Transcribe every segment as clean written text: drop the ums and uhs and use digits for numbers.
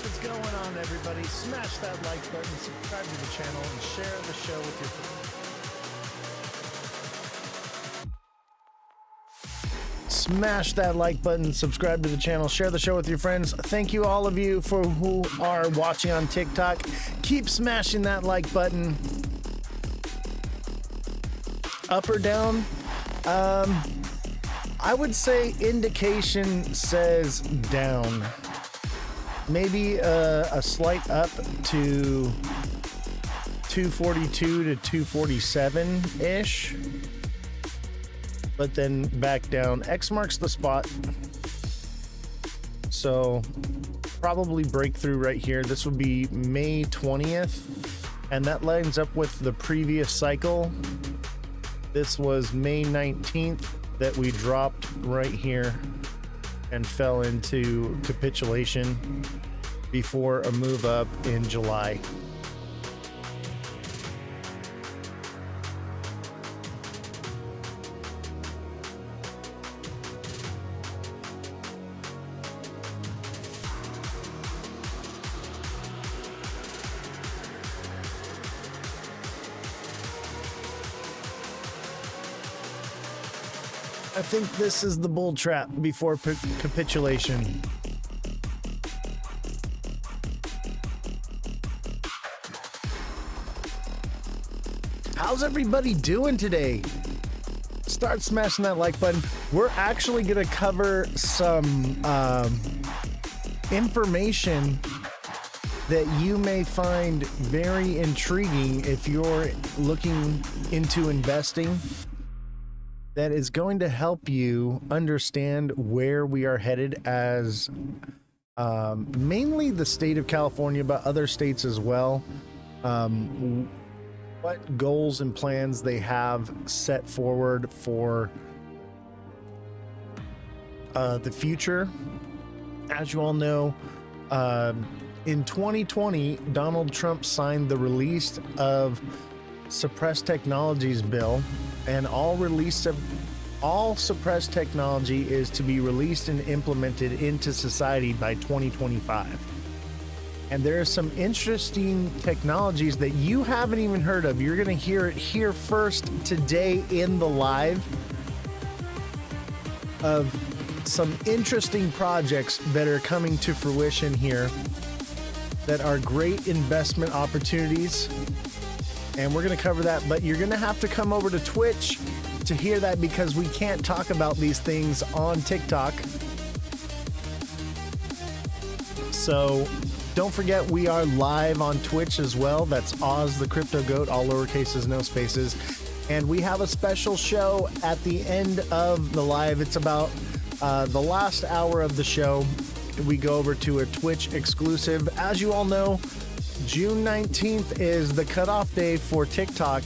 What's going on, everybody? Smash that like button, subscribe to the channel, and share the show with your friends. Smash that like button, subscribe to the channel, share the show with your friends. Thank you, all of you, for who are watching on TikTok. Keep smashing that like button. Up or down? I would say indication says down. Maybe a slight up to 242 to 247-ish. But then back down. X marks the spot. So probably breakthrough right here. This would be May 20th. And that lines up with the previous cycle. This was May 19th that we dropped right here and fell into capitulation before a move up in July. I think this is the bull trap before capitulation. How's everybody doing today? Start smashing that like button. We're actually going to cover some information that you may find very intriguing if you're looking into investing. That is going to help you understand where we are headed as mainly the state of California, but other states as well. What goals and plans they have set forward for the future. As you all know, in 2020, Donald Trump signed the release of Suppressed Technologies bill, and all suppressed technology is to be released and implemented into society by 2025. And there are some interesting technologies that you haven't even heard of. You're going to hear it here first today in the live of some interesting projects that are coming to fruition here that are great investment opportunities. And we're going to cover that, but you're going to have to come over to Twitch to hear that because we can't talk about these things on TikTok. So don't forget, we are live on Twitch as well. That's Oz the Crypto Goat, all lowercases, no spaces. And we have a special show at the end of the live. It's about the last hour of the show. We go over to a Twitch exclusive. As you all know, June 19th is the cutoff day for TikTok,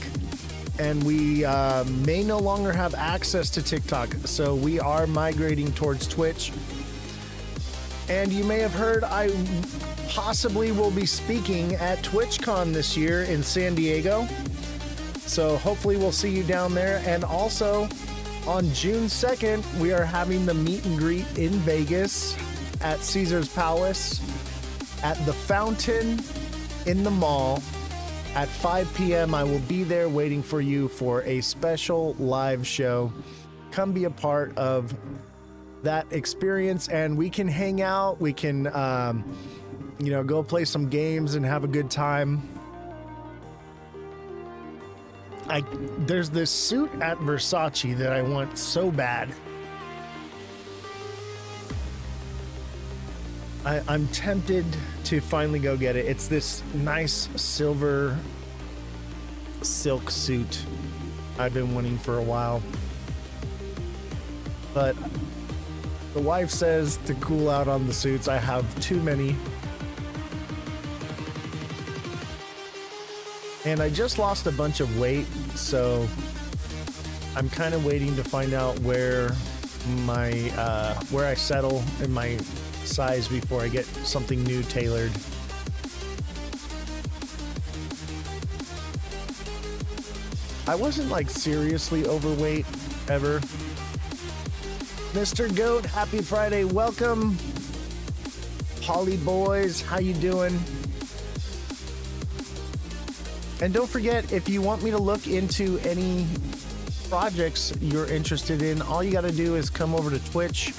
and we may no longer have access to TikTok, so we are migrating towards Twitch. And you may have heard I possibly will be speaking at TwitchCon this year in San Diego, so hopefully we'll see you down there. And also on June 2nd, we are having the meet and greet in Vegas at Caesar's Palace at the Fountain in the mall at 5 p.m. I will be there waiting for you for a special live show. Come be a part of that experience, and we can hang out. We can, go play some games and have a good time. There's this suit at Versace that I want so bad. I'm tempted to finally go get it. It's this nice silver silk suit I've been wanting for a while. But the wife says to cool out on the suits. I have too many. And I just lost a bunch of weight, so I'm kind of waiting to find out where I settle in my size before I get something new tailored. I wasn't like seriously overweight ever. Mr. Goat, happy Friday, welcome. Polly Boys, how you doing? And don't forget, if you want me to look into any projects you're interested in, all you got to do is come over to Twitch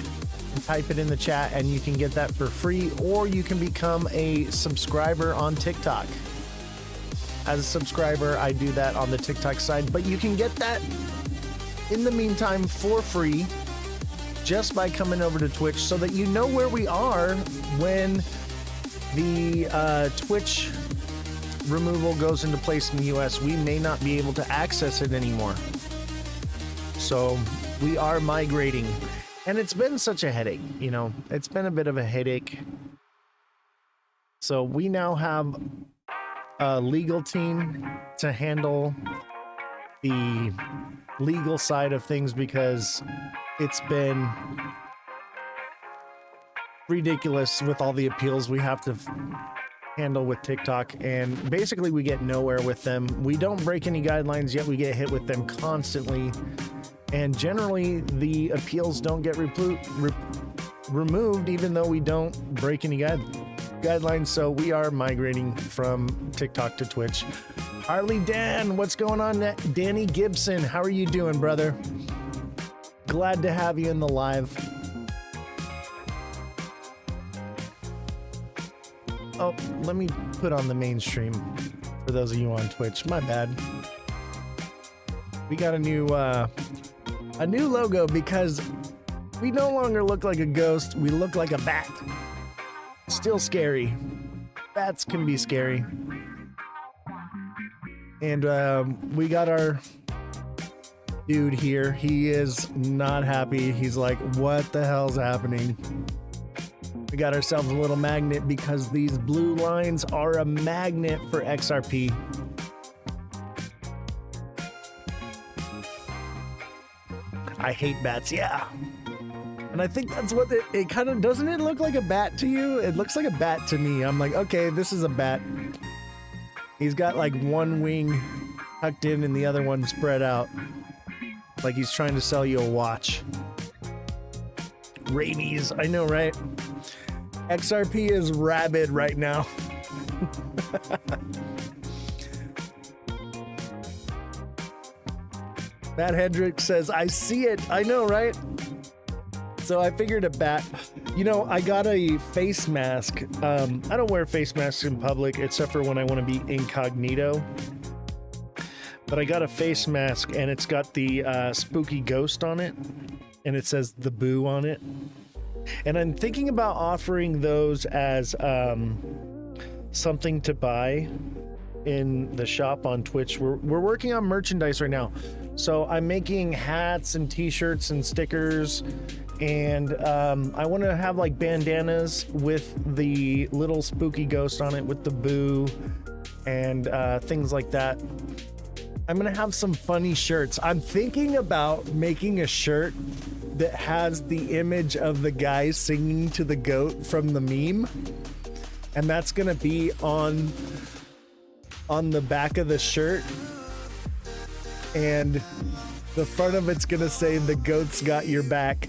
and type it in the chat, and you can get that for free, or you can become a subscriber on TikTok. As a subscriber, I do that on the TikTok side, but you can get that in the meantime for free just by coming over to Twitch, so that you know where we are when the Twitch removal goes into place in the US. We may not be able to access it anymore. So we are migrating, and it's been such a headache, you know, it's been a bit of a headache. So we now have a legal team to handle the legal side of things, because it's been ridiculous with all the appeals we have to handle with TikTok, and basically we get nowhere with them. We don't break any guidelines, yet we get hit with them constantly, and generally the appeals don't get removed even though we don't break any guidelines. So we are migrating from TikTok to Twitch. Harley Dan, what's going on? Danny Gibson, how are you doing, brother? Glad to have you in the live. Oh, let me put on the mainstream for those of you on Twitch. My bad. We got a new logo, because we no longer look like a ghost. We look like a bat. Still scary. Bats can be scary. And we got our dude here. He is not happy. He's like, what the hell's happening? We got ourselves a little magnet, because these blue lines are a magnet for XRP. I hate bats, yeah. And I think that's what it kind of, doesn't it look like a bat to you? It looks like a bat to me. I'm like, okay, this is a bat. He's got like one wing tucked in and the other one spread out. Like he's trying to sell you a watch. Rabies, I know, right? XRP is rabid right now. Matt Hendricks says, I see it. I know, right? So I figured a bat. You know, I got a face mask. I don't wear face masks in public except for when I want to be incognito. But I got a face mask, and it's got the spooky ghost on it, and it says the boo on it. And I'm thinking about offering those as something to buy in the shop on Twitch. We're working on merchandise right now. So I'm making hats and t-shirts and stickers, and I want to have like bandanas with the little spooky ghost on it with the boo and things like that. I'm gonna have some funny shirts. I'm thinking about making a shirt that has the image of the guy singing to the goat from the meme, and that's gonna be on the back of the shirt, and the front of it's gonna say the goat's got your back.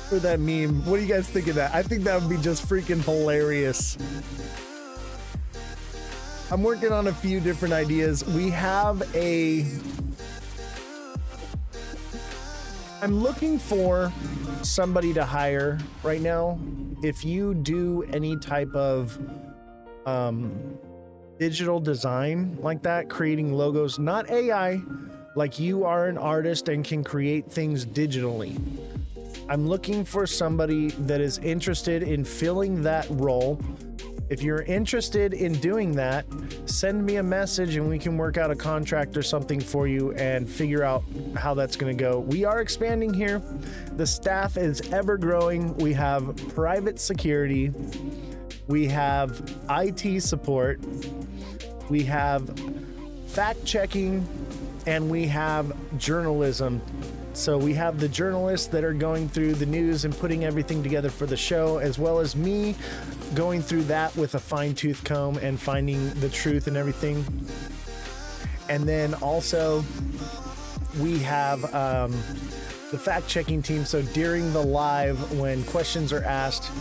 For that meme. What do you guys think of that? I think that would be just freaking hilarious. I'm working on a few different ideas. I'm looking for somebody to hire right now. If you do any type of digital design like that, creating logos, not AI, like you are an artist and can create things digitally. I'm looking for somebody that is interested in filling that role. If you're interested in doing that, send me a message and we can work out a contract or something for you and figure out how that's going to go. We are expanding here. The staff is ever growing. We have private security. We have IT support. We have fact checking, and we have journalism. So we have the journalists that are going through the news and putting everything together for the show, as well as me going through that with a fine-tooth comb and finding the truth and everything. And then also we have the fact checking team. So during the live, when questions are asked,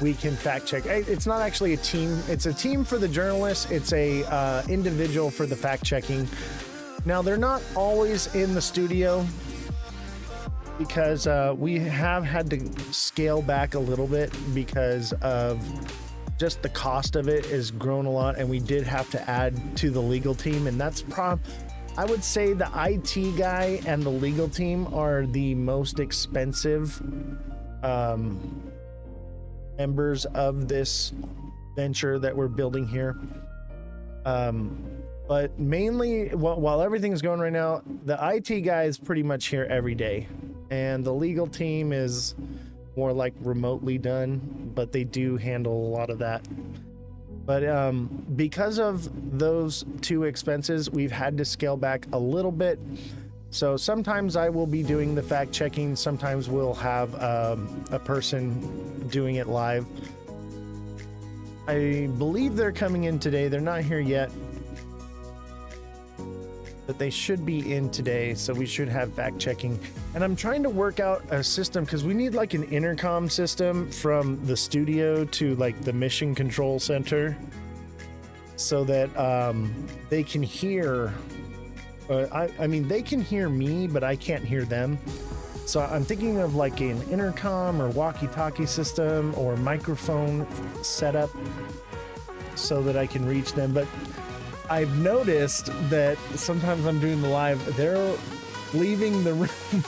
we can fact check. It's not actually a team. It's a team for the journalists. It's a individual for the fact checking. Now, they're not always in the studio because we have had to scale back a little bit because of just the cost of it has grown a lot, and we did have to add to the legal team, and that's I would say the IT guy and the legal team are the most expensive members of this venture that we're building here. But mainly, while everything's going right now, the IT guy is pretty much here every day, and the legal team is more like remotely done, but they do handle a lot of that. But because of those two expenses, we've had to scale back a little bit. So sometimes I will be doing the fact checking. Sometimes we'll have a person doing it live. I believe they're coming in today. They're not here yet, but they should be in today, so we should have fact checking. And I'm trying to work out a system because we need like an intercom system from the studio to like the mission control center so that they can hear, I mean, they can hear me, but I can't hear them. So I'm thinking of like an intercom or walkie-talkie system or microphone setup so that I can reach them. But I've noticed that sometimes I'm doing the live, they're leaving the room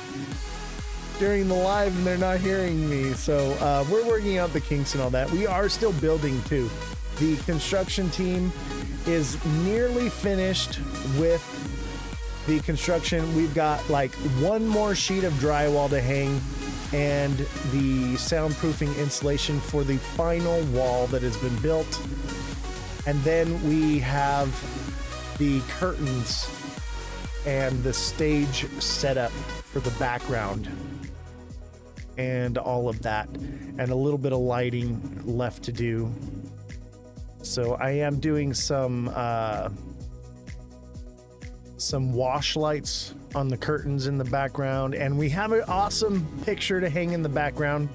during the live and they're not hearing me. So we're working out the kinks and all that. We are still building too. The construction team is nearly finished with the construction. We've got like one more sheet of drywall to hang and the soundproofing insulation for the final wall that has been built. And then we have the curtains and the stage setup for the background and all of that, and a little bit of lighting left to do. So I am doing some wash lights on the curtains in the background, and we have an awesome picture to hang in the background.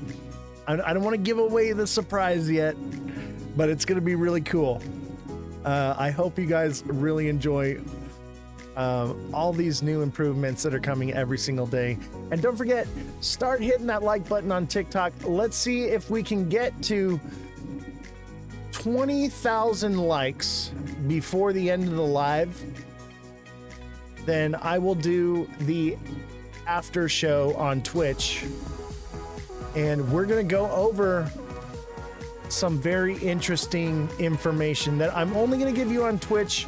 I don't want to give away the surprise yet, but it's going to be really cool. I hope you guys really enjoy all these new improvements that are coming every single day. And don't forget, start hitting that like button on TikTok. Let's see if we can get to 20,000 likes before the end of the live. Then I will do the after show on Twitch, and we're going to go over some very interesting information that I'm only going to give you on Twitch.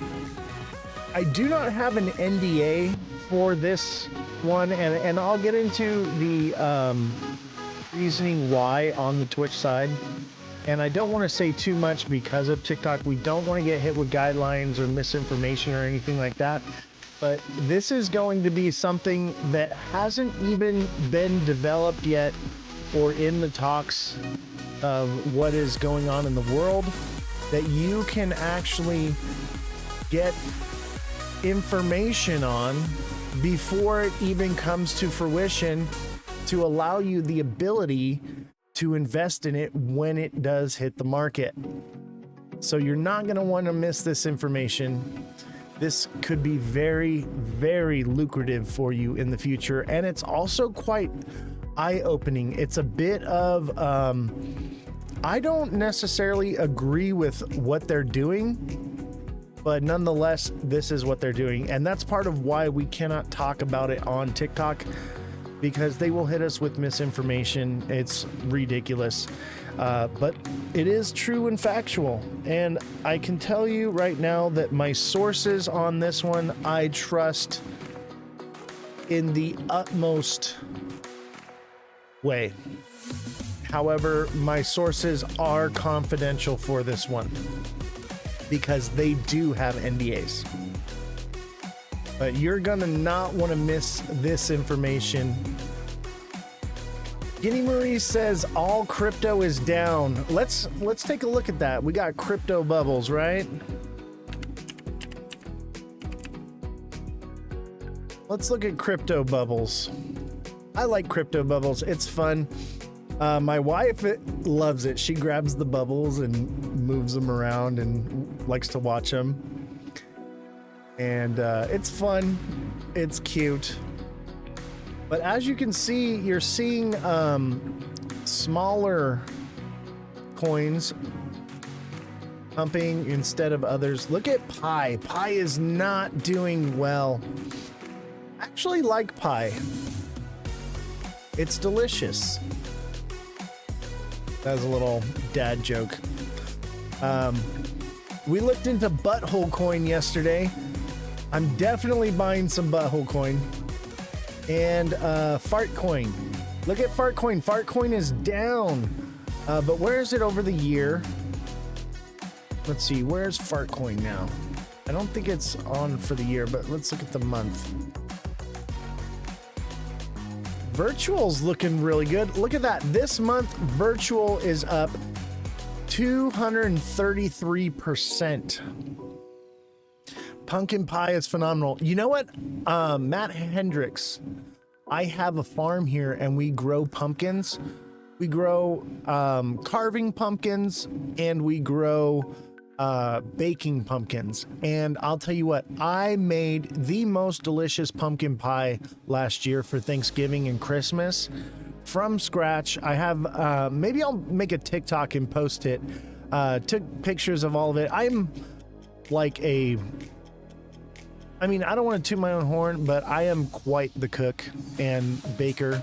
I do not have an NDA for this one, and I'll get into the reasoning why on the Twitch side. And I don't want to say too much because of TikTok. We don't want to get hit with guidelines or misinformation or anything like that. But this is going to be something that hasn't even been developed yet or in the talks of what is going on in the world, that you can actually get information on before it even comes to fruition, to allow you the ability to invest in it when it does hit the market. So you're not going to want to miss this information. This could be very, very lucrative for you in the future, and it's also quite eye-opening. It's a bit of I don't necessarily agree with what they're doing, but nonetheless, this is what they're doing. And that's part of why we cannot talk about it on TikTok, because they will hit us with misinformation. It's ridiculous. But it is true and factual. And I can tell you right now that my sources on this one, I trust in the utmost way. However, my sources are confidential for this one because they do have NDAs. But you're gonna not want to miss this information. Guinea Marie says all crypto is down. Let's take a look at that. We got crypto bubbles, right? let's look at crypto bubbles. I like crypto bubbles. It's fun. My wife loves it. She grabs the bubbles and moves them around and likes to watch them. And it's fun. It's cute. But as you can see, you're seeing smaller coins pumping instead of others. Look at pie. Pie is not doing well. I actually like pie. It's delicious. That was a little dad joke. We looked into butthole coin yesterday. I'm definitely buying some butthole coin. And fart coin. Look at fart coin. Fart coin is down. But where is it over the year? Let's see. Where's fart coin now? I don't think it's on for the year, but let's look at the month. Virtual's looking really good. Look at that. This month, virtual is up 233%. Pumpkin pie is phenomenal. You know what? Matt Hendricks, I have a farm here and we grow pumpkins. We grow carving pumpkins and we grow baking pumpkins. And I'll tell you what, I made the most delicious pumpkin pie last year for Thanksgiving and Christmas from scratch. I have, maybe I'll make a TikTok and post it. Took pictures of all of it. I'm like I don't want to toot my own horn, but I am quite the cook and baker.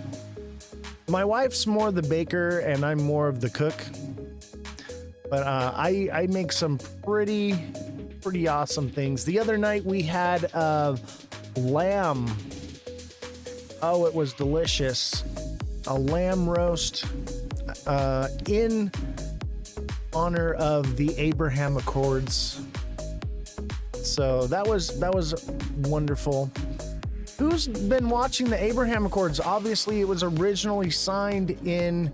My wife's more the baker and I'm more of the cook. But I make some pretty awesome things. The other night we had lamb. Oh, it was delicious. A lamb roast in honor of the Abraham Accords. So that was wonderful. Who's been watching the Abraham Accords? Obviously, it was originally signed in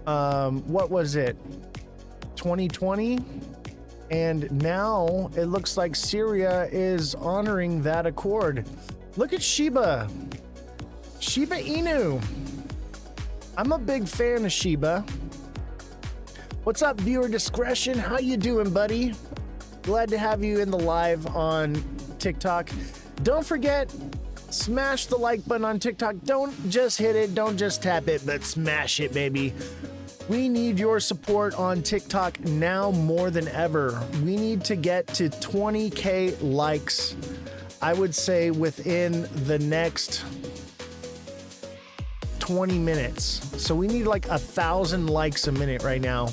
what was it? 2020, and now it looks like Syria is honoring that accord. Look at Shiba Inu. I'm a big fan of Shiba. What's up, viewer discretion? How you doing, buddy? Glad to have you in the live on TikTok. Don't forget, smash the like button on TikTok. Don't just hit it, don't just tap it, but smash it, baby. We need your support on TikTok now more than ever. We need to get to 20K likes, I would say within the next 20 minutes. So we need like 1,000 likes a minute right now.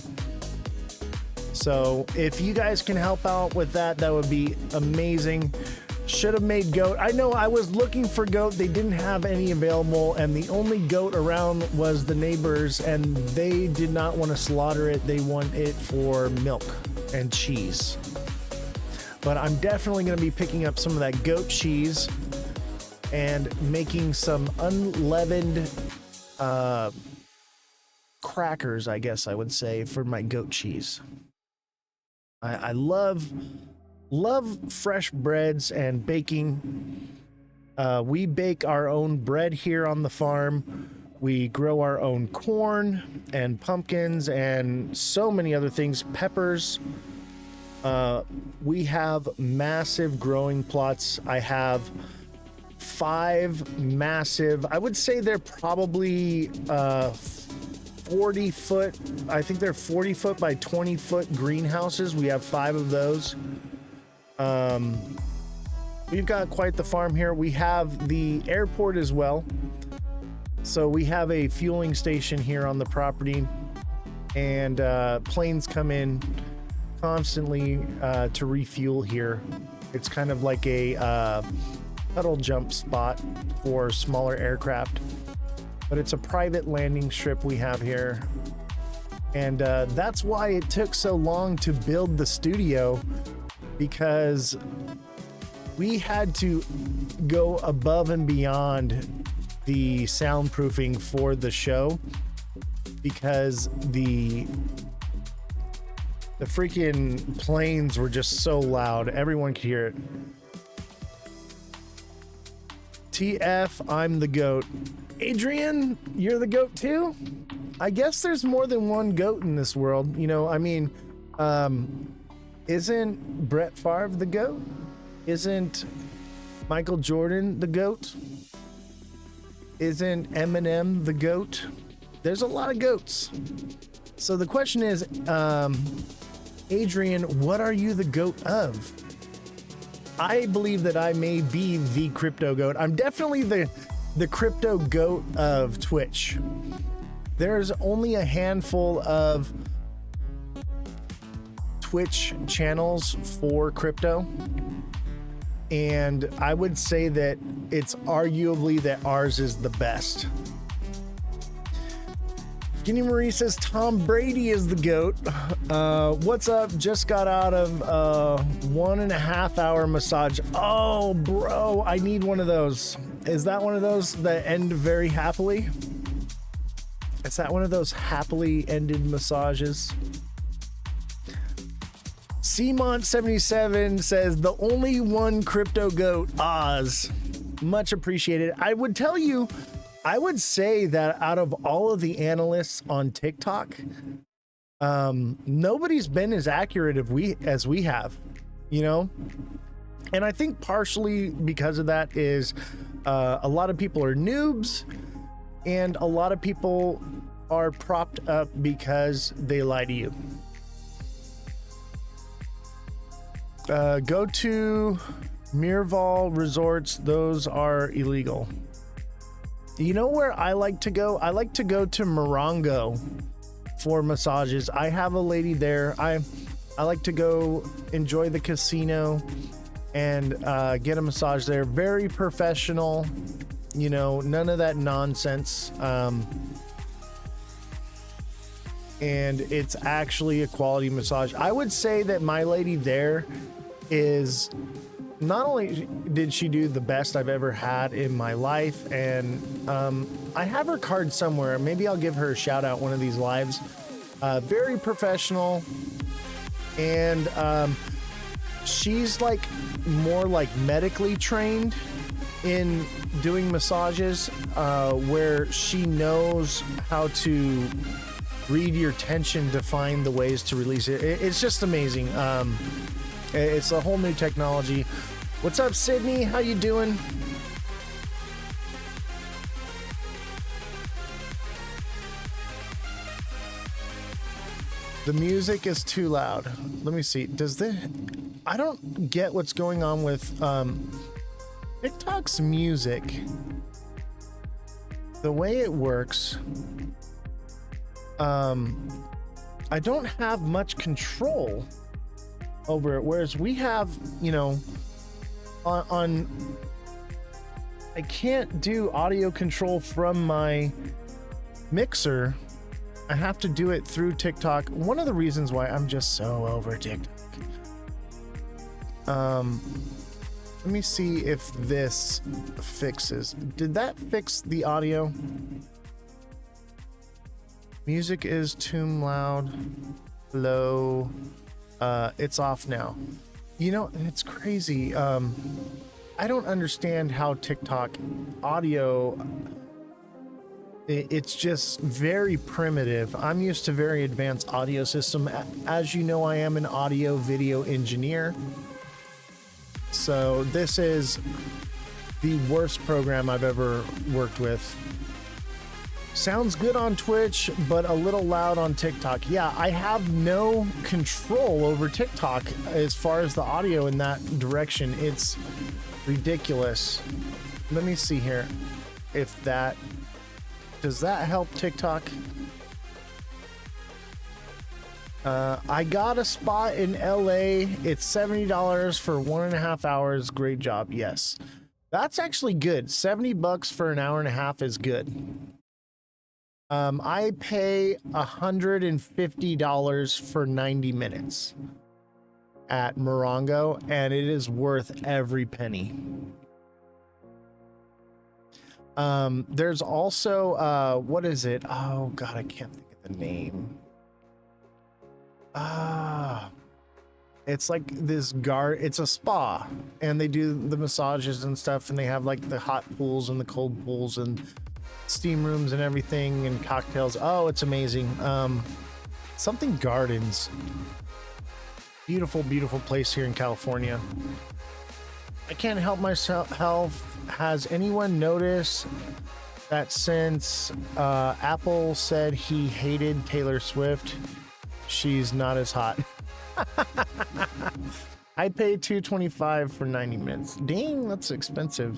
So if you guys can help out with that, that would be amazing. Should have made goat. I know I was looking for goat. They didn't have any available, and the only goat around was the neighbors, and they did not want to slaughter it. They want it for milk and cheese. But I'm definitely going to be picking up some of that goat cheese and making some unleavened crackers, I guess I would say, for my goat cheese. I love fresh breads and baking. We bake our own bread here on the farm. We grow our own corn and pumpkins and so many other things, peppers. We have massive growing plots. I have 5 massive, I would say they're probably 40 foot, I think they're 40 foot by 20 foot greenhouses. We have 5 of those. We've got quite the farm here. We have the airport as well. So we have a fueling station here on the property, and planes come in constantly to refuel here. It's kind of like a puddle jump spot for smaller aircraft, but it's a private landing strip we have here. And that's why it took so long to build the studio, because we had to go above and beyond the soundproofing for the show, because the freaking planes were just so loud. Everyone could hear it. TF, I'm the GOAT. Adrian, you're the GOAT too? I guess there's more than one GOAT in this world. You know, I mean, isn't Brett Favre the GOAT? Isn't Michael Jordan the GOAT? Isn't Eminem the GOAT? There's a lot of GOATs. So the question is, Adrian, what are you the GOAT of? I believe that I may be the crypto GOAT. I'm definitely the crypto GOAT of Twitch. There's only a handful of Twitch channels for crypto, and I would say that it's arguably that ours is the best. Skinny Marie says Tom Brady is the GOAT. What's up? Just got out of 1.5 hour massage. Oh, bro, I need one of those. Is that one of those that end very happily? Is that one of those happily ended massages? CMont77 says the only one crypto GOAT, Oz. Much appreciated. I would tell you, I would say that out of all of the analysts on TikTok, nobody's been as accurate as we have, you know? And I think partially because of that is a lot of people are noobs and a lot of people are propped up because they lie to you. Go to Miraval resorts. Those are illegal. You know where I like to go? I like to go to Morongo for massages. I have a lady there. I like to go enjoy the casino and get a massage there. Very professional, you know, none of that nonsense. And it's actually a quality massage. I would say that my lady there is not only did she do the best I've ever had in my life, and I have her card somewhere. Maybe I'll give her a shout out one of these lives. Very professional, and she's like more like medically trained in doing massages, where she knows how to read your tension to find the ways to release it. It's just amazing. It's a whole new technology. What's up, Sydney? How you doing? The music is too loud. Let me see. I don't get what's going on with TikTok's music. The way it works, I don't have much control over it, whereas we have, you know, on I can't do audio control from my mixer. I have to do it through TikTok. One of the reasons why I'm just so over TikTok. Let me see if this fixes. Did that fix the audio? Music is too loud. Low. It's off now. You know, it's crazy. I don't understand how TikTok audio, it's just very primitive. I'm used to very advanced audio system. As you know, I am an audio video engineer. So this is the worst program I've ever worked with. Sounds good on Twitch, but a little loud on TikTok. Yeah, I have no control over TikTok as far as the audio in that direction. It's ridiculous. Let me see here if that, does that help TikTok? I got a spot in LA. It's $70 for 1.5 hours. Great job. Yes, that's actually good. $70 for an hour and a half is good. I pay $150 for 90 minutes at Morongo, and it is worth every penny. There's also, what is it? Oh God, I can't think of the name. It's like this it's a spa, and they do the massages and stuff, and they have like the hot pools and the cold pools and steam rooms and everything and cocktails. Oh, it's amazing. Something Gardens. Beautiful, beautiful place here in California. I can't help myself. Has anyone noticed that since Apple said he hated Taylor Swift, she's not as hot? I paid $225 for 90 minutes. Dang, that's expensive.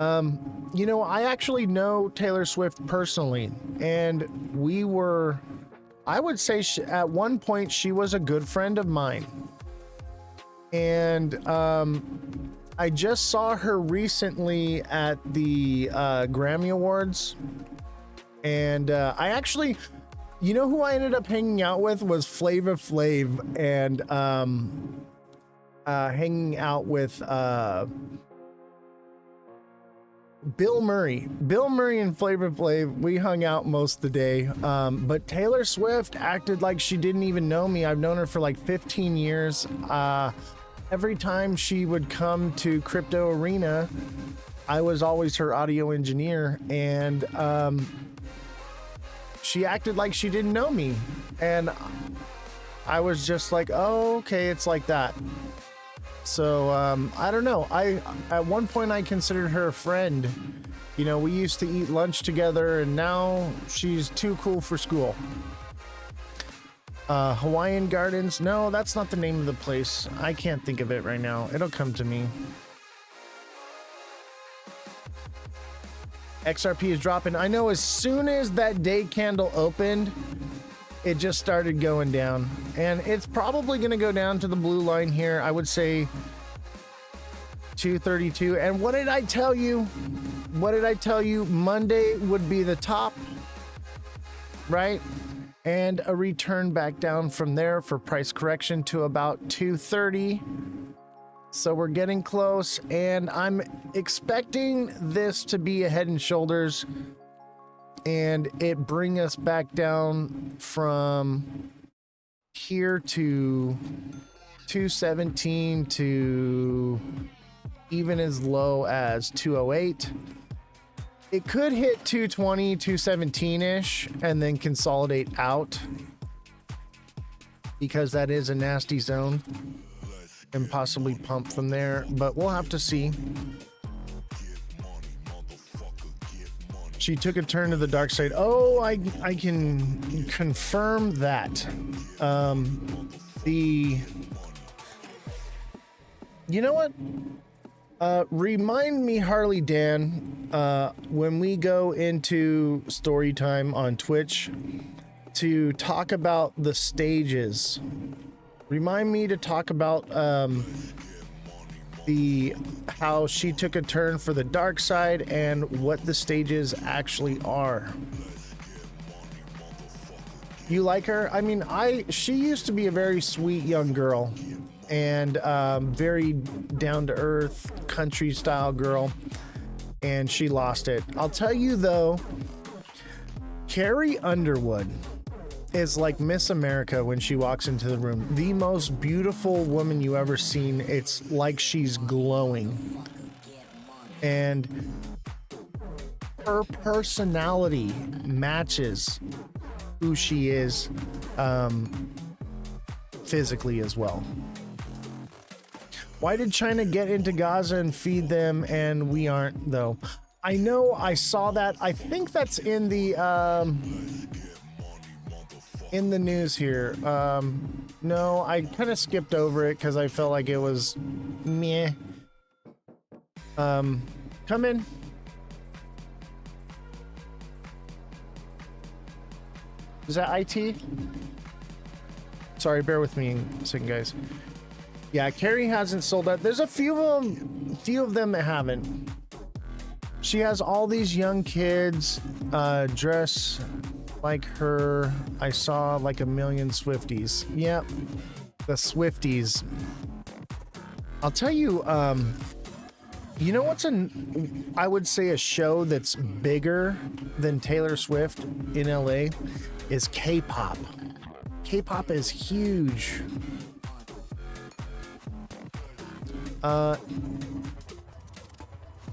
You know, I actually know Taylor Swift personally, and I would say at one point she was a good friend of mine. And I just saw her recently at the Grammy Awards, and I actually, you know who I ended up hanging out with was Flavor Flav, and hanging out with Bill Murray and Flavor Flav. We hung out most of the day, but Taylor Swift acted like she didn't even know me. I've known her for like 15 years. Every time she would come to Crypto Arena, I was always her audio engineer, and she acted like she didn't know me, and I was just like, oh, okay, it's like that. So I don't know. At one point I considered her a friend. You know, we used to eat lunch together, and now she's too cool for school. Hawaiian Gardens. No, that's not the name of the place. I can't think of it right now. It'll come to me. XRP is dropping. I know as soon as that day candle opened, it just started going down. And it's probably going to go down to the blue line here. I would say 232. And what did I tell you? Monday would be the top, right? And a return back down from there for price correction to about 230. So we're getting close, and I'm expecting this to be a head and shoulders, and it bring us back down from here to 217 to even as low as 208. It could hit 220, 217-ish, and then consolidate out, because that is a nasty zone, and possibly pump from there, but we'll have to see. She took a turn to the dark side. Oh, I can confirm that. You know what? Remind me, Harley Dan, when we go into story time on Twitch, to talk about the stages. Remind me to talk about how she took a turn for the dark side and what the stages actually are. You like her? I mean, she used to be a very sweet young girl, and very down-to-earth country style girl, and she lost it. I'll tell you though, Carrie Underwood is like Miss America when she walks into the room. The most beautiful woman you ever seen. It's like she's glowing, and her personality matches who she is physically as well. Why did China get into Gaza and feed them and we aren't, though? I know I saw that. I think that's in the news here. No, I kind of skipped over it because I felt like it was meh. Come in. Is that IT? Sorry, bear with me a second, guys. Yeah, Carrie hasn't sold out. There's a few of them that haven't. She has all these young kids dress like her. I saw like a million Swifties. Yep, the Swifties. I'll tell you, you know what's I would say a show that's bigger than Taylor Swift in LA is K-pop. K-pop is huge.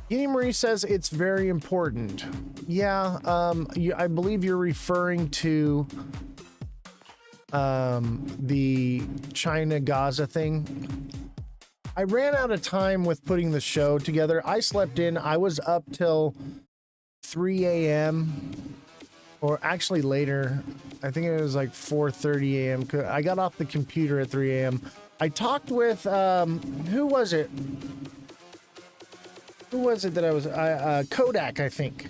Guinea Marie says it's very important. Yeah, I believe you're referring to the China-Gaza thing. I ran out of time with putting the show together. I slept in. I was up till 3 a.m. or actually later. I think it was like 4:30 a.m. I got off the computer at 3 a.m. I talked with, who was it? Who was it that I was, Kodak, I think.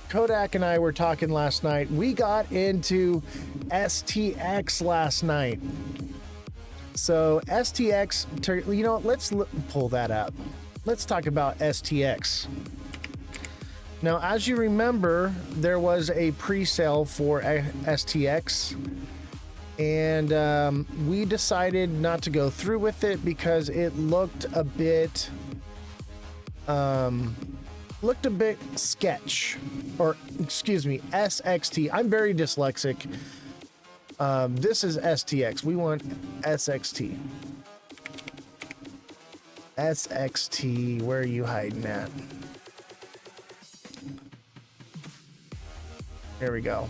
Kodak and I were talking last night. We got into STX last night. So STX, you know, let's pull that up. Let's talk about STX. Now, as you remember, there was a pre-sale for STX, and we decided not to go through with it because it looked a bit sketch, or excuse me, SXT. I'm very dyslexic. This is STX. We want SXT. SXT, where are you hiding at? There we go.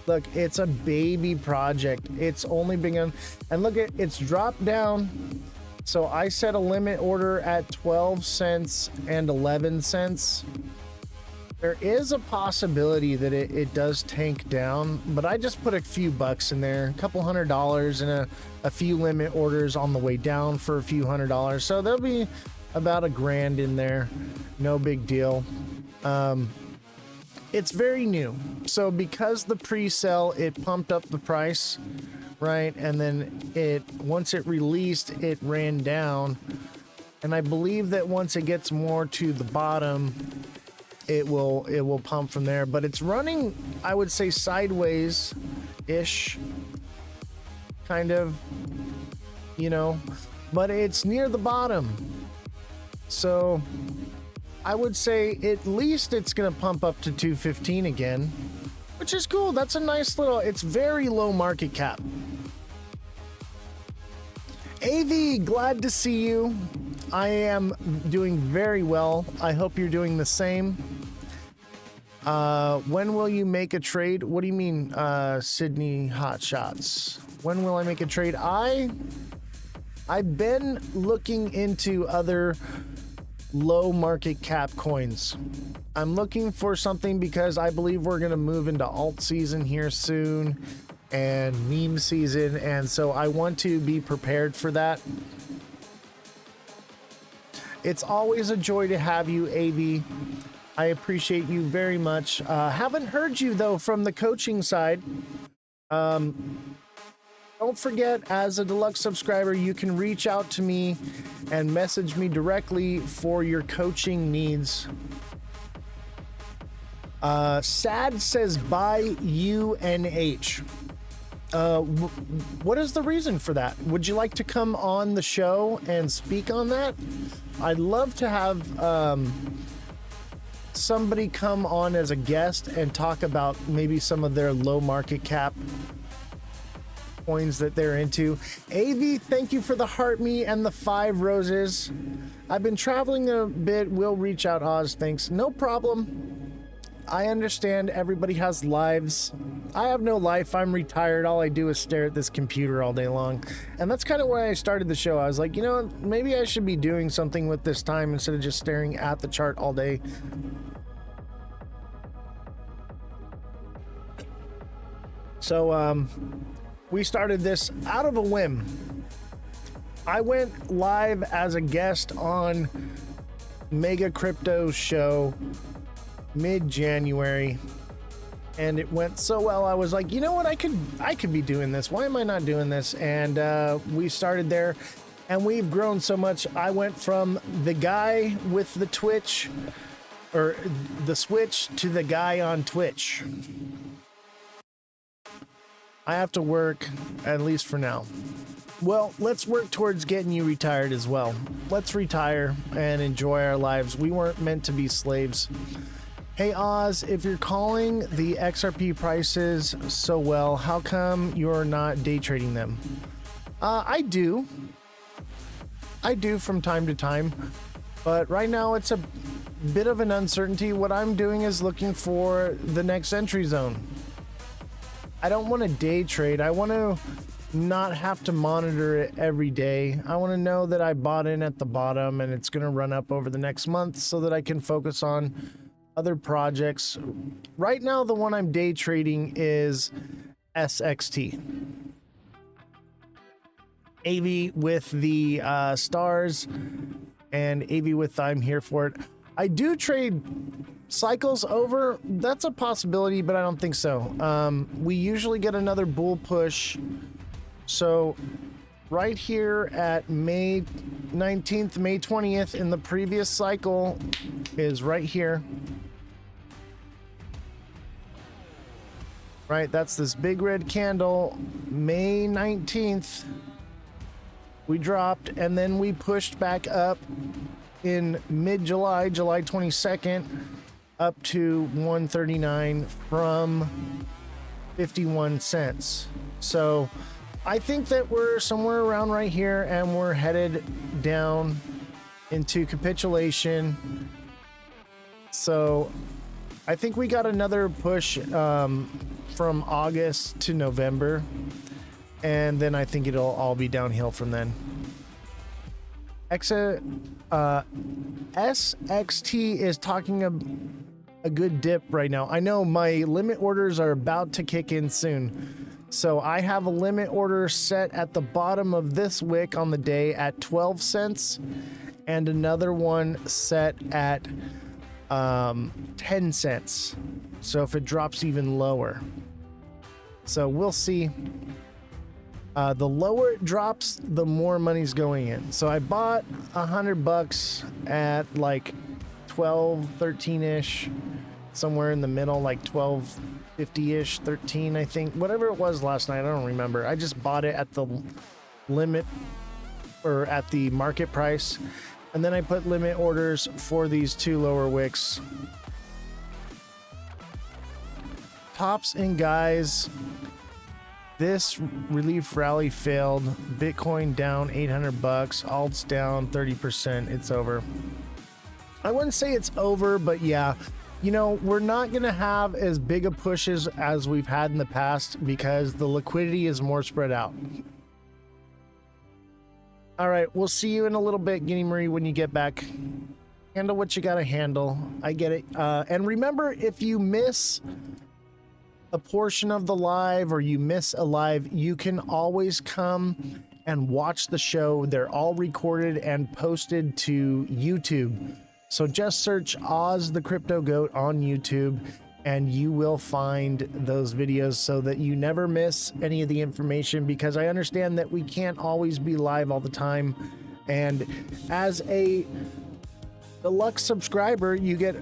Look, it's a baby project. It's only begun, and look at it's dropped down. So I set a limit order at 12 cents and 11 cents. There is a possibility that it does tank down, but I just put a few bucks in there, a couple $100, and a few limit orders on the way down for a few $100. So there'll be about $1,000 in there. No big deal. It's very new. So because the pre-sale, it pumped up the price, right? And then once it released, it ran down. And I believe that once it gets more to the bottom, it will pump from there. But it's running, I would say, sideways-ish, kind of, you know, but it's near the bottom. So I would say at least it's going to pump up to 215 again, which is cool. That's a nice little, it's very low market cap. AV, glad to see you. I am doing very well. I hope you're doing the same. When will you make a trade? What do you mean, Sydney Hot Shots? When will I make a trade? I've been looking into other low market cap coins. I'm looking for something because I believe we're going to move into alt season here soon and meme season, and so I want to be prepared for that. It's always a joy to have you, AV. I appreciate you very much. Haven't heard you though from the coaching side. Don't forget, as a deluxe subscriber, you can reach out to me and message me directly for your coaching needs. Sad says buy UNH. What is the reason for that? Would you like to come on the show and speak on that? I'd love to have somebody come on as a guest and talk about maybe some of their low market cap coins that they're into. AV, thank you for the heart me and the 5 roses. I've been traveling a bit. We'll reach out, Oz. Thanks. No problem. I understand everybody has lives. I have no life. I'm retired. All I do is stare at this computer all day long. And that's kind of why I started the show. I was like, you know, maybe I should be doing something with this time instead of just staring at the chart all day. So, we started this out of a whim. I went live as a guest on Mega Crypto's show mid-January, and it went so well. I was like, you know what, I could be doing this. Why am I not doing this? And we started there, and we've grown so much. I went from the guy with the Twitch, or the Switch, to the guy on Twitch. I have to work, at least for now. Well, let's work towards getting you retired as well. Let's retire and enjoy our lives. We weren't meant to be slaves. Hey Oz, if you're calling the XRP prices so well, how come you're not day trading them? I do. I do from time to time, but right now it's a bit of an uncertainty. What I'm doing is looking for the next entry zone. I don't want to day trade. I want to not have to monitor it every day. I want to know that I bought in at the bottom and it's going to run up over the next month so that I can focus on other projects. Right now, the one I'm day trading is SXT. AV with the stars and AV with I'm here for it. I do trade cycles over. That's a possibility, but I don't think so. We usually get another bull push. So right here at May 19th, May 20th in the previous cycle is right here. Right, that's this big red candle. May 19th, we dropped and then we pushed back up in mid-July, July 22nd, up to 139 from 51 cents. So I think that we're somewhere around right here and we're headed down into capitulation. So I think we got another push from August to November, and then I think it'll all be downhill from then. SXT is talking a good dip right now. I know my limit orders are about to kick in soon. So I have a limit order set at the bottom of this wick on the day at 12 cents and another one set at 10 cents. So if it drops even lower. So we'll see. The lower it drops, the more money's going in. So I bought $100 at like 12, 13-ish, somewhere in the middle, like 12.50-ish, 13, I think. Whatever it was last night, I don't remember. I just bought it at the limit or at the market price. And then I put limit orders for these two lower wicks. Tops and guys, this relief rally failed. Bitcoin down 800 bucks, alts down 30%. It's over. I wouldn't say it's over, but yeah, you know, we're not going to have as big of pushes as we've had in the past because the liquidity is more spread out. All right, we'll see you in a little bit, Guinea Marie, when you get back. Handle what you got to handle. I get it. And remember, if you miss a portion of the live or you miss a live, you can always come and watch the show. They're all recorded and posted to YouTube. So just search Oz the Crypto Goat on YouTube and you will find those videos so that you never miss any of the information, because I understand that we can't always be live all the time. And as a deluxe subscriber, you get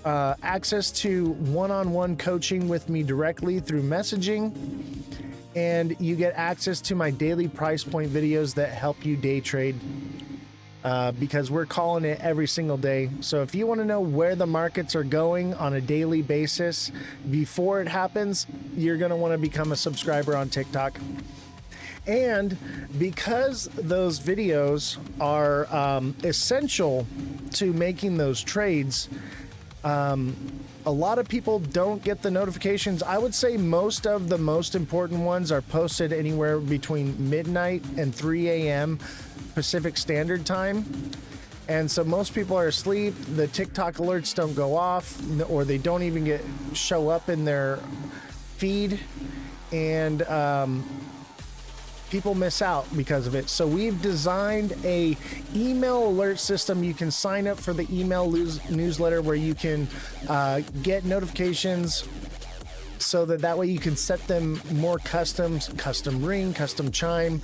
access to one-on-one coaching with me directly through messaging, and you get access to my daily price point videos that help you day trade, because we're calling it every single day. So if you want to know where the markets are going on a daily basis before it happens, you're going to want to become a subscriber on TikTok. And because those videos are essential to making those trades, a lot of people don't get the notifications. I would say most of the most important ones are posted anywhere between midnight and 3 a.m. Pacific Standard Time. And so most people are asleep. The TikTok alerts don't go off, or they don't even show up in their feed. And people miss out because of it. So we've designed a email alert system. You can sign up for the email newsletter where you can get notifications, so that way you can set them more custom ring, custom chime,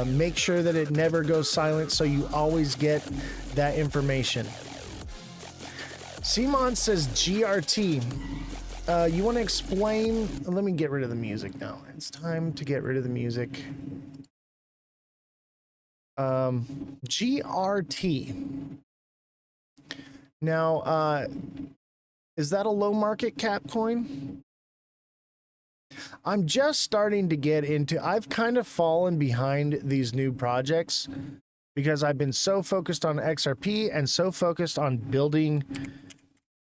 make sure that it never goes silent, so you always get that information. Simon says GRT. You want to explain? Let me get rid of the music now. It's time to get rid of the music. GRT. Now, is that a low market cap coin? I'm just starting to get into, I've kind of fallen behind these new projects. because I've been so focused on XRP and so focused on building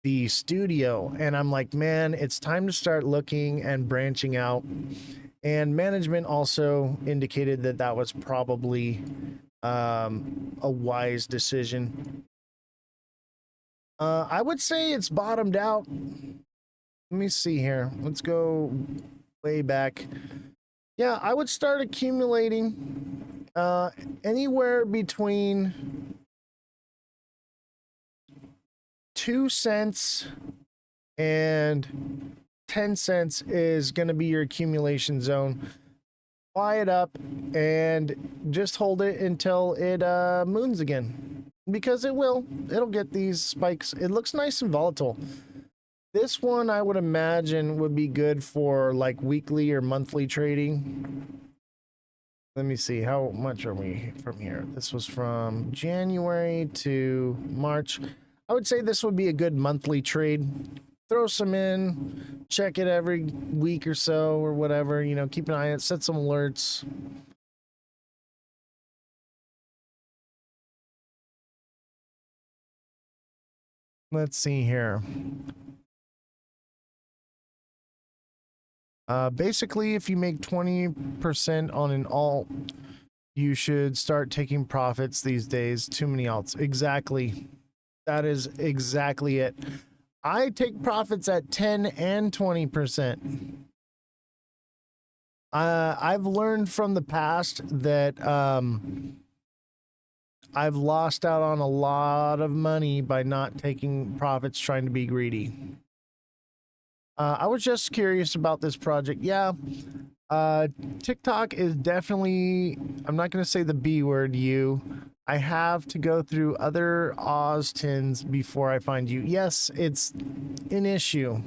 the studio. And I'm like, man, it's time to start looking and branching out. And management also indicated that that was probably a wise decision. I would say it's bottomed out. Let me see here. Let's go way back. Yeah, I would start accumulating anywhere between 2 cents and 10 cents is going to be your accumulation zone. Buy it up and just hold it until it moons again, because it'll get these spikes. It looks nice and volatile. This one I would imagine would be good for like weekly or monthly trading. Let me see, how much are we from here? This was from January to March. I would say this would be a good monthly trade. Throw some in, check it every week or so or whatever, you know, keep an eye on it, set some alerts. Let's see here. Basically, if you make 20% on an alt, you should start taking profits these days. Too many alts. Exactly. That is exactly it. I take profits at 10 and 20%. I've learned from the past that I've lost out on a lot of money by not taking profits, trying to be greedy. I was just curious about this project. Yeah, TikTok is definitely, I'm not going to say the B word, you. I have to go through other Oz tins before I find you. Yes, it's an issue.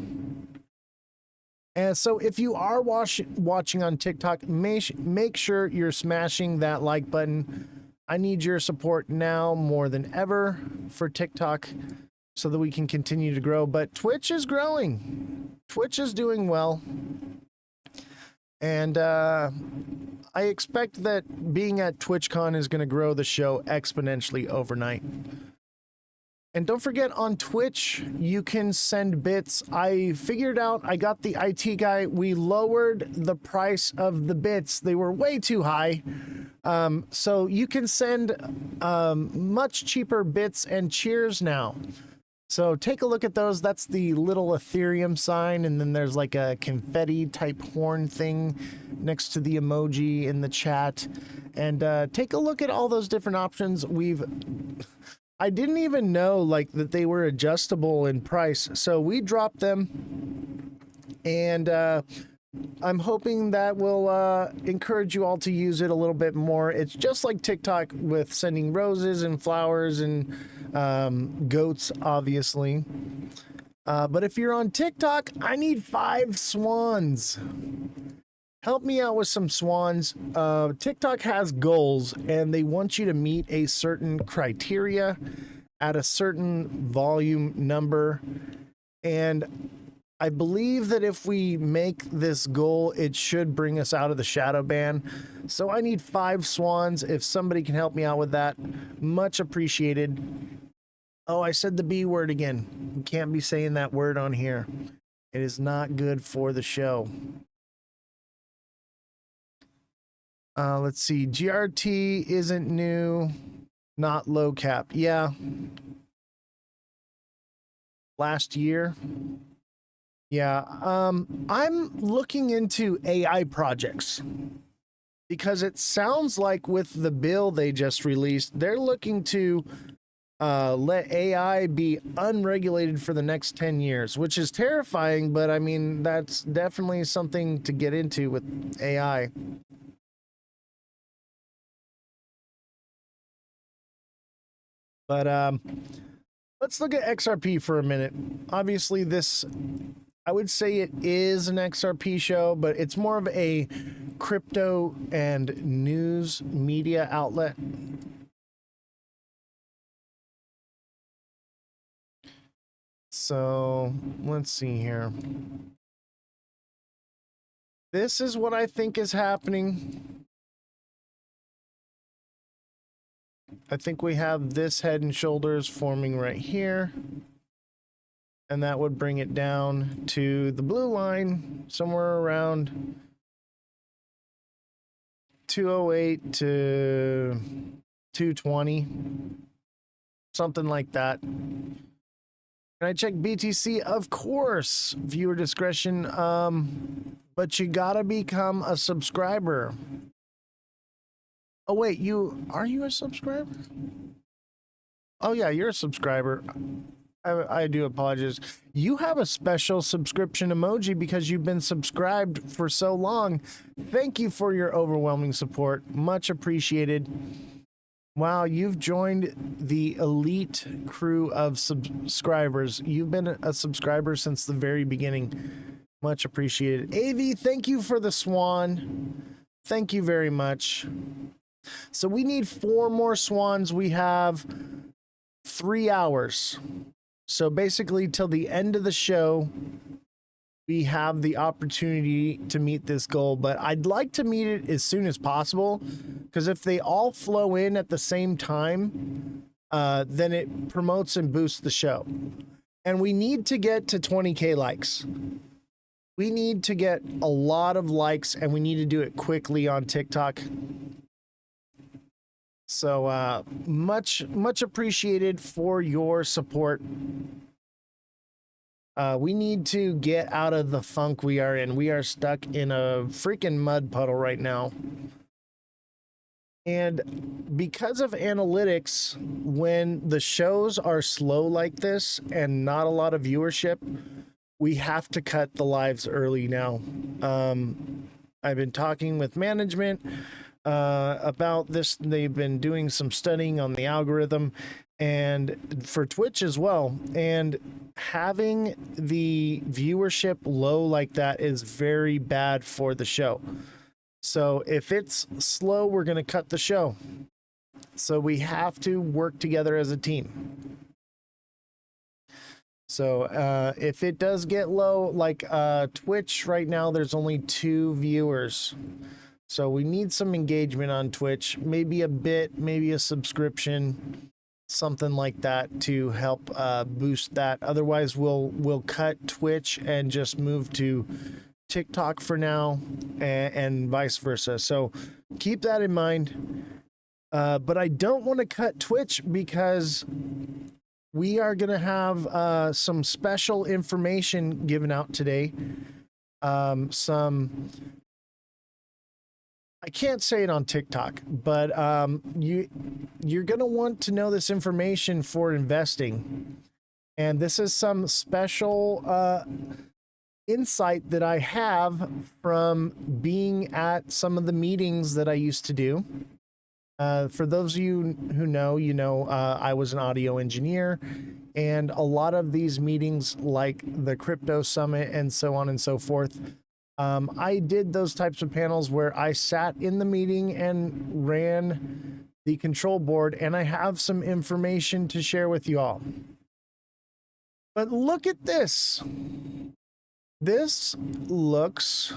And so if you are watching on TikTok, make sure you're smashing that like button. I need your support now more than ever for TikTok so that we can continue to grow. But Twitch is growing. Twitch is doing well. And I expect that being at TwitchCon is going to grow the show exponentially overnight. And don't forget, on Twitch, you can send bits. I figured out, I got the IT guy. We lowered the price of the bits. They were way too high. So you can send much cheaper bits and cheers now. So take a look at those. That's the little Ethereum sign. And then there's like a confetti type horn thing next to the emoji in the chat. And take a look at all those different options. I didn't even know like that they were adjustable in price. So we dropped them, and I'm hoping that will encourage you all to use it a little bit more. It's just like TikTok with sending roses and flowers and goats, obviously. But if you're on TikTok, I need 5 swans. Help me out with some swans. TikTok has goals, and they want you to meet a certain criteria at a certain volume number. And I believe that if we make this goal, it should bring us out of the shadow ban. So I need 5 swans. If somebody can help me out with that, much appreciated. Oh, I said the B word again. We can't be saying that word on here. It is not good for the show. Let's see. GRT isn't new. Not low cap. Yeah. Last year. Yeah. I'm looking into AI projects because it sounds like with the bill they just released, they're looking to let AI be unregulated for the next 10 years, which is terrifying. But I mean, that's definitely something to get into with AI. But let's look at XRP for a minute. Obviously, this, I would say it is an XRP show, but it's more of a crypto and news media outlet. So let's see here. This is what I think is happening. I think we have this head and shoulders forming right here. And that would bring it down to the blue line somewhere around 208 to 220, something like that. Can I check BTC? Of course, viewer discretion. But you gotta become a subscriber. Oh wait, are you a subscriber? Oh yeah, you're a subscriber. I do apologize. You have a special subscription emoji because you've been subscribed for so long. Thank you for your overwhelming support. Much appreciated. Wow, you've joined the elite crew of subscribers. You've been a subscriber since the very beginning. Much appreciated. AV, thank you for the swan. Thank you very much. So we need 4 more swans. We have 3 hours. So basically, till the end of the show, we have the opportunity to meet this goal. But I'd like to meet it as soon as possible, because if they all flow in at the same time, then it promotes and boosts the show. And we need to get to 20K likes. We need to get a lot of likes, and we need to do it quickly on TikTok. So much appreciated for your support. We need to get out of the funk we are in. We are stuck in a freaking mud puddle right now. And because of analytics, when the shows are slow like this and not a lot of viewership, we have to cut the lives early now. I've been talking with management about this. They've been doing some studying on the algorithm and for Twitch as well. And having the viewership low like that is very bad for the show. So if it's slow, we're going to cut the show. So we have to work together as a team. So if it does get low, like Twitch right now, there's only 2 viewers. So we need some engagement on Twitch, maybe a bit, maybe a subscription, something like that to help boost that. Otherwise, we'll cut Twitch and just move to TikTok for now, and vice versa. So keep that in mind. But I don't want to cut Twitch because we are going to have some special information given out today. I can't say it on TikTok, but you're going to want to know this information for investing. And this is some special insight that I have from being at some of the meetings that I used to do. For those of you who know, I was an audio engineer, and a lot of these meetings like the crypto summit and so on and so forth, I did those types of panels where I sat in the meeting and ran the control board, and I have some information to share with you all. But look at this. This looks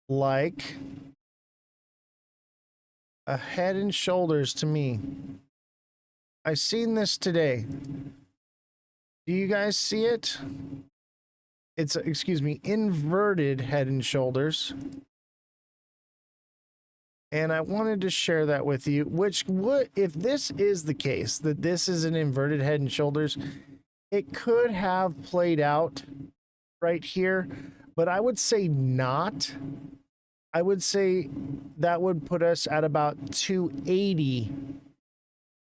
like a head and shoulders to me. I seen this today. Do you guys see it? It's, excuse me, inverted head and shoulders. And I wanted to share that with you, which would, if this is the case, that this is an inverted head and shoulders, it could have played out right here, but I would say not. I would say that would put us at about $2.80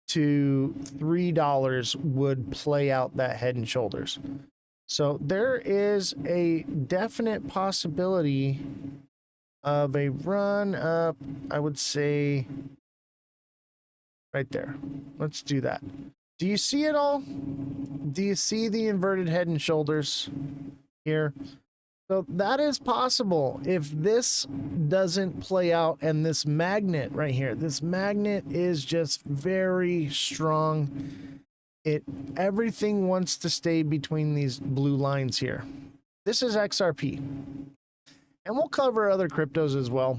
to $3 would play out that head and shoulders. So there is a definite possibility of a run up, I would say, right there. Let's do that. Do you see it all? Do you see the inverted head and shoulders here? So that is possible if this doesn't play out, and this magnet right here, this magnet is just very strong. Everything wants to stay between these blue lines here. This is XRP. And we'll cover other cryptos as well.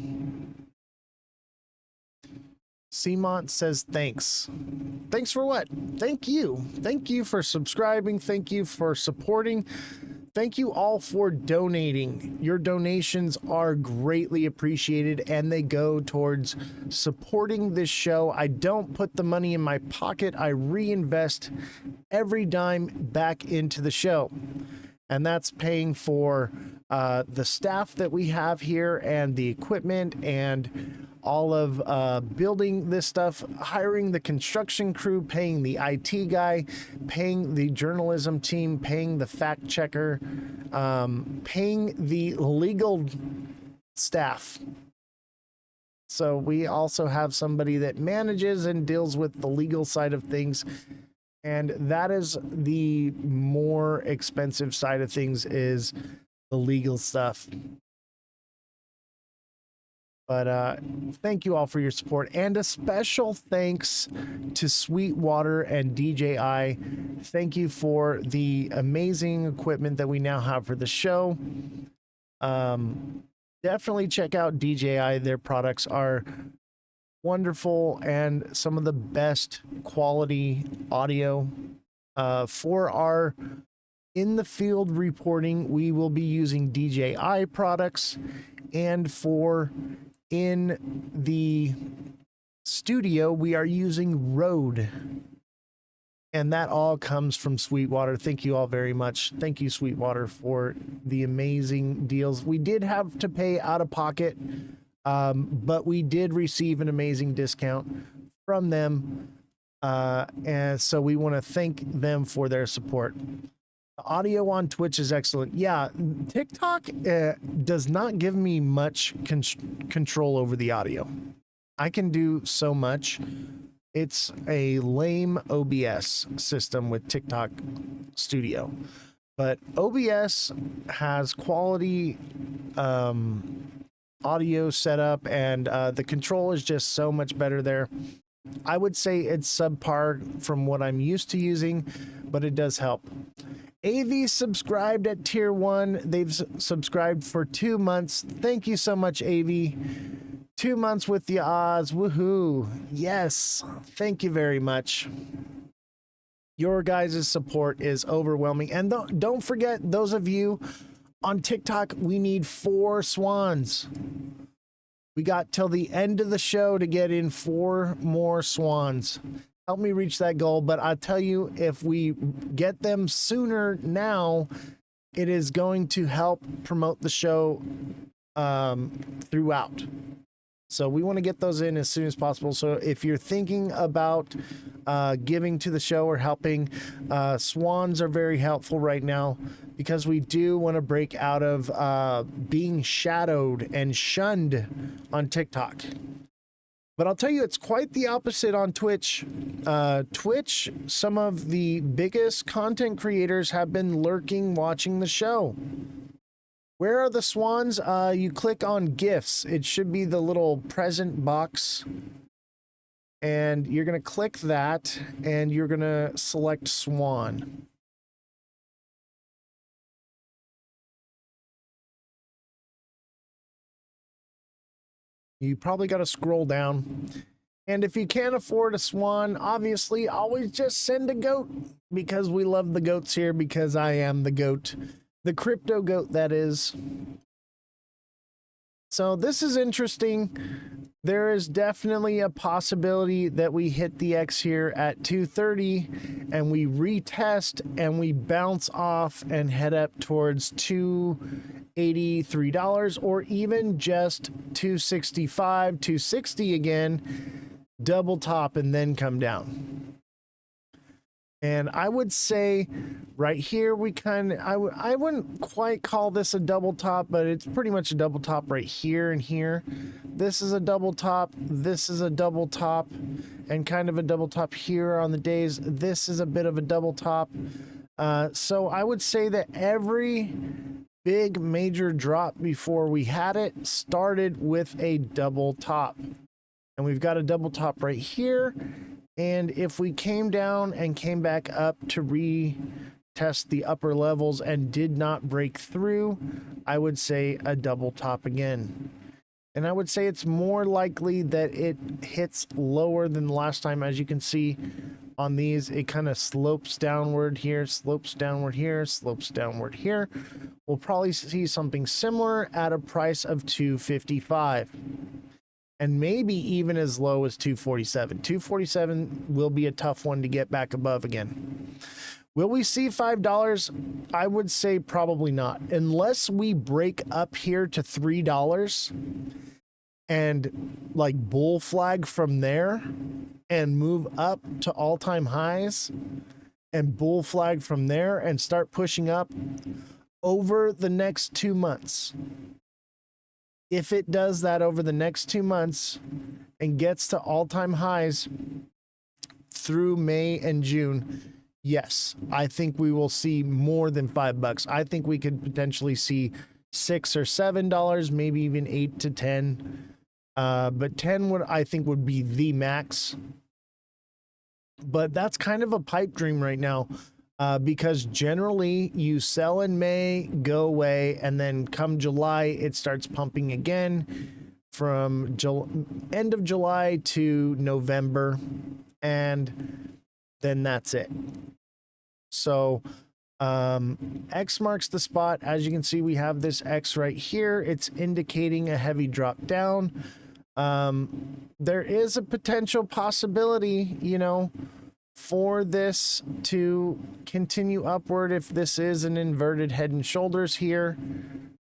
Seamont says thanks. Thanks for what? Thank you. Thank you for subscribing. Thank you for supporting. Thank you all for donating. Your donations are greatly appreciated and they go towards supporting this show. I don't put the money in my pocket. I reinvest every dime back into the show. And that's paying for the staff that we have here and the equipment and all of building this stuff, hiring the construction crew, paying the IT guy, paying the journalism team, paying the fact checker, paying the legal staff. So we also have somebody that manages and deals with the legal side of things. And that is the more expensive side of things, is the legal stuff. But thank you all for your support, and a special thanks to Sweetwater and DJI. Thank you for the amazing equipment that we now have for the show. Definitely check out DJI. Their products are wonderful and some of the best quality audio. For our in the field reporting, we will be using DJI products, and for in the studio, we are using Rode, and that all comes from Sweetwater. Thank you all very much. Thank you, Sweetwater, for the amazing deals. We did have to pay out of pocket, but we did receive an amazing discount from them, and so we want to thank them for their support. The audio on Twitch is excellent. Yeah, TikTok does not give me much control over the audio. I can do so much. It's a lame OBS system with TikTok Studio. But OBS has quality audio setup, and the control is just so much better there. I would say it's subpar from what I'm used to using, but it does help. AV subscribed at tier 1. They've subscribed for 2 months. Thank you so much, AV. 2 months with the Oz. Woohoo. Yes. Thank you very much. Your guys' support is overwhelming. And don't forget, those of you on TikTok, we need 4 swans. We got till the end of the show to get in 4 more swans. Help me reach that goal, but I'll tell you, if we get them sooner now, it is going to help promote the show throughout. So we want to get those in as soon as possible. So if you're thinking about giving to the show or helping, swans are very helpful right now, because we do want to break out of being shadowed and shunned on TikTok. But I'll tell you, it's quite the opposite on Twitch. Twitch, some of the biggest content creators have been lurking, watching the show. Where are the swans? You click on gifts. It should be the little present box. And you're going to click that, and you're going to select swan. You probably got to scroll down. And if you can't afford a swan, obviously, always just send a goat, because we love the goats here, because I am the goat. The crypto goat, that is. So this is interesting. There is definitely a possibility that we hit the X here at 230 and we retest and we bounce off and head up towards $283, or even just 265, 260 again, double top and then come down. And I would say right here, we I wouldn't quite call this a double top, but it's pretty much a double top right here and here. This is a double top. This is a double top, and kind of a double top here on the days. This is a bit of a double top. So I would say that every big major drop before we had it started with a double top. And we've got a double top right here. And if we came down and came back up to retest the upper levels and did not break through, I would say a double top again. And I would say it's more likely that it hits lower than the last time. As you can see on these, it kind of slopes downward here, slopes downward here, slopes downward here. We'll probably see something similar at a price of 255. And maybe even as low as 247. 247 will be a tough one to get back above again. Will we see $5? I would say probably not. Unless we break up here to $3 and like bull flag from there and move up to all-time highs and bull flag from there and start pushing up over the next 2 months. If it does that over the next 2 months and gets to all-time highs through May and June, yes, I think we will see more than $5. I think we could potentially see $6 or $7, maybe even 8 to 10. But 10 I think would be the max. But that's kind of a pipe dream right now, because generally you sell in May, go away, and then come July it starts pumping again from end of July to November, and then that's it. So X marks the spot. As you can see, we have this X right here. It's indicating a heavy drop down. There is a potential possibility, you know, for this to continue upward if this is an inverted head and shoulders here,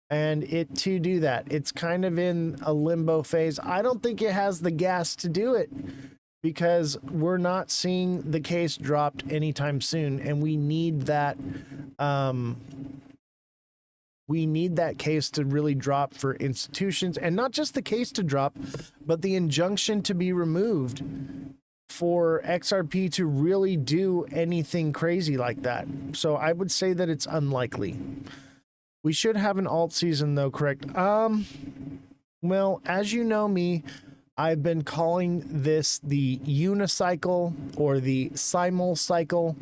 and it to do that. It's kind of in a limbo phase. I don't think it has the gas to do it, because we're not seeing the case dropped anytime soon, and we need that case to really drop for institutions, and not just the case to drop, but the injunction to be removed for XRP to really do anything crazy like that. So I would say that it's unlikely. We should have an alt season though, correct? Well, as you know me, I've been calling this the unicycle or the simul cycle,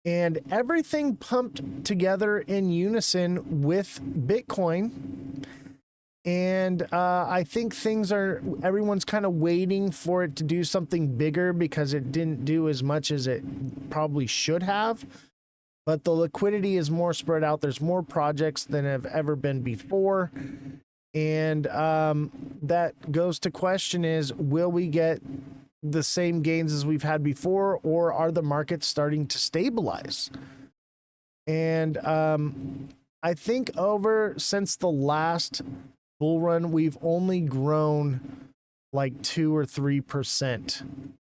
and everything pumped together in unison with Bitcoin. And I think everyone's kind of waiting for it to do something bigger because it didn't do as much as it probably should have. But the liquidity is more spread out. There's more projects than have ever been before. And that goes to question is, will we get the same gains as we've had before, or are the markets starting to stabilize? And I think since the last bull run, we've only grown like 2 or 3%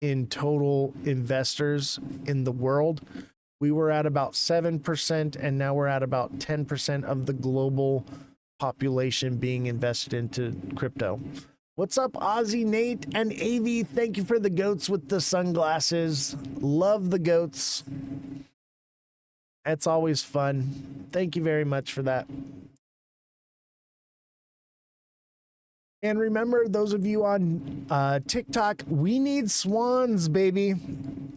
in total investors in the world. We were at about 7%, and now we're at about 10% of the global population being invested into crypto. What's up, Ozzy, Nate, and AV? Thank you for the goats with the sunglasses. Love the goats. It's always fun. Thank you very much for that. And remember, those of you on TikTok, we need swans, baby.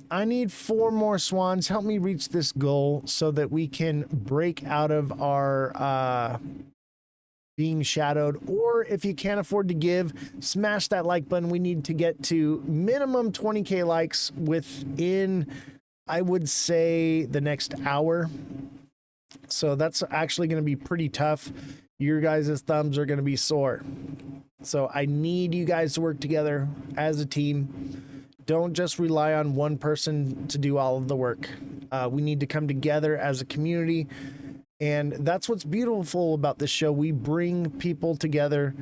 I need 4 more swans. Help me reach this goal so that we can break out of our being shadowed. Or if you can't afford to give, smash that like button. We need to get to minimum 20K likes within, I would say, the next hour. So that's actually going to be pretty tough. Your guys' thumbs are going to be sore. So I need you guys to work together as a team. Don't just rely on one person to do all of the work. We need to come together as a community. And that's what's beautiful about this show. We bring people together,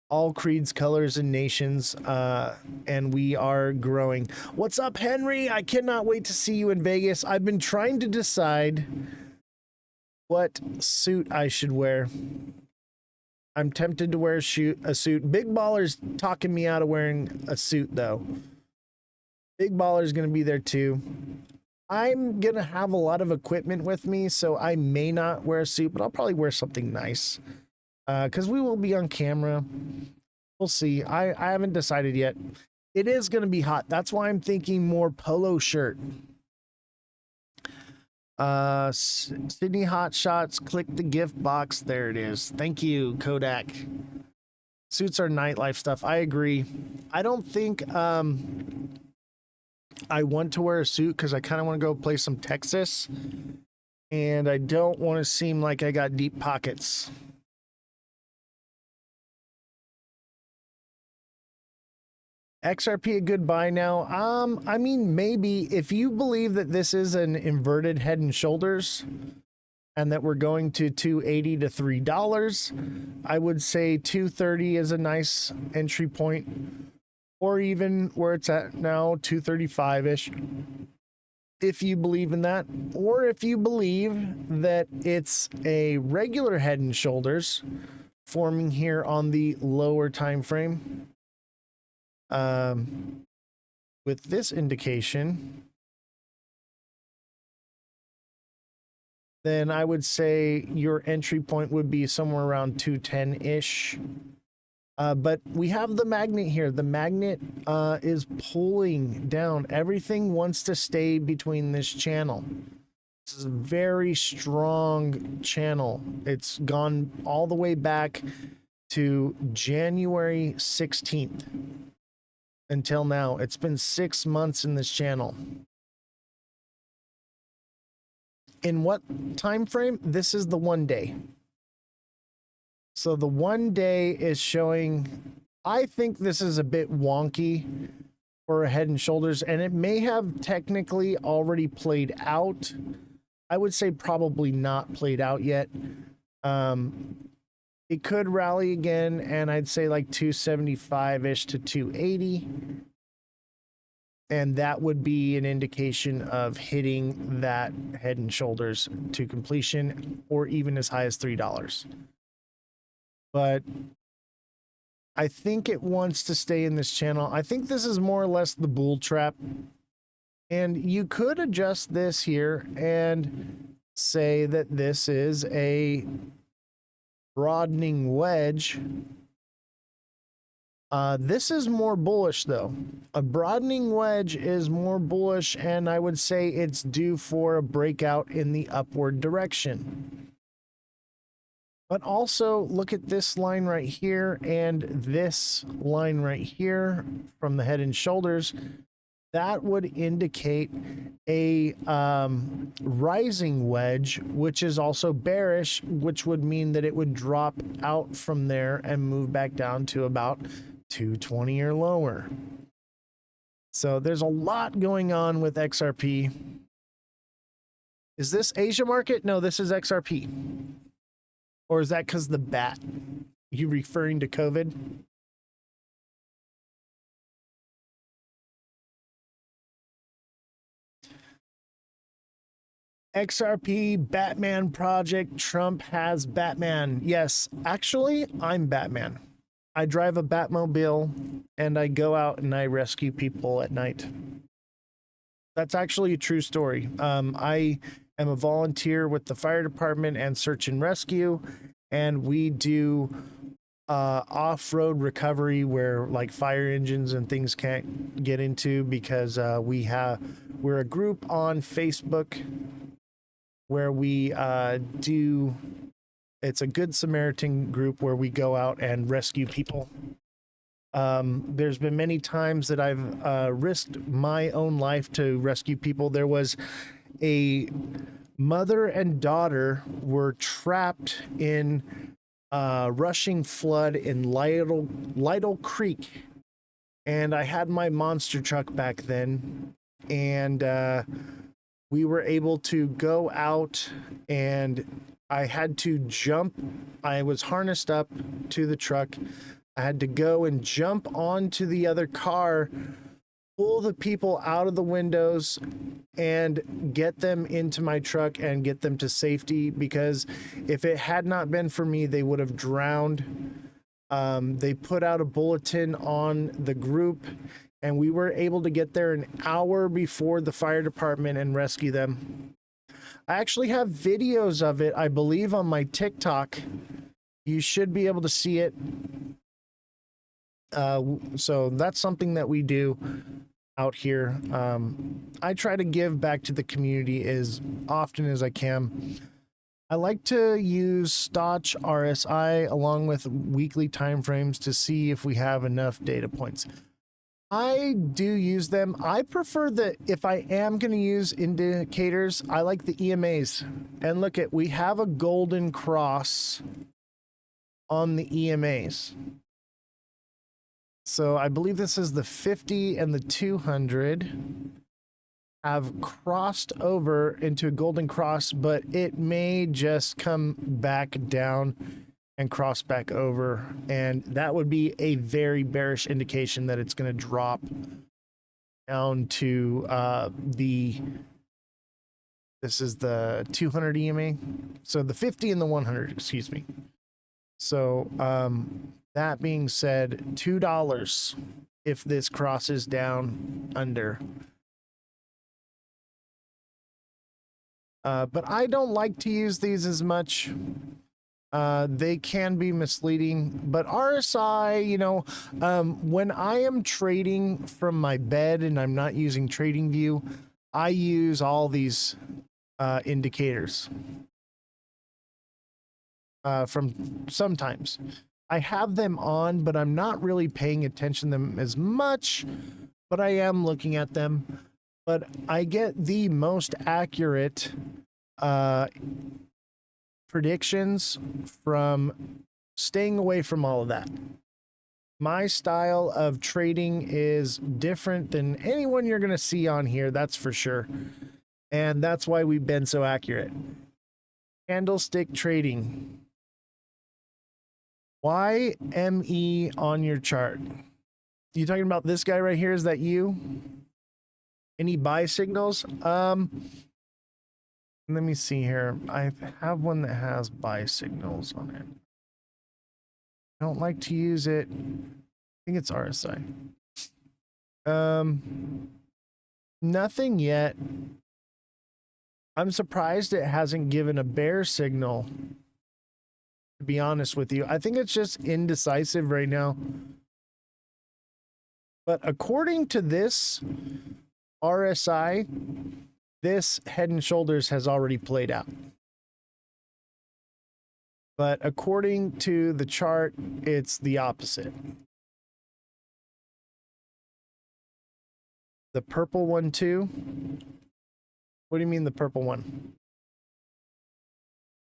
all creeds, colors, and nations, and we are growing. What's up, Henry? I cannot wait to see you in Vegas. I've been trying to decide what suit I should wear. I'm tempted to wear a suit. Big Baller's talking me out of wearing a suit, though. Big Baller's going to be there, too. I'm going to have a lot of equipment with me, so I may not wear a suit, but I'll probably wear something nice. Because we will be on camera. We'll see. I haven't decided yet. It is going to be hot. That's why I'm thinking more polo shirt. Sydney Hot Shots, click the gift box. There it is. Thank you, Kodak. Suits are nightlife stuff. I agree. I don't think I want to wear a suit because I kind of want to go play some Texas, and I don't want to seem like I got deep pockets. XRP a good buy now? I mean, maybe if you believe that this is an inverted head and shoulders and that we're going to $2.80 to $3, I would say $2.30 is a nice entry point, or even where it's at now, $2.35-ish. If you believe in that, or if you believe that it's a regular head and shoulders forming here on the lower time frame. With this indication, then I would say your entry point would be somewhere around 210-ish. But we have the magnet here. The magnet is pulling down. Everything wants to stay between this channel. This is a very strong channel. It's gone all the way back to January 16th. Until now, it's been 6 months in this channel. In what time frame? This is the 1 day. So the 1 day is showing, I think this is a bit wonky for a head and shoulders, and it may have technically already played out. I would say probably not played out yet. It could rally again, and I'd say like 275-ish to 280. And that would be an indication of hitting that head and shoulders to completion, or even as high as $3. But I think it wants to stay in this channel. I think this is more or less the bull trap. And you could adjust this here and say that this is a broadening wedge. This is more bullish though. A broadening wedge is more bullish, and I would say it's due for a breakout in the upward direction. But also look at this line right here and this line right here from the head and shoulders. That would indicate a rising wedge, which is also bearish, which would mean that it would drop out from there and move back down to about 220 or lower. So there's a lot going on with XRP. Is this Asia market? No, this is XRP. Or is that because the bat? You referring to COVID? XRP, Batman Project, Trump has Batman. Yes, actually, I'm Batman. I drive a Batmobile and I go out and I rescue people at night. That's actually a true story. I am a volunteer with the fire department and search and rescue, and we do off-road recovery where like fire engines and things can't get into, because we're a group on Facebook where we it's a Good Samaritan group where we go out and rescue people. There's been many times that I've risked my own life to rescue people. There was a mother and daughter were trapped in rushing flood in Lytle Creek, and I had my monster truck back then, and we were able to go out, and I had to jump. I was harnessed up to the truck. I had to go and jump onto the other car, pull the people out of the windows, and get them into my truck and get them to safety, because if it had not been for me, they would have drowned. They put out a bulletin on the group, and we were able to get there an hour before the fire department and rescue them. I actually have videos of it, I believe, on my TikTok. You should be able to see it. So that's something that we do out here. I try to give back to the community as often as I can. I like to use Stotch RSI along with weekly timeframes to see if we have enough data points. I do use them. I prefer that if I am going to use indicators, I like the EMAs. And look at, we have a golden cross on the EMAs. So I believe this is the 50 and the 200 have crossed over into a golden cross, but it may just come back down and cross back over, and that would be a very bearish indication that it's going to drop down to this is the 200 EMA, so the 50 and the 100, excuse me. So that being said, $2 if this crosses down under. But I don't like to use these as much. They can be misleading, but RSI, you know, when I am trading from my bed and I'm not using TradingView, I use all these indicators from sometimes. I have them on, but I'm not really paying attention to them as much, but I am looking at them. But I get the most accurate predictions from staying away from all of that. My style of trading is different than anyone you're going to see on here, that's for sure. And that's why we've been so accurate. Candlestick trading. Why ME on your chart? You talking about this guy right here? Is that you? Any buy signals? Let me see here. I have one that has buy signals on it. I don't like to use it. I think it's RSI. Nothing yet. I'm surprised it hasn't given a bear signal, to be honest with you. I think it's just indecisive right now. But according to this RSI, this head and shoulders has already played out. But according to the chart, it's the opposite. The purple one too? What do you mean the purple one?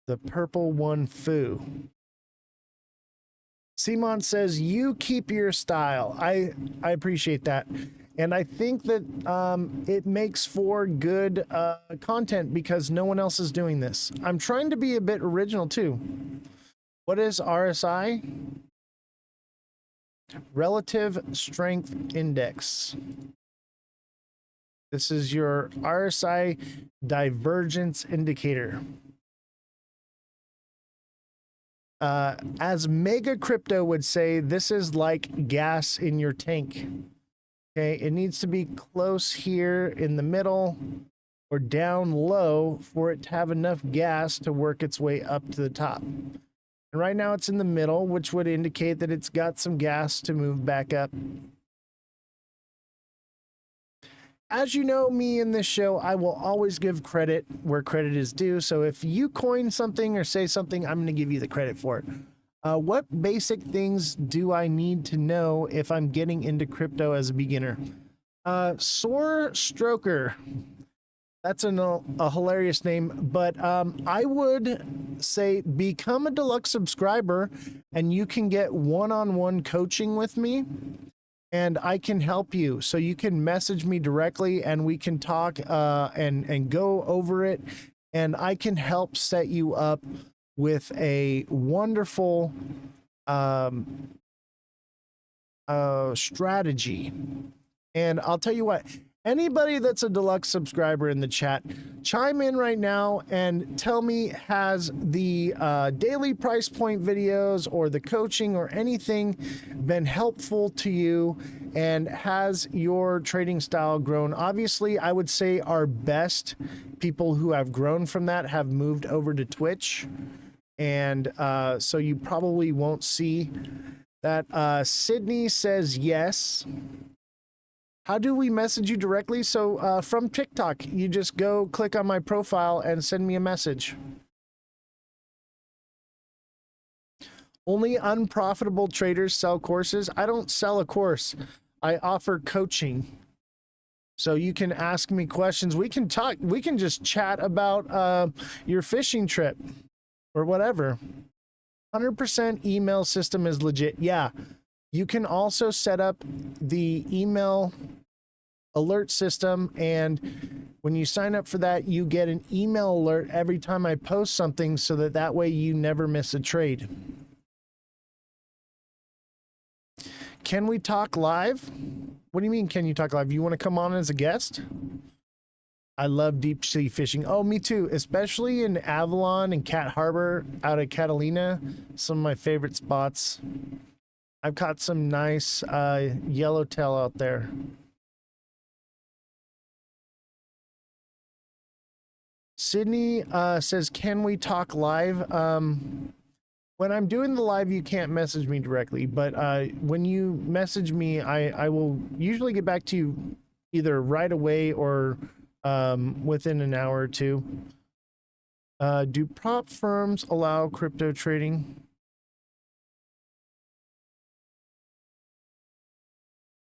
The purple one foo. Simon says, you keep your style. I appreciate that. And I think that it makes for good content because no one else is doing this. I'm trying to be a bit original too. What is RSI? Relative Strength Index. This is your RSI divergence indicator. As Mega Crypto would say, this is like gas in your tank. Okay, it needs to be close here in the middle or down low for it to have enough gas to work its way up to the top. And right now it's in the middle, which would indicate that it's got some gas to move back up. As you know me in this show, I will always give credit where credit is due. So if you coin something or say something, I'm going to give you the credit for it. What basic things do I need to know if I'm getting into crypto as a beginner? Sore Stroker. That's a hilarious name, but I would say become a deluxe subscriber and you can get one-on-one coaching with me and I can help you. So you can message me directly and we can talk and go over it, and I can help set you up with a wonderful strategy. And I'll tell you what, anybody that's a deluxe subscriber in the chat, chime in right now and tell me, has the daily price point videos or the coaching or anything been helpful to you, and has your trading style grown? Obviously, I would say our best people who have grown from that have moved over to Twitch, and so you probably won't see that. Sydney says yes. How do we message you directly? So from TikTok, you just go click on my profile and send me a message. Only unprofitable traders sell courses. I don't sell a course. I offer coaching. So you can ask me questions. We can talk. We can just chat about your fishing trip or whatever. 100% email system is legit. Yeah. You can also set up the email alert system, and when you sign up for that, you get an email alert every time I post something, so that way you never miss a trade. Can we talk live? What do you mean, can you talk live? You want to come on as a guest? I love deep sea fishing. Oh, me too. Especially in Avalon and Cat Harbor out of Catalina. Some of my favorite spots. I've caught some nice yellowtail out there. Sydney says, can we talk live? When I'm doing the live, you can't message me directly, but when you message me, I will usually get back to you either right away or within an hour or two. Do prop firms allow crypto trading?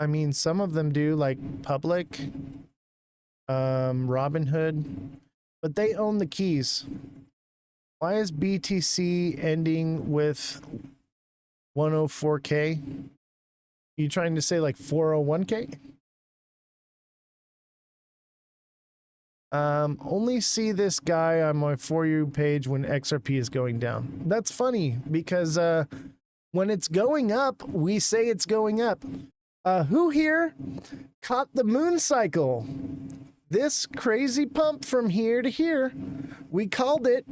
I mean, some of them do, like Public, Robinhood, but they own the keys. Why is BTC ending with 104K? You trying to say like 401K? Only see this guy on my For You page when XRP is going down. That's funny because when it's going up, we say it's going up. Who here caught the moon cycle? This crazy pump from here to here. We called it,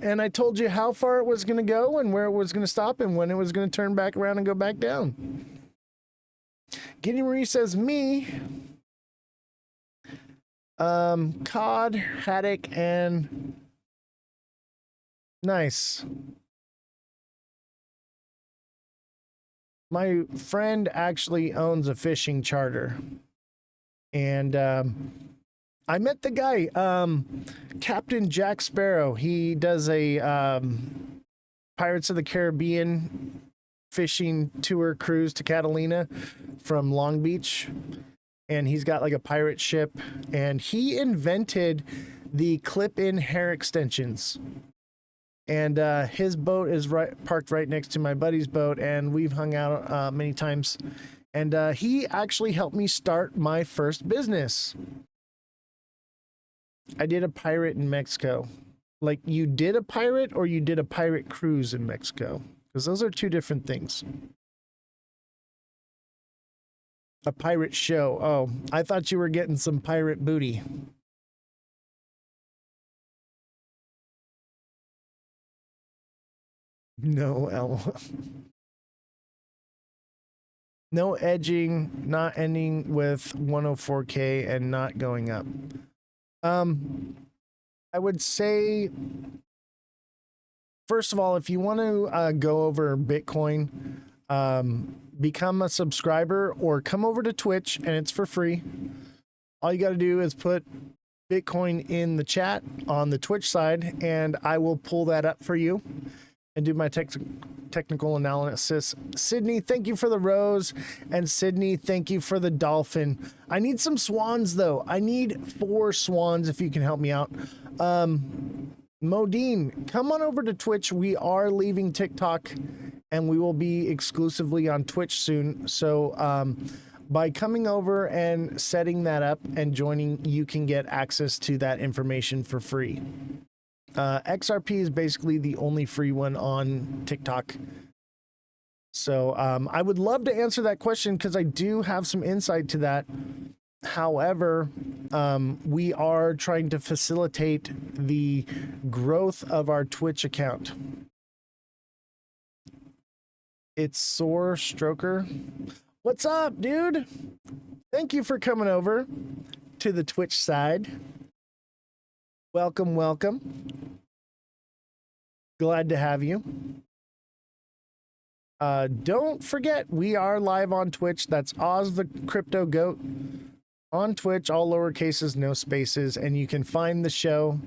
and I told you how far it was going to go and where it was going to stop and when it was going to turn back around and go back down. Gideon Marie says, me, cod, haddock, and nice. My friend actually owns a fishing charter, and I met the guy, Captain Jack Sparrow. He does a Pirates of the Caribbean fishing tour cruise to Catalina from Long Beach, and he's got like a pirate ship, and he invented the clip-in hair extensions. And his boat is parked right next to my buddy's boat, and we've hung out many times. And he actually helped me start my first business. I did a pirate in Mexico. Like, you did a pirate or you did a pirate cruise in Mexico? Because those are two different things. A pirate show. Oh, I thought you were getting some pirate booty. No, L. No edging, not ending with 104K and not going up. I would say, first of all, if you want to go over Bitcoin, become a subscriber or come over to Twitch, and it's for free. All you got to do is put Bitcoin in the chat on the Twitch side, and I will pull that up for you and do my technical analysis. Sydney, thank you for the rose. And Sydney, thank you for the dolphin. I need some swans, though. I need 4 swans if you can help me out. Modine, come on over to Twitch. We are leaving TikTok, and we will be exclusively on Twitch soon. So by coming over and setting that up and joining, you can get access to that information for free. XRP is basically the only free one on TikTok. So I would love to answer that question because I do have some insight to that. However, we are trying to facilitate the growth of our Twitch account. It's Sore Stroker. What's up, dude? Thank you for coming over to the Twitch side. Welcome, welcome. Glad to have you. Don't forget, we are live on Twitch. That's Oz the Crypto Goat on Twitch, all lower cases, no spaces, and you can find the show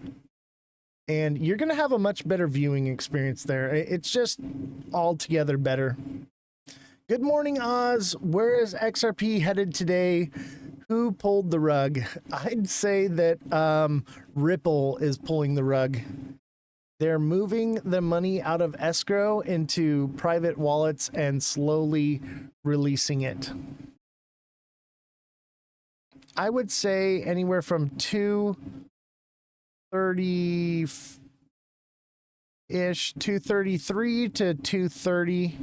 and you're going to have a much better viewing experience there. It's just altogether better. Good morning, Oz. Where is XRP headed today? Who pulled the rug? I'd say that Ripple is pulling the rug. They're moving the money out of escrow into private wallets and slowly releasing it. I would say anywhere from 230-ish, 233 to 230.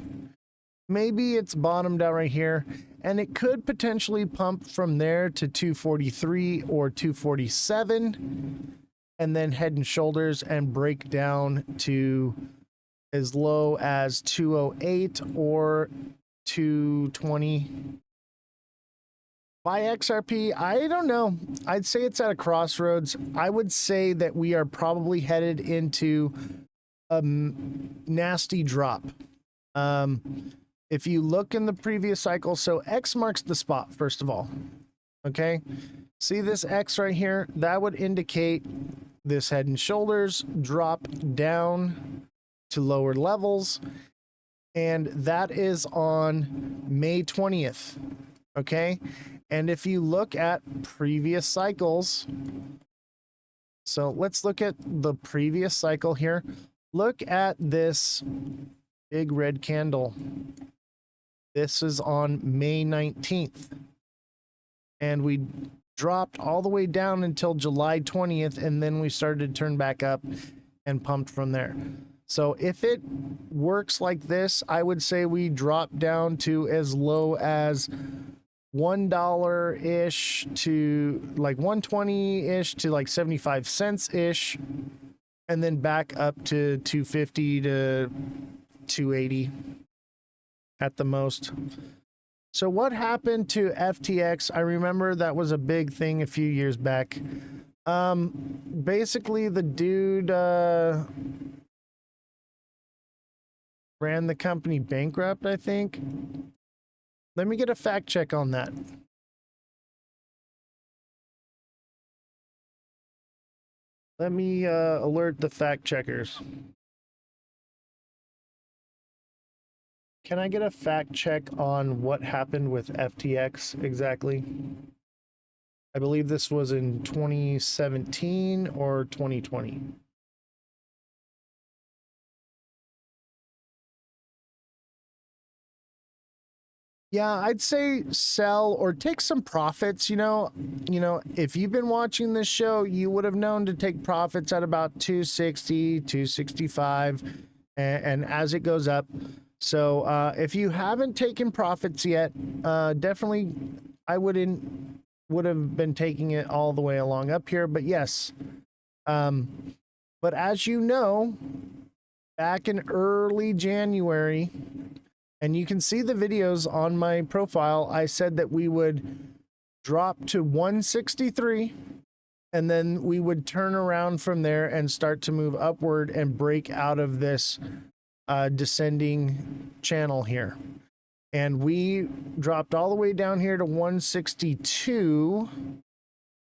Maybe it's bottomed out right here, and it could potentially pump from there to 243 or 247, and then head and shoulders and break down to as low as 208 or 220. By XRP, I don't know. I'd say it's at a crossroads. I would say that we are probably headed into a nasty drop. If you look in the previous cycle, so X marks the spot, first of all. Okay, see this X right here? That would indicate this head and shoulders drop down to lower levels, and that is on May 20th. Okay, and if you look at previous cycles, so let's look at the previous cycle here. Look at this big red candle. This is on May 19th. And we dropped all the way down until July 20th, and then we started to turn back up and pumped from there. So if it works like this, I would say we drop down to as low as $1-ish to like 120-ish to like 75 cents-ish, and then back up to 250 to 280 at the most. So what happened to FTX? I remember that was a big thing a few years back. Basically the dude ran the company bankrupt, I think. Let me get a fact check on that. Let me alert the fact checkers. Can I get a fact check on what happened with FTX exactly? I believe this was in 2017 or 2020. Yeah, I'd say sell or take some profits. You know, if you've been watching this show, you would have known to take profits at about 260, 265, and as it goes up. So if you haven't taken profits yet, definitely I would have been taking it all the way along up here. But yes, but as you know, back in early January, and you can see the videos on my profile, I said that we would drop to 163, and then we would turn around from there and start to move upward and break out of this descending channel here. And we dropped all the way down here to 162,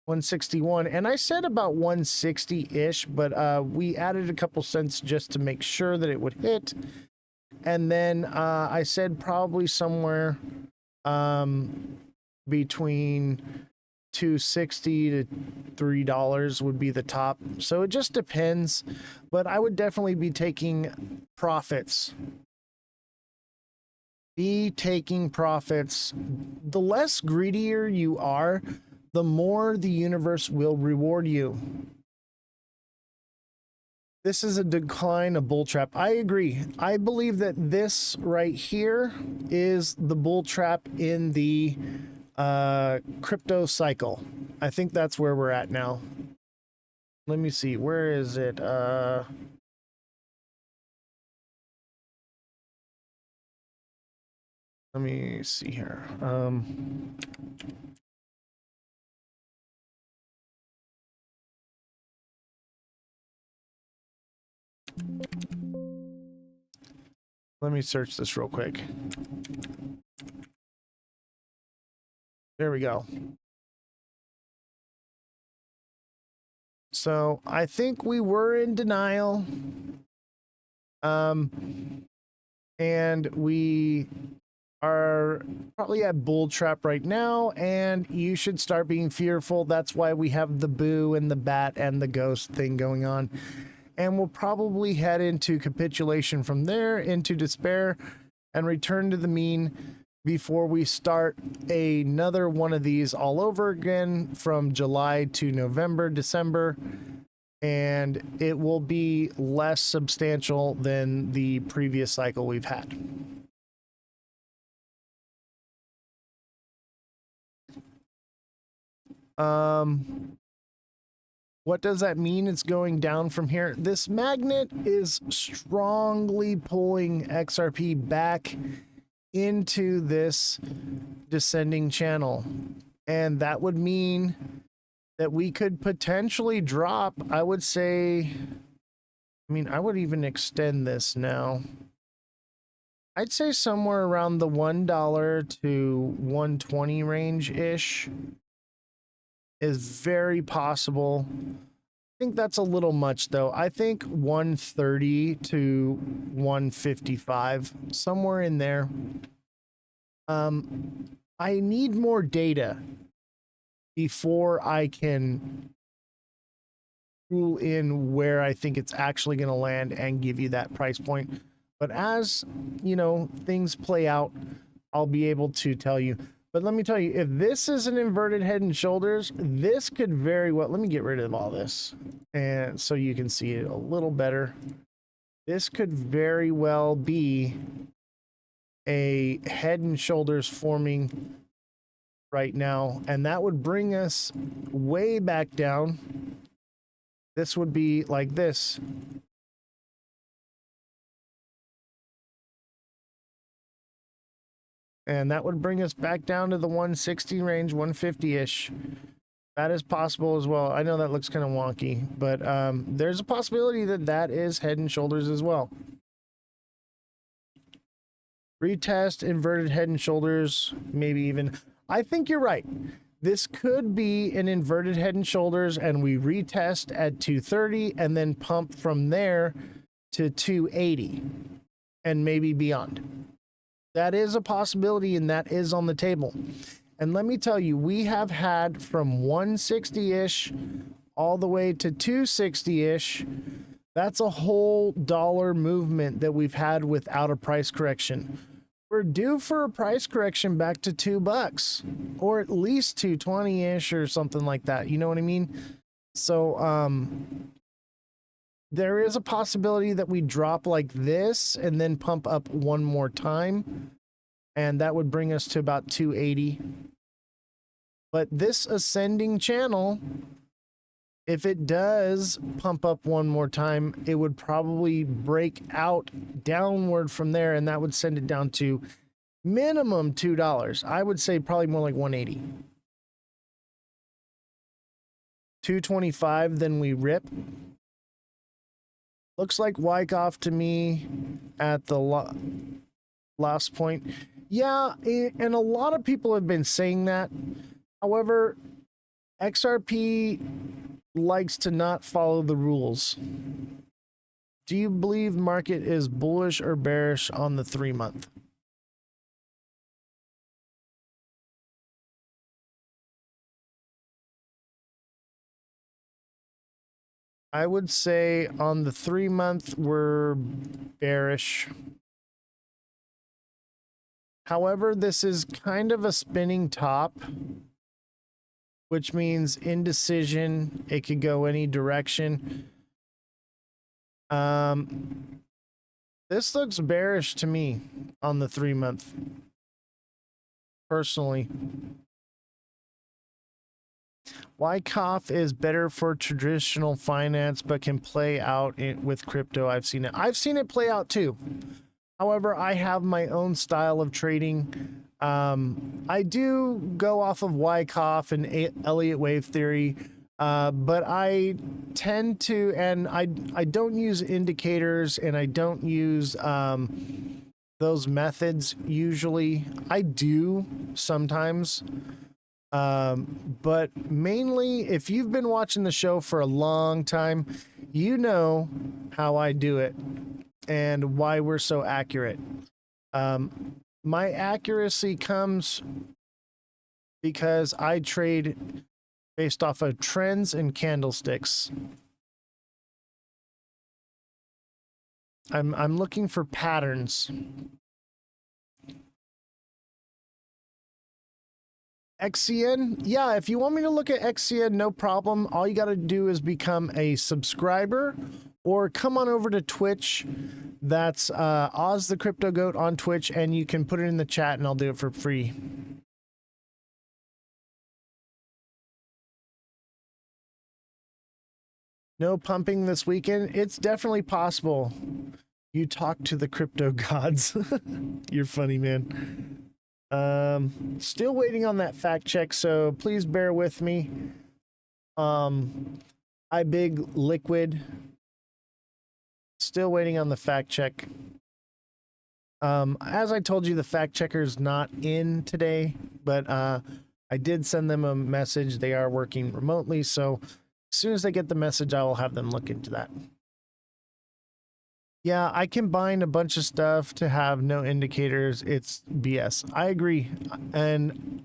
161, and I said about 160-ish, but we added a couple cents just to make sure that it would hit. And then I said probably somewhere between $2.60 to $3 would be the top. So it just depends, but I would definitely be taking profits. Be taking profits. The less greedier you are, the more the universe will reward you. This is a decline, a bull trap. I agree. I believe that this right here is the bull trap in the crypto cycle. I think that's where we're at now. Let me see. Where is it? Let me see here. Let me search this real quick. There we go. So I think we were in denial. And we are probably at bull trap right now, and you should start being fearful. That's why we have the boo and the bat and the ghost thing going on. And we'll probably head into capitulation from there, into despair, and return to the mean before we start another one of these all over again from July to November, December. And it will be less substantial than the previous cycle we've had. What does that mean? It's going down from here. This magnet is strongly pulling XRP back into this descending channel. And that would mean that we could potentially drop, I would say, I mean, I would even extend this now. I'd say somewhere around the $1 to $1.20 range-ish is very possible. I think that's a little much, though. I think 130 to 155, somewhere in there. I need more data before I can rule in where I think it's actually going to land and give you that price point. But as, you know, things play out, I'll be able to tell you. But let me tell you, if this is an inverted head and shoulders, this could very well, let me get rid of all this, and so you can see it a little better. This could very well be a head and shoulders forming right now, and that would bring us way back down. This would be like this. And that would bring us back down to the 160 range, 150-ish. That is possible as well. I know that looks kind of wonky, but there's a possibility that that is head and shoulders as well. Retest, inverted head and shoulders, maybe even. I think you're right. This could be an inverted head and shoulders, and we retest at 230 and then pump from there to 280 and maybe beyond. That is a possibility, and that is on the table. And let me tell you, we have had from 160-ish all the way to 260-ish. That's a whole dollar movement that we've had without a price correction. We're due for a price correction back to $2, or at least 220-ish or something like that. You know what I mean? So, there is a possibility that we drop like this and then pump up one more time, and that would bring us to about 280. But this ascending channel, if it does pump up one more time, it would probably break out downward from there, and that would send it down to minimum $2. I would say probably more like 180. 225, then we rip. Looks like Wyckoff to me at the last point. Yeah, and a lot of people have been saying that. However, XRP likes to not follow the rules. Do you believe market is bullish or bearish on the 3-month? I would say on the 3-month, we're bearish. However, this is kind of a spinning top, which means indecision. It could go any direction. This looks bearish to me on the 3-month, personally. Wyckoff is better for traditional finance, but can play out with crypto. I've seen it play out too. However, I have my own style of trading. I do go off of Wyckoff and Elliott wave theory, but I tend to, and I don't use indicators, and I don't use those methods usually. I do sometimes, But mainly, if you've been watching the show for a long time, you know how I do it and why we're so accurate. My accuracy comes because I trade based off of trends and candlesticks. I'm looking for patterns. XCN, yeah, if you want me to look at XCN, no problem. All you got to do is become a subscriber or come on over to Twitch. That's Oz the Crypto Goat on Twitch, and you can put it in the chat and I'll do it for free. No pumping this weekend. It's definitely possible. You talk to the crypto gods. You're funny, man. Still waiting on that fact check, so please bear with me. I big liquid. Still waiting on the fact check. As I told you, the fact checker's not in today, but I did send them a message. They are working remotely, so as soon as they get the message, I will have them look into that. Yeah, I combined a bunch of stuff to have no indicators. It's BS. I agree. And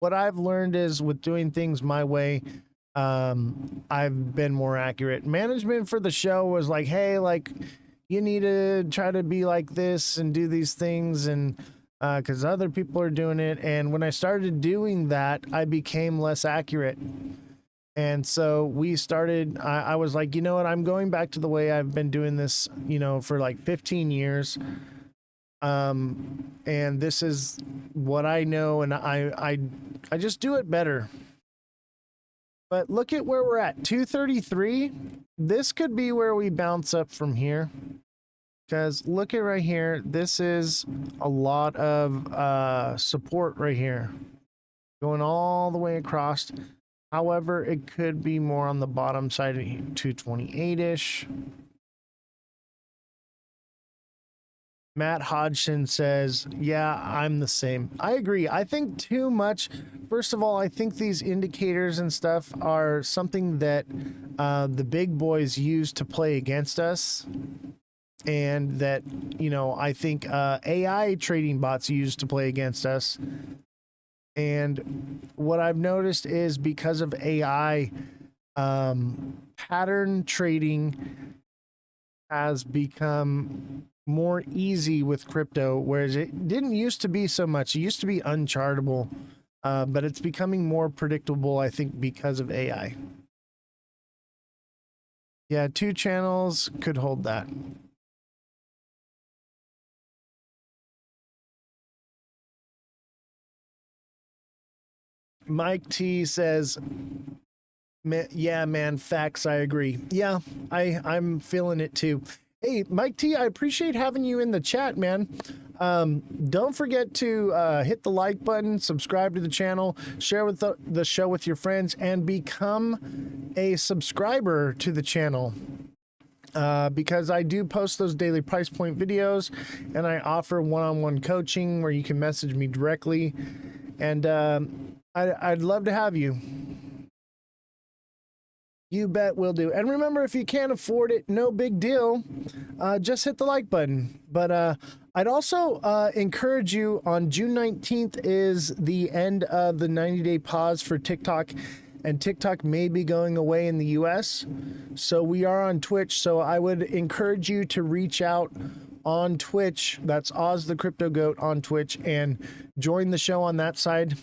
what I've learned is with doing things my way, I've been more accurate. Management for the show was like, hey, like, you need to try to be like this and do these things, and because other people are doing it. And when I started doing that, I became less accurate. And so we started, I was like, you know what, I'm going back to the way I've been doing this, you know, for like 15 years. And this is what I know, and I just do it better. But look at where we're at, 233. This could be where we bounce up from here. Because look at right here, this is a lot of support right here. Going all the way across. However, it could be more on the bottom side of 228-ish. Matt Hodgson says, yeah, I'm the same. I agree. I think too much. First of all, I think these indicators and stuff are something that the big boys use to play against us. And that, you know, I think AI trading bots use to play against us. And what I've noticed is because of AI, pattern trading has become more easy with crypto, whereas it didn't used to be so much. It used to be unchartable, but it's becoming more predictable, I think, because of AI. Yeah, 2 channels could hold that. Mike T says, yeah, man, facts, I agree. Yeah, I'm feeling it too. Hey, Mike T, I appreciate having you in the chat, man. Don't forget to hit the like button, subscribe to the channel, share with the show with your friends, and become a subscriber to the channel. Because I do post those daily price point videos, and I offer one-on-one coaching where you can message me directly. And I'd love to have you. You bet will do. And remember, if you can't afford it, no big deal. Just hit the like button. But I'd also encourage you, on June 19th is the end of the 90-day pause for TikTok. And TikTok may be going away in the US. So we are on Twitch. So I would encourage you to reach out on Twitch. That's Oz the Crypto Goat on Twitch, and join the show on that side.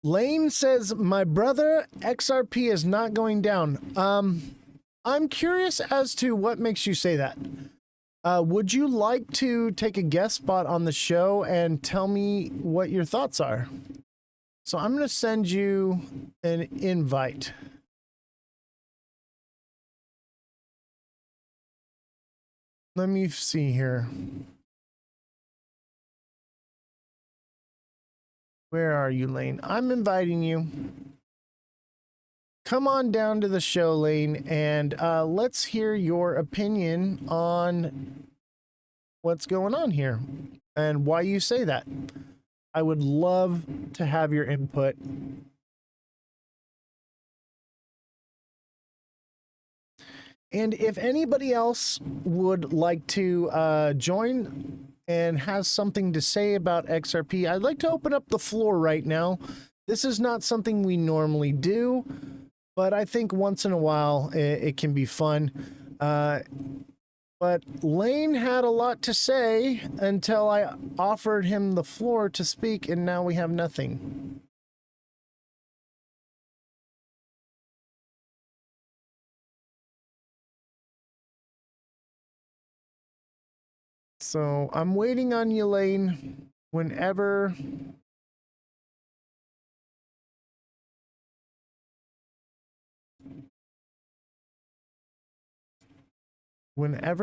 Lane says, my brother, XRP is not going down. I'm curious as to what makes you say that. Would you like to take a guest spot on the show and tell me what your thoughts are? So I'm going to send you an invite. Let me see here. Where are you, Lane? I'm inviting you. Come on down to the show, Lane, and let's hear your opinion on what's going on here and why you say that. I would love to have your input. And if anybody else would like to join and has something to say about XRP, I'd like to open up the floor right now. This is not something we normally do, but I think once in a while it can be fun. But Lane had a lot to say until I offered him the floor to speak, and now we have nothing. So I'm waiting on you, Lane. Whenever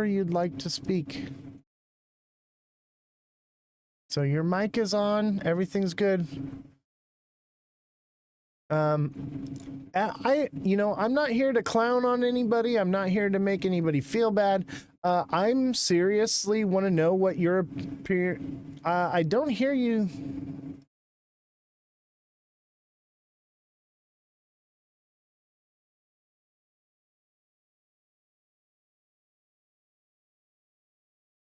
you'd like to speak. So your mic is on, everything's good. I'm not here to clown on anybody. I'm not here to make anybody feel bad. I'm seriously want to know what your I don't hear you.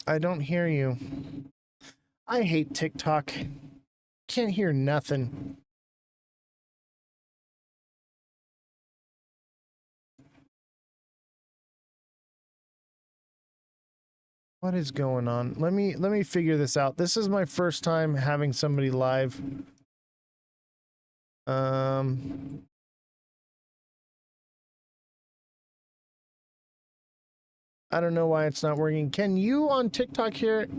I don't hear you. I hate TikTok. Can't hear nothing. What is going on? Let me figure this out. This is my first time having somebody live. I don't know why it's not working. Can you on TikTok hear it?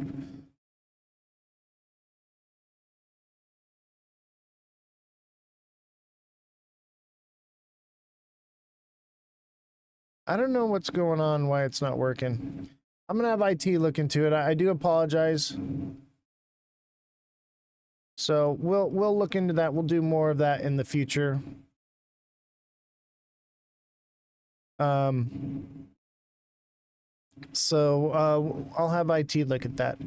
I don't know what's going on, why it's not working. I'm gonna have IT look into it. I do apologize. So we'll look into that. We'll do more of that in the future. So I'll have IT look at that.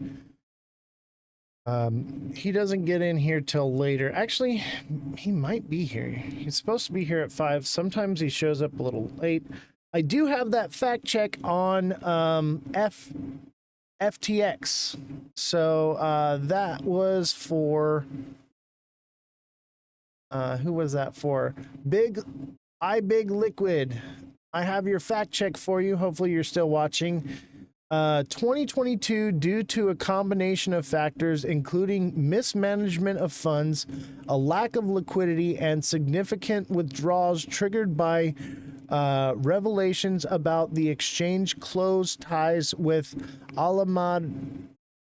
He doesn't get in here till later. Actually, he might be here. He's supposed to be here at 5. Sometimes he shows up a little late. I do have that fact check on FTX. So that was for who was that for? Big Liquid. I have your fact check for you. Hopefully you're still watching. 2022, due to a combination of factors, including mismanagement of funds, a lack of liquidity, and significant withdrawals triggered by revelations about the exchange closed ties with Alamad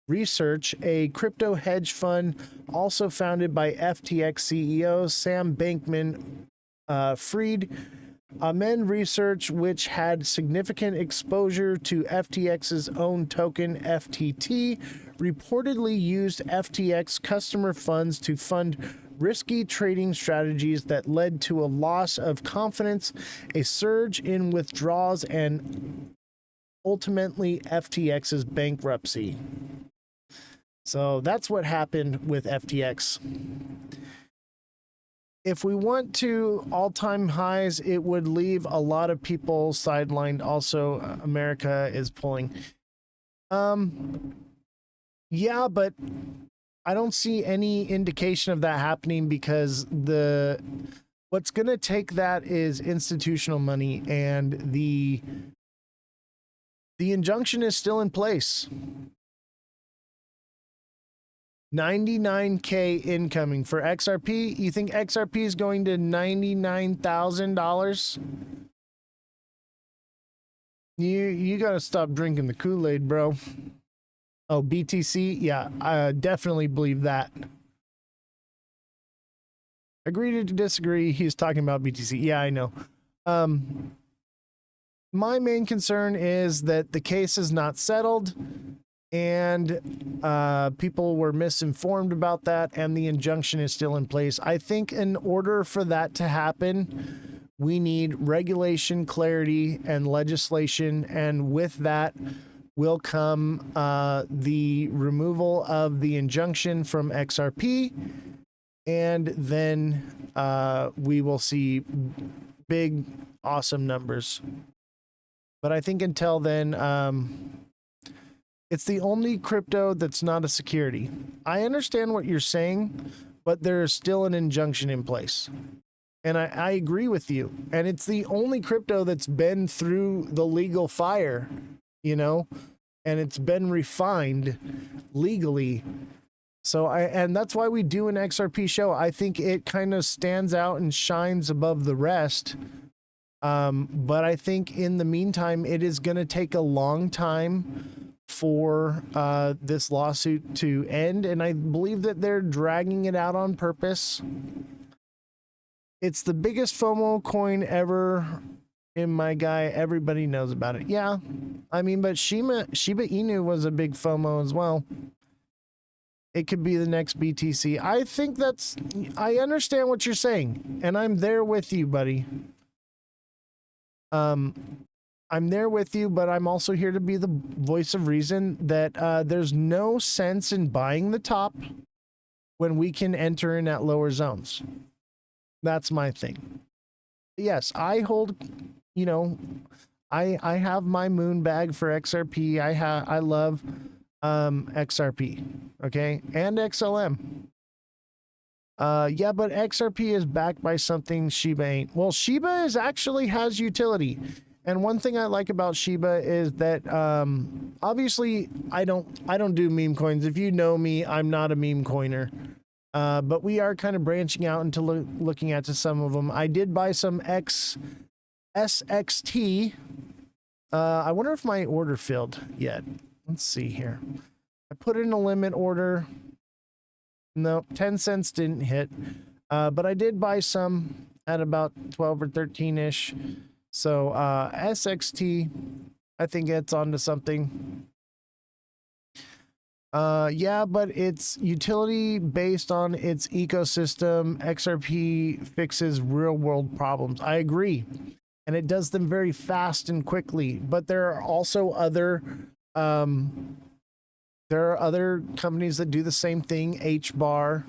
Research, a crypto hedge fund also founded by FTX CEO Sam Bankman-Fried. Amen Research, which had significant exposure to FTX's own token, FTT, reportedly used FTX customer funds to fund risky trading strategies that led to a loss of confidence, a surge in withdrawals, and ultimately FTX's bankruptcy. So that's what happened with FTX. If we want to all-time highs, it would leave a lot of people sidelined. Also, America is pulling. Yeah, but I don't see any indication of that happening because what's going to take that is institutional money, and the injunction is still in place. 99K incoming for XRP. You think XRP is going to $99,000? You got to stop drinking the Kool-Aid, bro. Oh, BTC? Yeah, I definitely believe that. Agree to disagree. He's talking about BTC. Yeah, I know. My main concern is that the case is not settled, and people were misinformed about that, and the injunction is still in place. I think in order for that to happen, we need regulation, clarity, and legislation, and with that, will come the removal of the injunction from XRP, and then we will see big, awesome numbers. But I think until then, it's the only crypto that's not a security. I understand what you're saying, but there's still an injunction in place. And I agree with you. And it's the only crypto that's been through the legal fire, you know, and it's been refined legally. So and that's why we do an XRP show. I think it kind of stands out and shines above the rest. But I think in the meantime, it is going to take a long time for this lawsuit to end. And I believe that they're dragging it out on purpose. It's the biggest FOMO coin ever in my guy. Everybody knows about it. Yeah. I mean, but Shiba Inu was a big FOMO as well. It could be the next BTC. I think I understand what you're saying, and I'm there with you, buddy. I'm there with you, but I'm also here to be the voice of reason that there's no sense in buying the top when we can enter in at lower zones. That's my thing. Yes, I hold, you know, I have my moon bag for XRP. I love XRP, okay, and XLM. Yeah, but XRP is backed by something Shiba ain't. Well, Shiba actually has utility. And one thing I like about Shiba is that obviously I don't do meme coins. If you know me, I'm not a meme coiner. But we are kind of branching out into looking at some of them. I did buy some SXT. I wonder if my order filled yet. Let's see here. I put in a limit order. No, 10 cents didn't hit. But I did buy some at about 12 or 13-ish. So SXT, I think it's onto something. Yeah, but it's utility based on its ecosystem. XRP fixes real world problems. I agree. And it does them very fast and quickly. But there are also other companies that do the same thing. HBAR,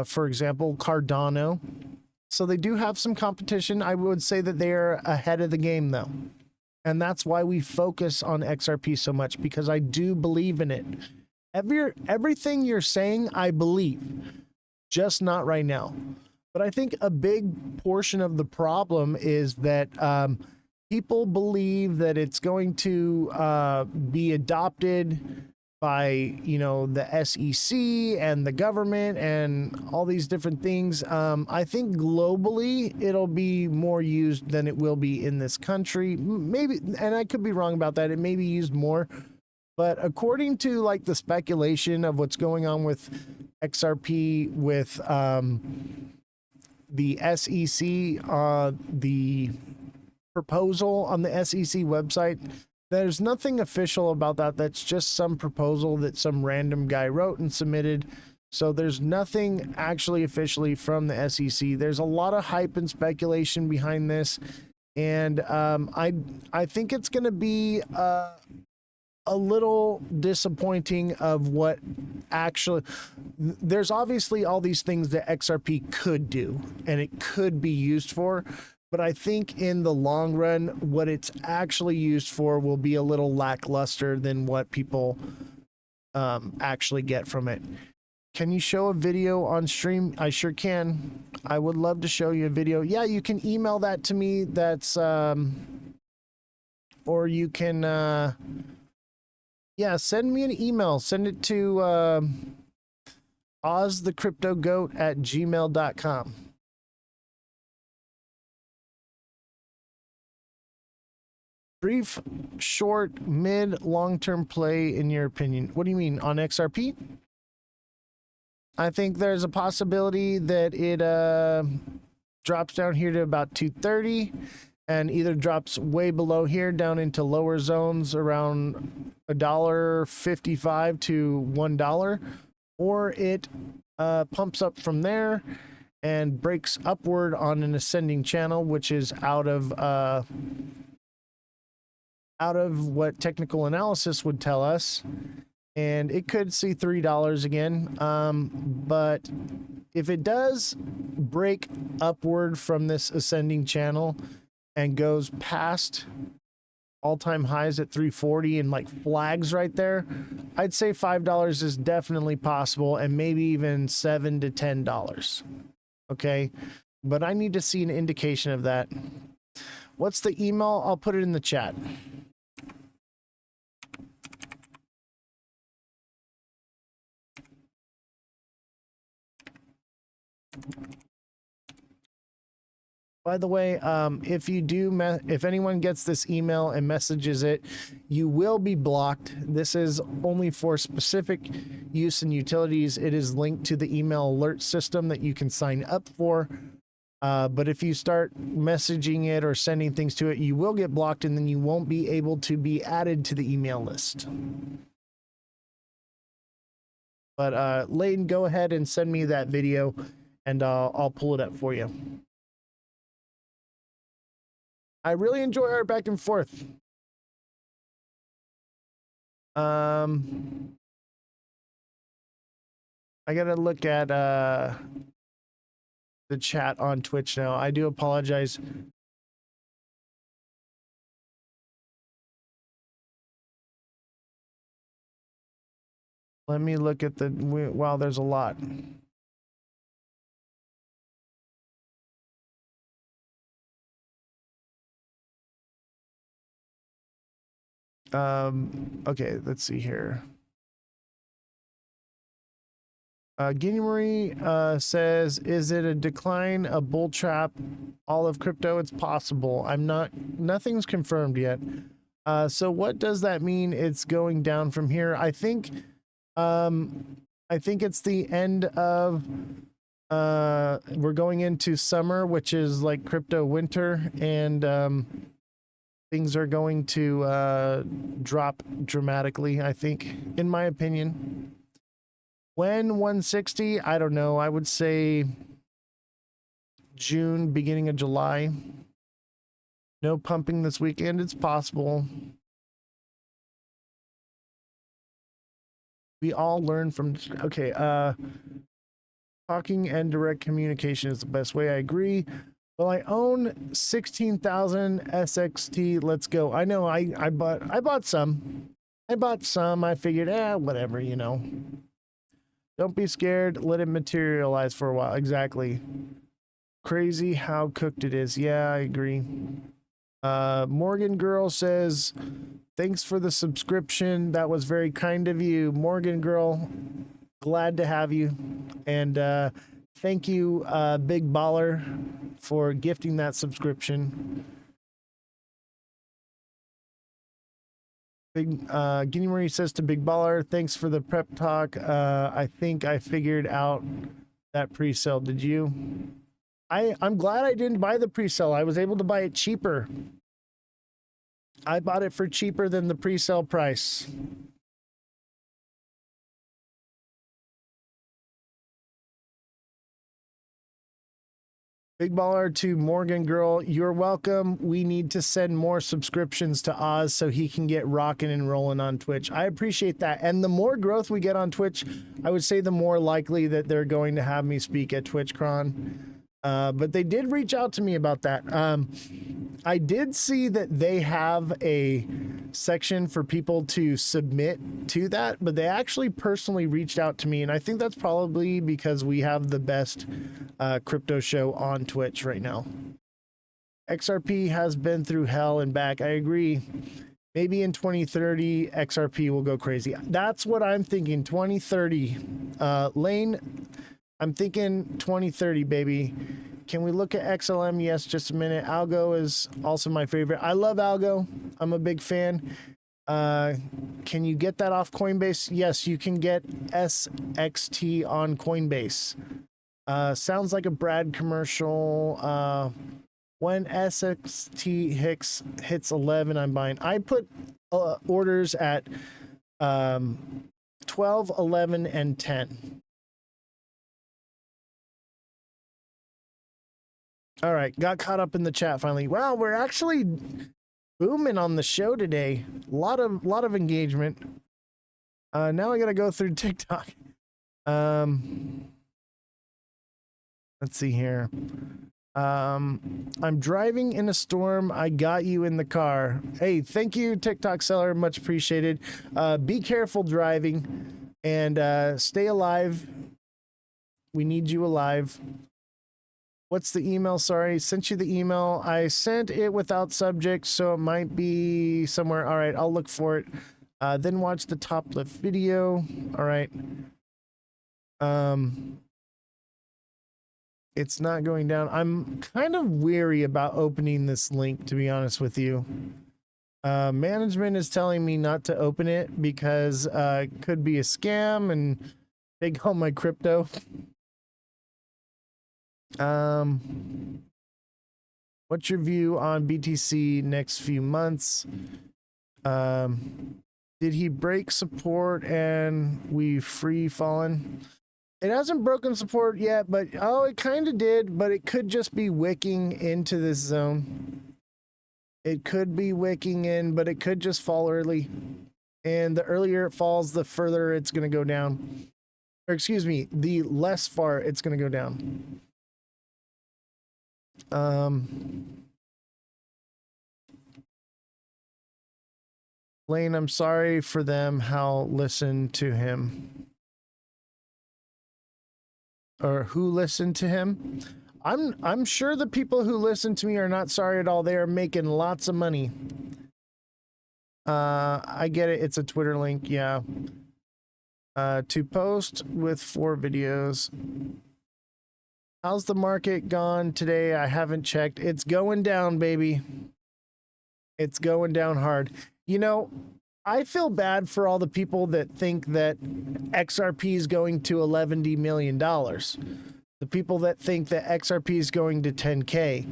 for example, Cardano. So they do have some competition. I would say that they are ahead of the game though. And that's why we focus on XRP so much, because I do believe in it. Everything you're saying, I believe, just not right now. But I think a big portion of the problem is that people believe that it's going to be adopted by, you know, the SEC and the government and all these different things. I think globally it'll be more used than it will be in this country. Maybe, and I could be wrong about that. It may be used more, but according to like the speculation of what's going on with XRP, with the SEC, the proposal on the SEC website, there's nothing official about that. That's just some proposal that some random guy wrote and submitted. So there's nothing actually officially from the SEC. There's a lot of hype and speculation behind this. And I think it's going to be a little disappointing of what actually... There's obviously all these things that XRP could do and it could be used for. But I think in the long run, what it's actually used for will be a little lackluster than what people actually get from it. Can you show a video on stream? I sure can. I would love to show you a video. Yeah, you can email that to me. That's, or you can, yeah, send me an email. Send it to ozthecryptogoat@gmail.com. Brief, short, mid, long-term play in your opinion. What do you mean, on XRP? I think there's a possibility that it drops down here to about 230 and either drops way below here down into lower zones around $1.55 to $1, or it pumps up from there and breaks upward on an ascending channel, which is out of out of what technical analysis would tell us, and it could see $3 again. But if it does break upward from this ascending channel and goes past all-time highs at 340 and like flags right there, I'd say $5 is definitely possible, and maybe even $7 to $10. Okay, but I need to see an indication of that. What's the email? I'll put it in the chat. By the way, if you do, if anyone gets this email and messages it, you will be blocked. This is only for specific use in utilities. It is linked to the email alert system that you can sign up for. But if you start messaging it or sending things to it, you will get blocked, and then you won't be able to be added to the email list. But Layton, go ahead and send me that video, and I'll pull it up for you. I really enjoy our back and forth. I gotta look at the chat on Twitch now. I do apologize. Let me look at the, wow, there's a lot. Okay, let's see here. Guinea Marie says, is it a decline, a bull trap, all of crypto? It's possible. Nothing's confirmed yet. So what does that mean? It's going down from here. I think it's the end of, we're going into summer, which is like crypto winter, and things are going to drop dramatically, I think, in my opinion. When 160, I don't know. I would say June, beginning of July. No pumping this weekend. It's possible. We all learn from, okay, talking and direct communication is the best way. I agree. Well, I own 16,000 SXT. Let's go. I know I bought some. I figured, whatever, you know. Don't be scared. Let it materialize for a while. Exactly. Crazy how cooked it is. Yeah, I agree. Morgan Girl says, thanks for the subscription. That was very kind of you. Morgan Girl, glad to have you. And thank you, Big Baller, for gifting that subscription. Guinea Marie says to Big Baller, thanks for the prep talk. I think I figured out that pre-sale. Did you? I'm glad I didn't buy the pre-sale. I was able to buy it cheaper. I bought it for cheaper than the pre-sale price. Big Baller to Morgan Girl, you're welcome. We need to send more subscriptions to Oz so he can get rocking and rolling on Twitch. I appreciate that. And the more growth we get on Twitch, I would say the more likely that they're going to have me speak at TwitchCon. But they did reach out to me about that. I did see that they have a section for people to submit to that, but they actually personally reached out to me, and I think that's probably because we have the best crypto show on Twitch right now. XRP has been through hell and back. I agree. Maybe in 2030, XRP will go crazy. That's what I'm thinking, 2030. Lane, I'm thinking 2030, baby. Can we look at XLM? Yes, just a minute. Algo is also my favorite. I love Algo. I'm a big fan. Can you get that off Coinbase? Yes, you can get SXT on Coinbase. Sounds like a Brad commercial. When SXT hits 11, I'm buying. I put orders at 12, 11, and 10. All right, got caught up in the chat finally. Wow, we're actually booming on the show today. Lot of engagement. Now I gotta go through TikTok. Let's see here. I'm driving in a storm. I got you in the car. Hey, thank you, TikTok seller. Much appreciated. Be careful driving and stay alive. We need you alive. What's the email? Sorry, sent you the email. I sent it without subject, so it might be somewhere. All right, I'll look for it. Then watch the top left video. All right. It's not going down. I'm kind of weary about opening this link, to be honest with you. Management is telling me not to open it because it could be a scam and take all my crypto. What's your view on BTC next few months? Did he break support and we free fallen? It hasn't broken support yet, but oh, it kind of did, but it could just be wicking into this zone. It could be wicking in, but it could just fall early. And the earlier it falls, the further it's going to go down. Or excuse me, the less far it's going to go down. Lane, I'm sorry for them. How listen to him. Or who listened to him? I'm sure the people who listen to me are not sorry at all. They are making lots of money. I get it. It's a Twitter link. Yeah. To post with 4 videos. How's the market gone today? I haven't checked. It's going down, baby. It's going down hard. You know, I feel bad for all the people that think that XRP is going to $11 million. The people that think that XRP is going to 10K.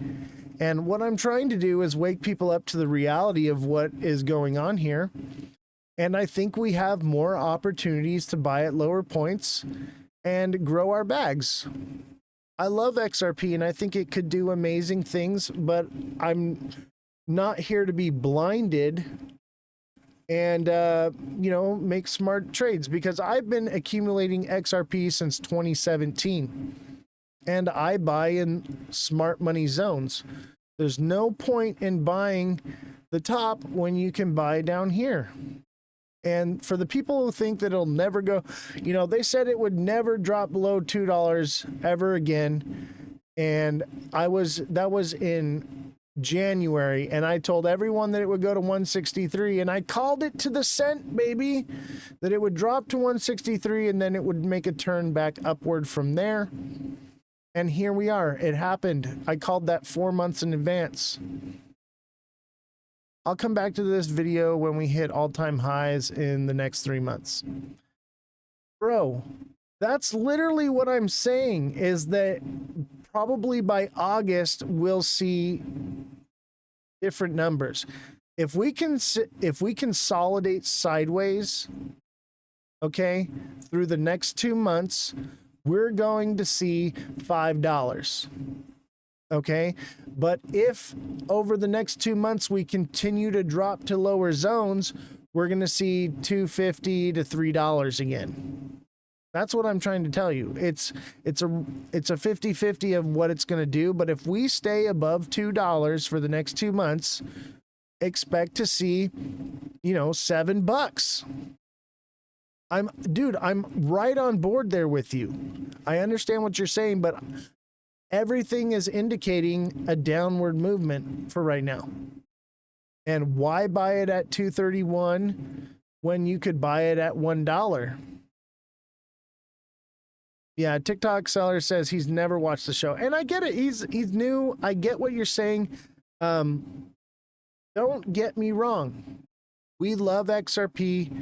And what I'm trying to do is wake people up to the reality of what is going on here. And I think we have more opportunities to buy at lower points and grow our bags. I love XRP and I think it could do amazing things, but I'm not here to be blinded and, you know, make smart trades, because I've been accumulating XRP since 2017 and I buy in smart money zones. There's no point in buying the top when you can buy down here. And for the people who think that it'll never go, you know, they said it would never drop below $2 ever again. And that was in January, and I told everyone that it would go to 163, and I called it to the cent, baby, that it would drop to 163 and then it would make a turn back upward from there. And here we are. It happened. I called that 4 months in advance. I'll come back to this video when we hit all-time highs in the next 3 months. Bro, that's literally what I'm saying, is that probably by August we'll see different numbers. If we consolidate sideways, okay, through the next 2 months, we're going to see $5. Okay, but if over the next 2 months we continue to drop to lower zones, we're going to see $2.50 to $3 again. That's what I'm trying to tell you. It's a 50-50 of what it's going to do. But if we stay above $2 for the next 2 months, expect to see, you know, $7. I'm right on board there with you. I understand what you're saying, but everything is indicating a downward movement for right now. And why buy it at $2.31 when you could buy it at $1? Yeah, TikTok seller says he's never watched the show. And I get it. He's new. I get what you're saying. Don't get me wrong. We love XRP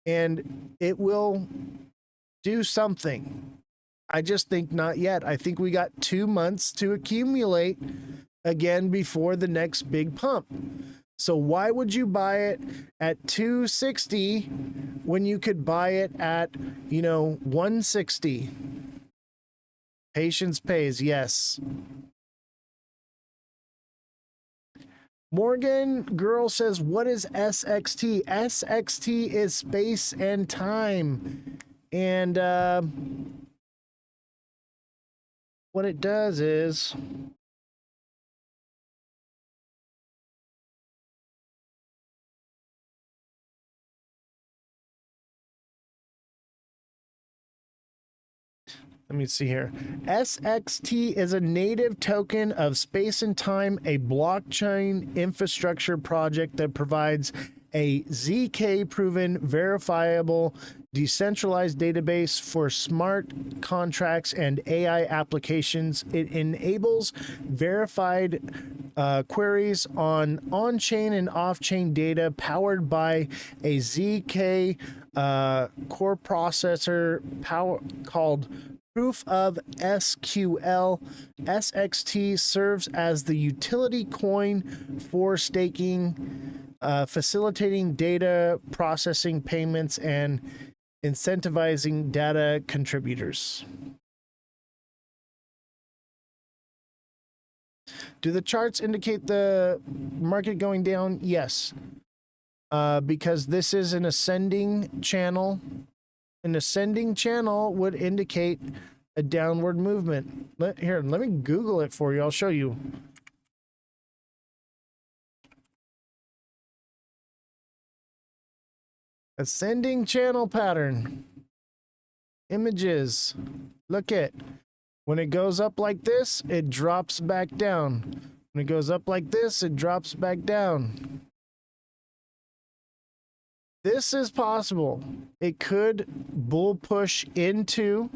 and it will do something. I just think not yet. I think we got 2 months to accumulate again before the next big pump. So why would you buy it at 260 when you could buy it at, you know, 160? Patience pays, yes. Morgan Girl says, what is SXT? SXT is space and time. And what it does is let me see here. SXT is a native token of space and time, a blockchain infrastructure project that provides a ZK-proven, verifiable, decentralized database for smart contracts and AI applications. It enables verified queries on-chain and off-chain data powered by a ZK core processor called Proof of SQL. SXT serves as the utility coin for staking, facilitating data processing payments, and incentivizing data contributors. Do the charts indicate the market going down? Yes, because this is an ascending channel. An ascending channel would indicate a downward movement. Let me Google it for you. I'll show you. Ascending channel pattern. Images. Look at. When it goes up like this, it drops back down. When it goes up like this, it drops back down. This is possible. It could bull push into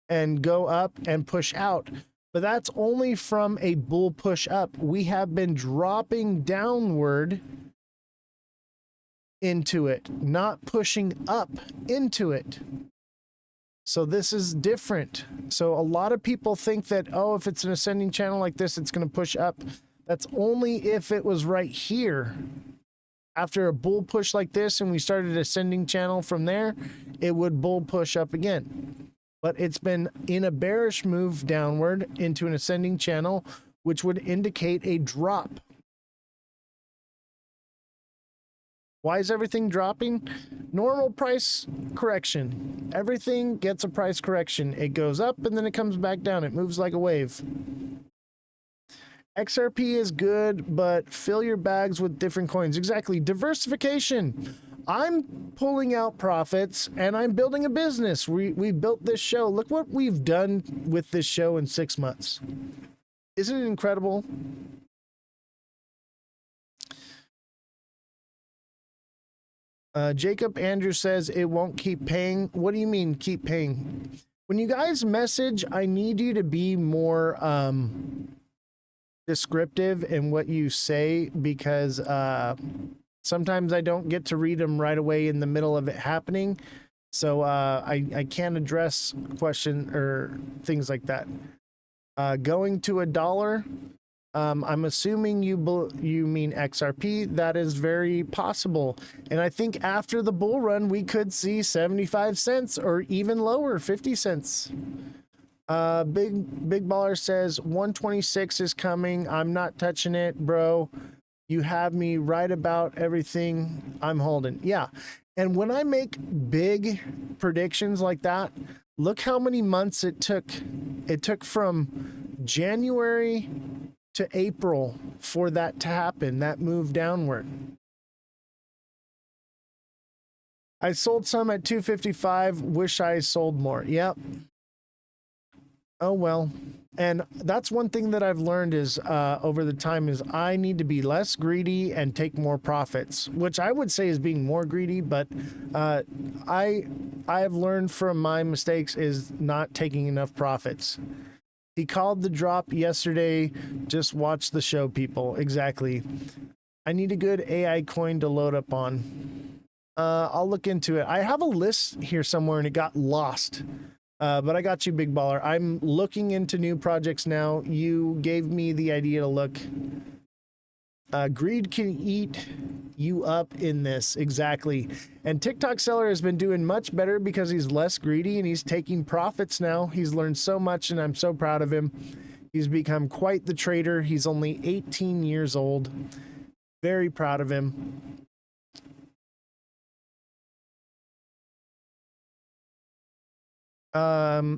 and go up and push out, but that's only from a bull push up. We have been dropping downward into it, not pushing up into it. So this is different. So a lot of people think that, oh, if it's an ascending channel like this, it's going to push up. That's only if it was right here. After a bull push like this and we started ascending channel from there, it would bull push up again. But it's been in a bearish move downward into an ascending channel, which would indicate a drop. Why is everything dropping? Normal price correction. Everything gets a price correction. It goes up and then it comes back down. It moves like a wave. XRP is good, but fill your bags with different coins. Exactly. Diversification. I'm pulling out profits and I'm building a business. We built this show. Look what we've done with this show in 6 months. Isn't it incredible? Jacob Andrew says it won't keep paying. What do you mean keep paying? When you guys message, I need you to be more descriptive in what you say, because sometimes I don't get to read them right away in the middle of it happening. So I can't address question or things like that. Going to $1. I'm assuming you mean XRP. That is very possible. And I think after the bull run, we could see 75 cents or even lower, 50 cents. Big Baller says 126 is coming. I'm not touching it, bro. You have me right about everything I'm holding. Yeah. And when I make big predictions like that, look how many months it took. It took from January to April for that to happen, that move downward. I sold some at 255. Wish I sold more. Yep. Oh, well. And that's one thing that I've learned is over the time is I need to be less greedy and take more profits, which I would say is being more greedy. But I have learned from my mistakes is not taking enough profits. He called the drop yesterday. Just watch the show, people. Exactly. I need a good AI coin to load up on. I'll look into it. I have a list here somewhere and it got lost. But I got you, Big Baller. I'm looking into new projects now. You gave me the idea to look. Greed can eat you up in this. Exactly. And TikTok Seller has been doing much better because he's less greedy and he's taking profits now. He's learned so much and I'm so proud of him. He's become quite the trader. He's only 18 years old. Very proud of him.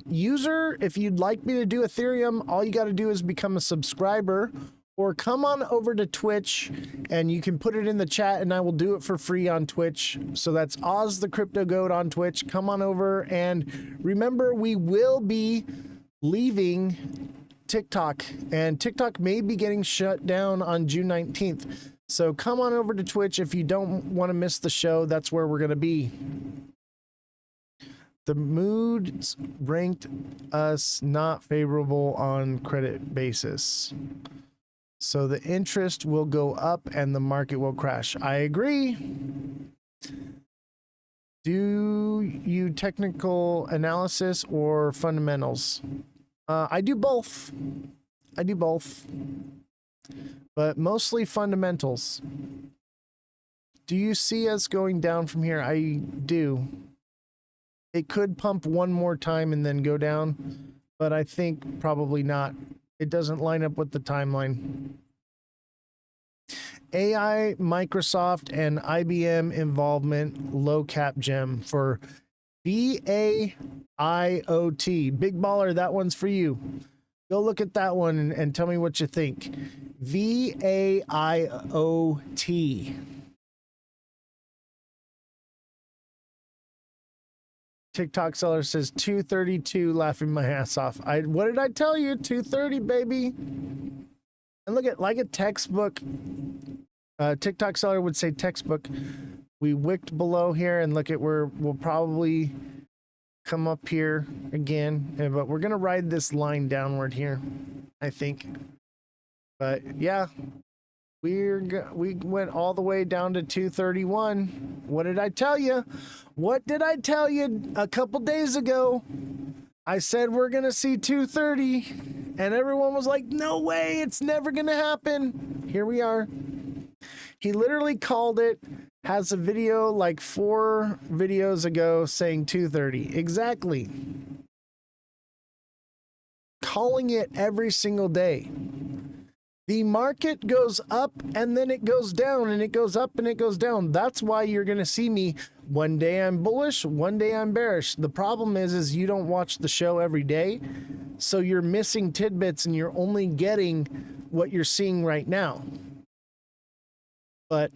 User, if you'd like me to do Ethereum, all you got to do is become a subscriber or come on over to Twitch and you can put it in the chat and I will do it for free on Twitch. So that's Oz the Crypto Goat on Twitch. Come on over, and remember, we will be leaving TikTok, and TikTok may be getting shut down on June 19th. So come on over to Twitch if you don't want to miss the show. That's where we're going to be. The moods ranked us not favorable on credit basis. So the interest will go up and the market will crash. I agree. Do you technical analysis or fundamentals? I do both. I do both. But mostly fundamentals. Do you see us going down from here? I do. It could pump one more time and then go down, but I think probably not. It doesn't line up with the timeline. AI, Microsoft, and IBM involvement, low cap gem for BAIOT. Big baller, that one's for you. Go look at that one and tell me what you think. VAIOT. TikTok seller says 232, laughing my ass off. What did I tell you? 230, baby. And look at, like a textbook. TikTok seller would say textbook. We wicked below here, and look at where we'll probably come up here again. But we're gonna ride this line downward here, I think. But yeah, we went all the way down to 231. What did I tell you? What did I tell you a couple days ago? I said we're gonna see 230, and everyone was like, no way, it's never gonna happen. Here we are. He literally called it, has a video like 4 videos ago saying 230. Exactly. Calling it every single day. The market goes up and then it goes down, and it goes up and it goes down. That's why you're going to see me one day I'm bullish, one day I'm bearish. The problem is you don't watch the show every day. So you're missing tidbits and you're only getting what you're seeing right now. But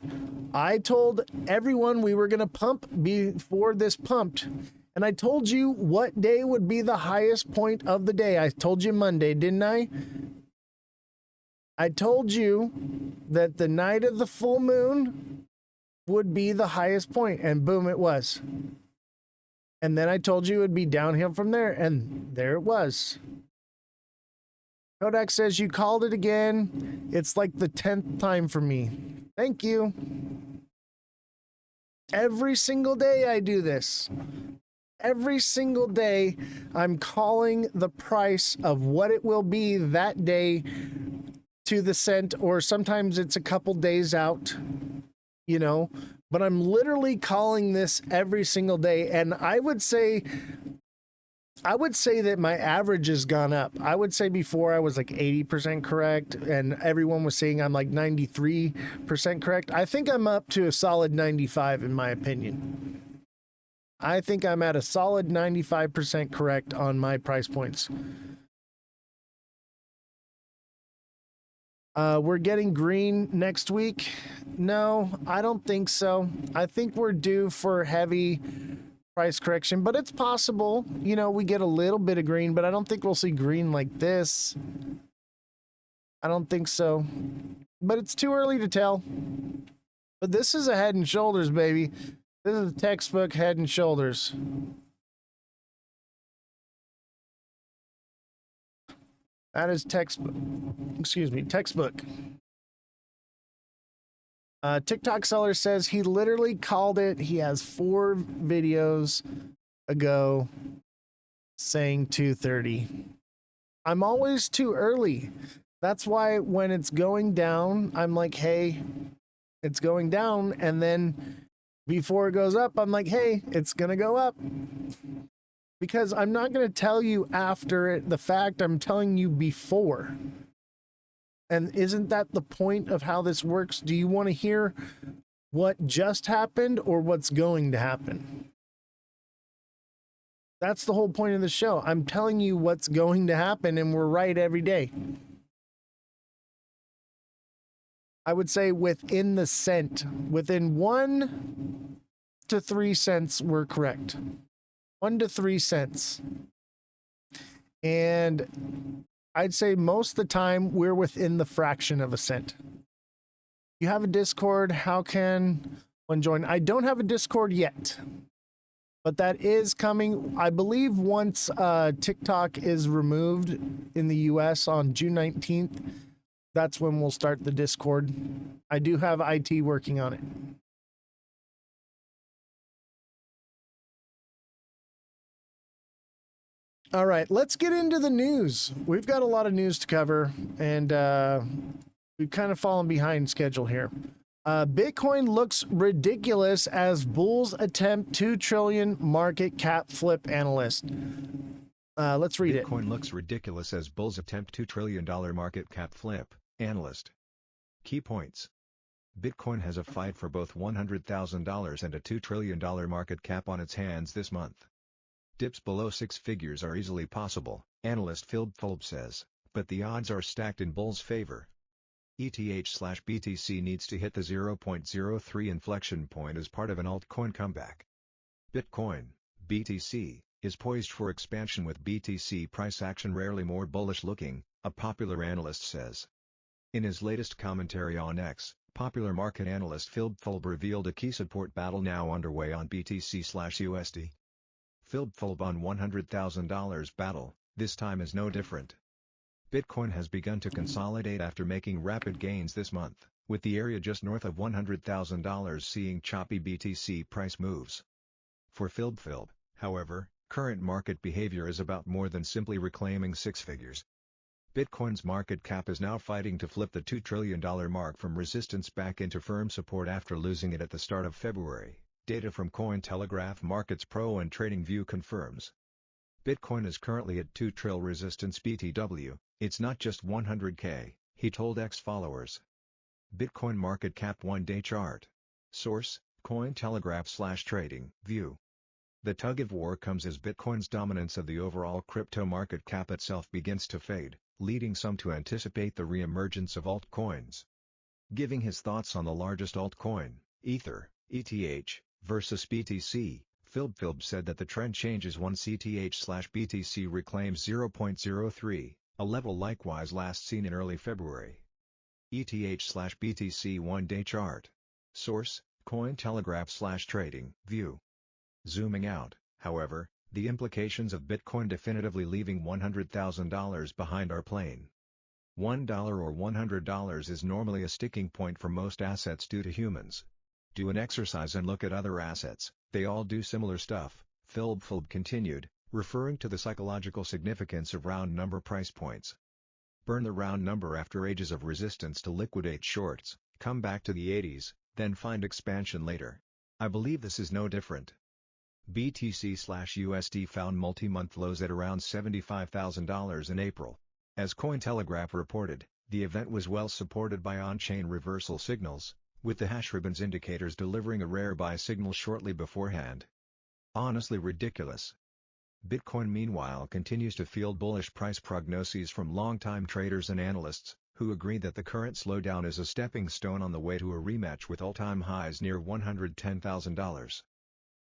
I told everyone we were going to pump before this pumped. And I told you what day would be the highest point of the day. I told you Monday, didn't I? I told you that the night of the full moon would be the highest point, and boom, it was. And then I told you it would be downhill from there, and there it was. Kodak says you called it again. It's like the 10th time for me. Thank you. Every single day I do this. Every single day I'm calling the price of what it will be that day to the cent, or sometimes it's a couple days out, you know, but I'm literally calling this every single day. And I would say that my average has gone up. I would say before I was like 80% correct, and everyone was saying I'm like 93% correct. I think I'm up to a solid 95 in my opinion. I think I'm at a solid 95% correct on my price points. We're getting green next week. No, I don't think so. I think we're due for heavy price correction, but it's possible, you know, we get a little bit of green, but I don't think we'll see green like this. I don't think so, but it's too early to tell. But this is a Head and Shoulders, baby. This is a textbook Head and Shoulders. That is textbook. Excuse me, textbook. TikTok seller says he literally called it. He has 4 videos ago saying 230. I'm always too early. That's why when it's going down, I'm like, hey, it's going down. And then before it goes up, I'm like, hey, it's going to go up. Because I'm not going to tell you after the fact, I'm telling you before. And isn't that the point of how this works? Do you want to hear what just happened or what's going to happen? That's the whole point of the show. I'm telling you what's going to happen, and we're right every day. I would say within the cent, within 1 to 3 cents, we're correct. 1 to 3 cents. And I'd say most of the time we're within the fraction of a cent. You have a Discord, how can one join? I don't have a Discord yet, but that is coming. I believe once TikTok is removed in the US on June 19th, that's when we'll start the Discord. I do have IT working on it. All right, let's get into the news. We've got a lot of news to cover, and we've kind of fallen behind schedule here. Bitcoin looks ridiculous as bulls attempt 2 trillion market cap flip, analyst. Let's read it. Bitcoin looks ridiculous as bulls attempt $2 trillion market cap flip, analyst. Key points. Bitcoin has a fight for both $100,000 and a $2 trillion market cap on its hands this month. Dips below 6 figures are easily possible, analyst Philip says, but the odds are stacked in bulls' favor. ETH/BTC needs to hit the 0.03 inflection point as part of an altcoin comeback. Bitcoin, BTC, is poised for expansion with BTC price action rarely more bullish looking, a popular analyst says. In his latest commentary on X, popular market analyst Philip revealed a key support battle now underway on BTC/USD. Philip on $100,000 battle, this time is no different. Bitcoin has begun to consolidate after making rapid gains this month, with the area just north of $100,000 seeing choppy BTC price moves. For Philip, however, current market behavior is about more than simply reclaiming 6 figures. Bitcoin's market cap is now fighting to flip the $2 trillion mark from resistance back into firm support after losing it at the start of February, data from Cointelegraph Markets Pro and TradingView confirms. Bitcoin is currently at 2 trill resistance BTW, it's not just 100K, he told X followers. Bitcoin market cap 1-day chart. Source, Cointelegraph/TradingView. The tug of war comes as Bitcoin's dominance of the overall crypto market cap itself begins to fade, leading some to anticipate the re-emergence of altcoins. Giving his thoughts on the largest altcoin, Ether, ETH, versus BTC, Philip said that the trend changes once ETH/BTC reclaims 0.03, a level likewise last seen in early February. ETH/BTC 1-day chart. Source, Cointelegraph/TradingView. Zooming out, however, the implications of Bitcoin definitively leaving $100,000 behind are plain. $1 or $100 is normally a sticking point for most assets due to humans. Do an exercise and look at other assets, they all do similar stuff, Philip continued, referring to the psychological significance of round number price points. Burn the round number after ages of resistance to liquidate shorts, come back to the 80s, then find expansion later. I believe this is no different. BTC/USD found multi-month lows at around $75,000 in April. As Cointelegraph reported, the event was well supported by on-chain reversal signals, with the hash ribbons indicators delivering a rare buy signal shortly beforehand. Honestly ridiculous. Bitcoin meanwhile continues to field bullish price prognoses from longtime traders and analysts, who agree that the current slowdown is a stepping stone on the way to a rematch with all-time highs near $110,000.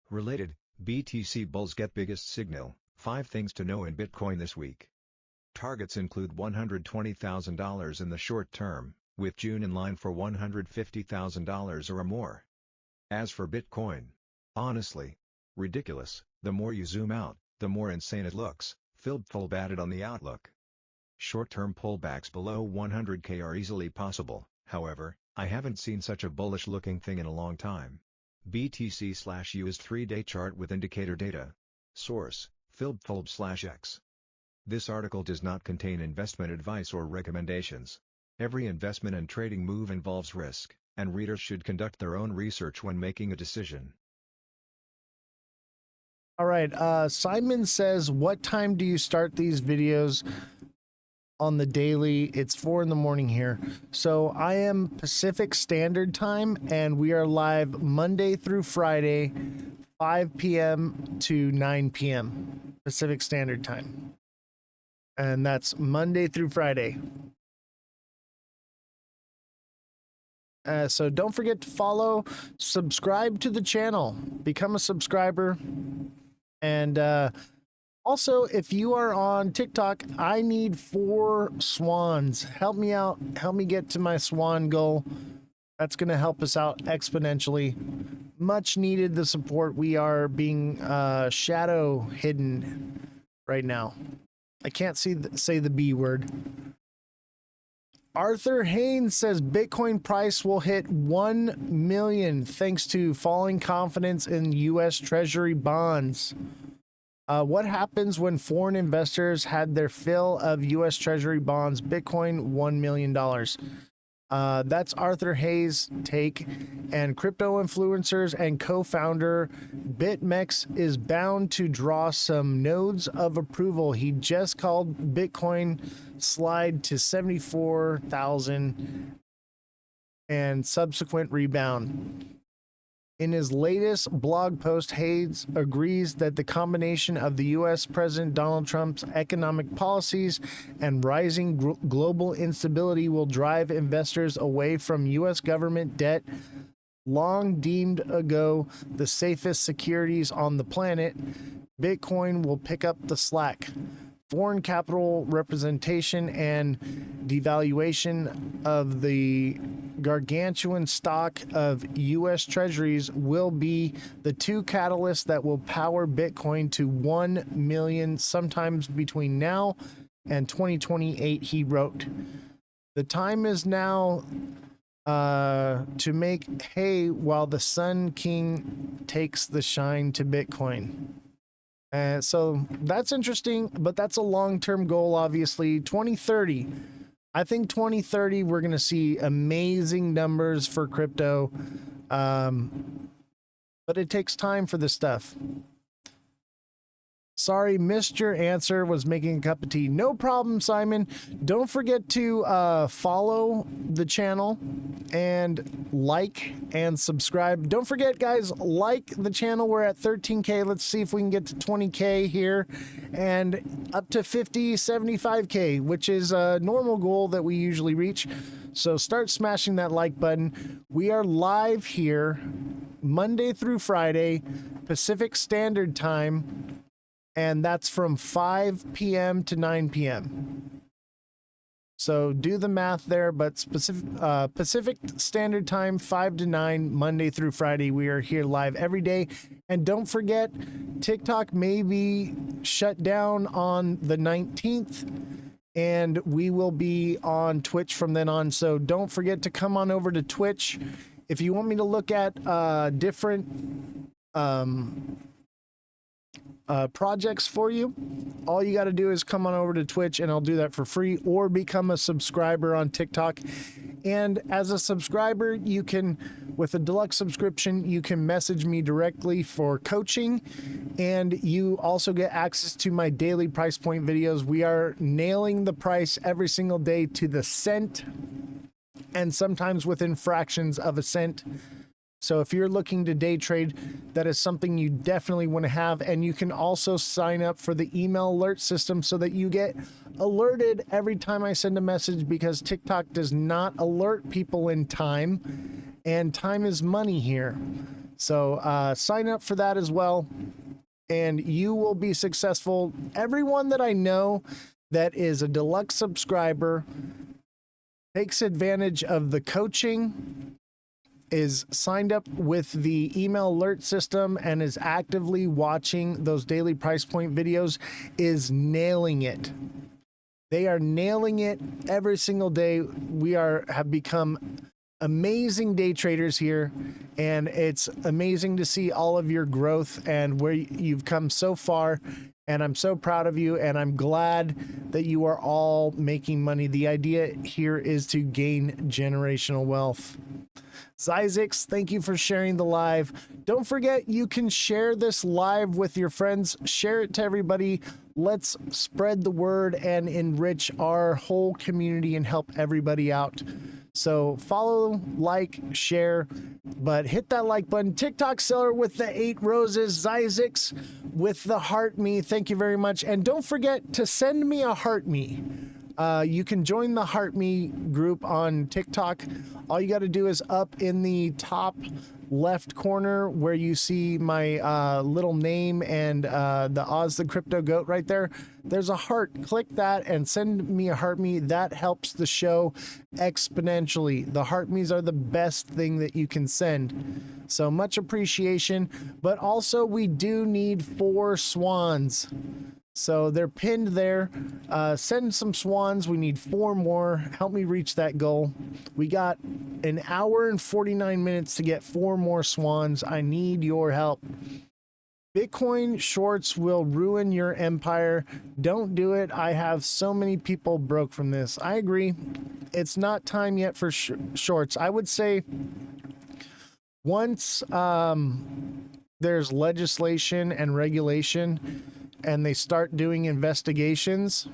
Related, BTC bulls get biggest signal, 5 things to know in Bitcoin this week. Targets include $120,000 in the short term, with June in line for $150,000 or more. As for Bitcoin, honestly, ridiculous, the more you zoom out, the more insane it looks, Philip added on the outlook. Short-term pullbacks below 100K are easily possible, however, I haven't seen such a bullish-looking thing in a long time. BTC/USD 3-day chart with indicator data. Source, Philip/X. This article does not contain investment advice or recommendations. Every investment and trading move involves risk, and readers should conduct their own research when making a decision. All right, Simon says, what time do you start these videos? on the daily. It's 4 in the morning here. So I am Pacific Standard Time, and we are live Monday through Friday, 5 p.m. to 9 p.m. Pacific Standard Time. And that's Monday through Friday. So don't forget to follow, subscribe to the channel, become a subscriber. And also, if you are on TikTok, I need 4 swans. Help me out. Help me get to my swan goal. That's going to help us out exponentially. Much needed the support. We are being shadow hidden right now. I can't say the B word. Arthur Haynes says Bitcoin price will hit 1 million thanks to falling confidence in U.S. Treasury bonds. What happens when foreign investors had their fill of U.S. Treasury bonds? Bitcoin, $1 million. That's Arthur Hayes' take. And crypto influencers and co-founder BitMEX is bound to draw some nodes of approval. He just called Bitcoin slide to 74,000 and subsequent rebound. In his latest blog post, Hayes agrees that the combination of the U.S. President Donald Trump's economic policies and rising global instability will drive investors away from U.S. government debt, long deemed ago the safest securities on the planet. Bitcoin will pick up the slack. Foreign capital representation and devaluation of the gargantuan stock of U.S. Treasuries will be the 2 catalysts that will power Bitcoin to 1 million sometimes between now and 2028, he wrote. The time is now to make hay while the Sun King takes the shine to Bitcoin. So that's interesting, but that's a long-term goal, obviously. 2030. I think 2030, we're going to see amazing numbers for crypto. But it takes time for this stuff. Sorry, missed your answer, was making a cup of tea. No problem, Simon. Don't forget to follow the channel and like and subscribe. Don't forget, guys, like the channel. We're at 13K. Let's see if we can get to 20K here and up to 50, 75K, which is a normal goal that we usually reach. So start smashing that like button. We are live here Monday through Friday, Pacific Standard Time. And that's from 5 p.m. to 9 p.m. So do the math there, but Pacific Standard Time, 5 to 9, Monday through Friday. We are here live every day. And don't forget, TikTok may be shut down on the 19th, and we will be on Twitch from then on. So don't forget to come on over to Twitch. If you want me to look at different projects for you, all you got to do is come on over to Twitch, and I'll do that for free, or become a subscriber on TikTok. And as a subscriber, you can, with a deluxe subscription, you can message me directly for coaching, and you also get access to my daily price point videos. We are nailing the price every single day to the cent, and sometimes within fractions of a cent. So if you're looking to day trade, that is something you definitely want to have. And you can also sign up for the email alert system so that you get alerted every time I send a message, because TikTok does not alert people in time, and time is money here. So sign up for that as well, and you will be successful. Everyone that I know that is a deluxe subscriber takes advantage of the coaching, is signed up with the email alert system, and is actively watching those daily price point videos, is nailing it. They are nailing it every single day. We have become amazing day traders here, and it's amazing to see all of your growth and where you've come so far. And I'm so proud of you, and I'm glad that you are all making money. The idea here is to gain generational wealth. Zizix, thank you for sharing the live. Don't forget, you can share this live with your friends. Share it to everybody. Let's spread the word and enrich our whole community and help everybody out. So follow, like, share, but hit that like button. TikTok seller with the 8 roses, Zizix with the heart me. Thank you very much. And don't forget to send me a heart me. You can join the Heart Me group on TikTok. All you got to do is up in the top left corner where you see my little name and the Oz the Crypto Goat right there. There's a heart. Click that and send me a Heart Me. That helps the show exponentially. The Heart Me's are the best thing that you can send. So much appreciation. But also, we do need 4 swans. So they're pinned there. Send some swans. We need 4 more. Help me reach that goal. We got an hour and 49 minutes to get 4 more swans. I need your help. Bitcoin shorts will ruin your empire. Don't do it. I have so many people broke from this. I agree. It's not time yet for shorts. I would say once there's legislation and regulation and they start doing investigations,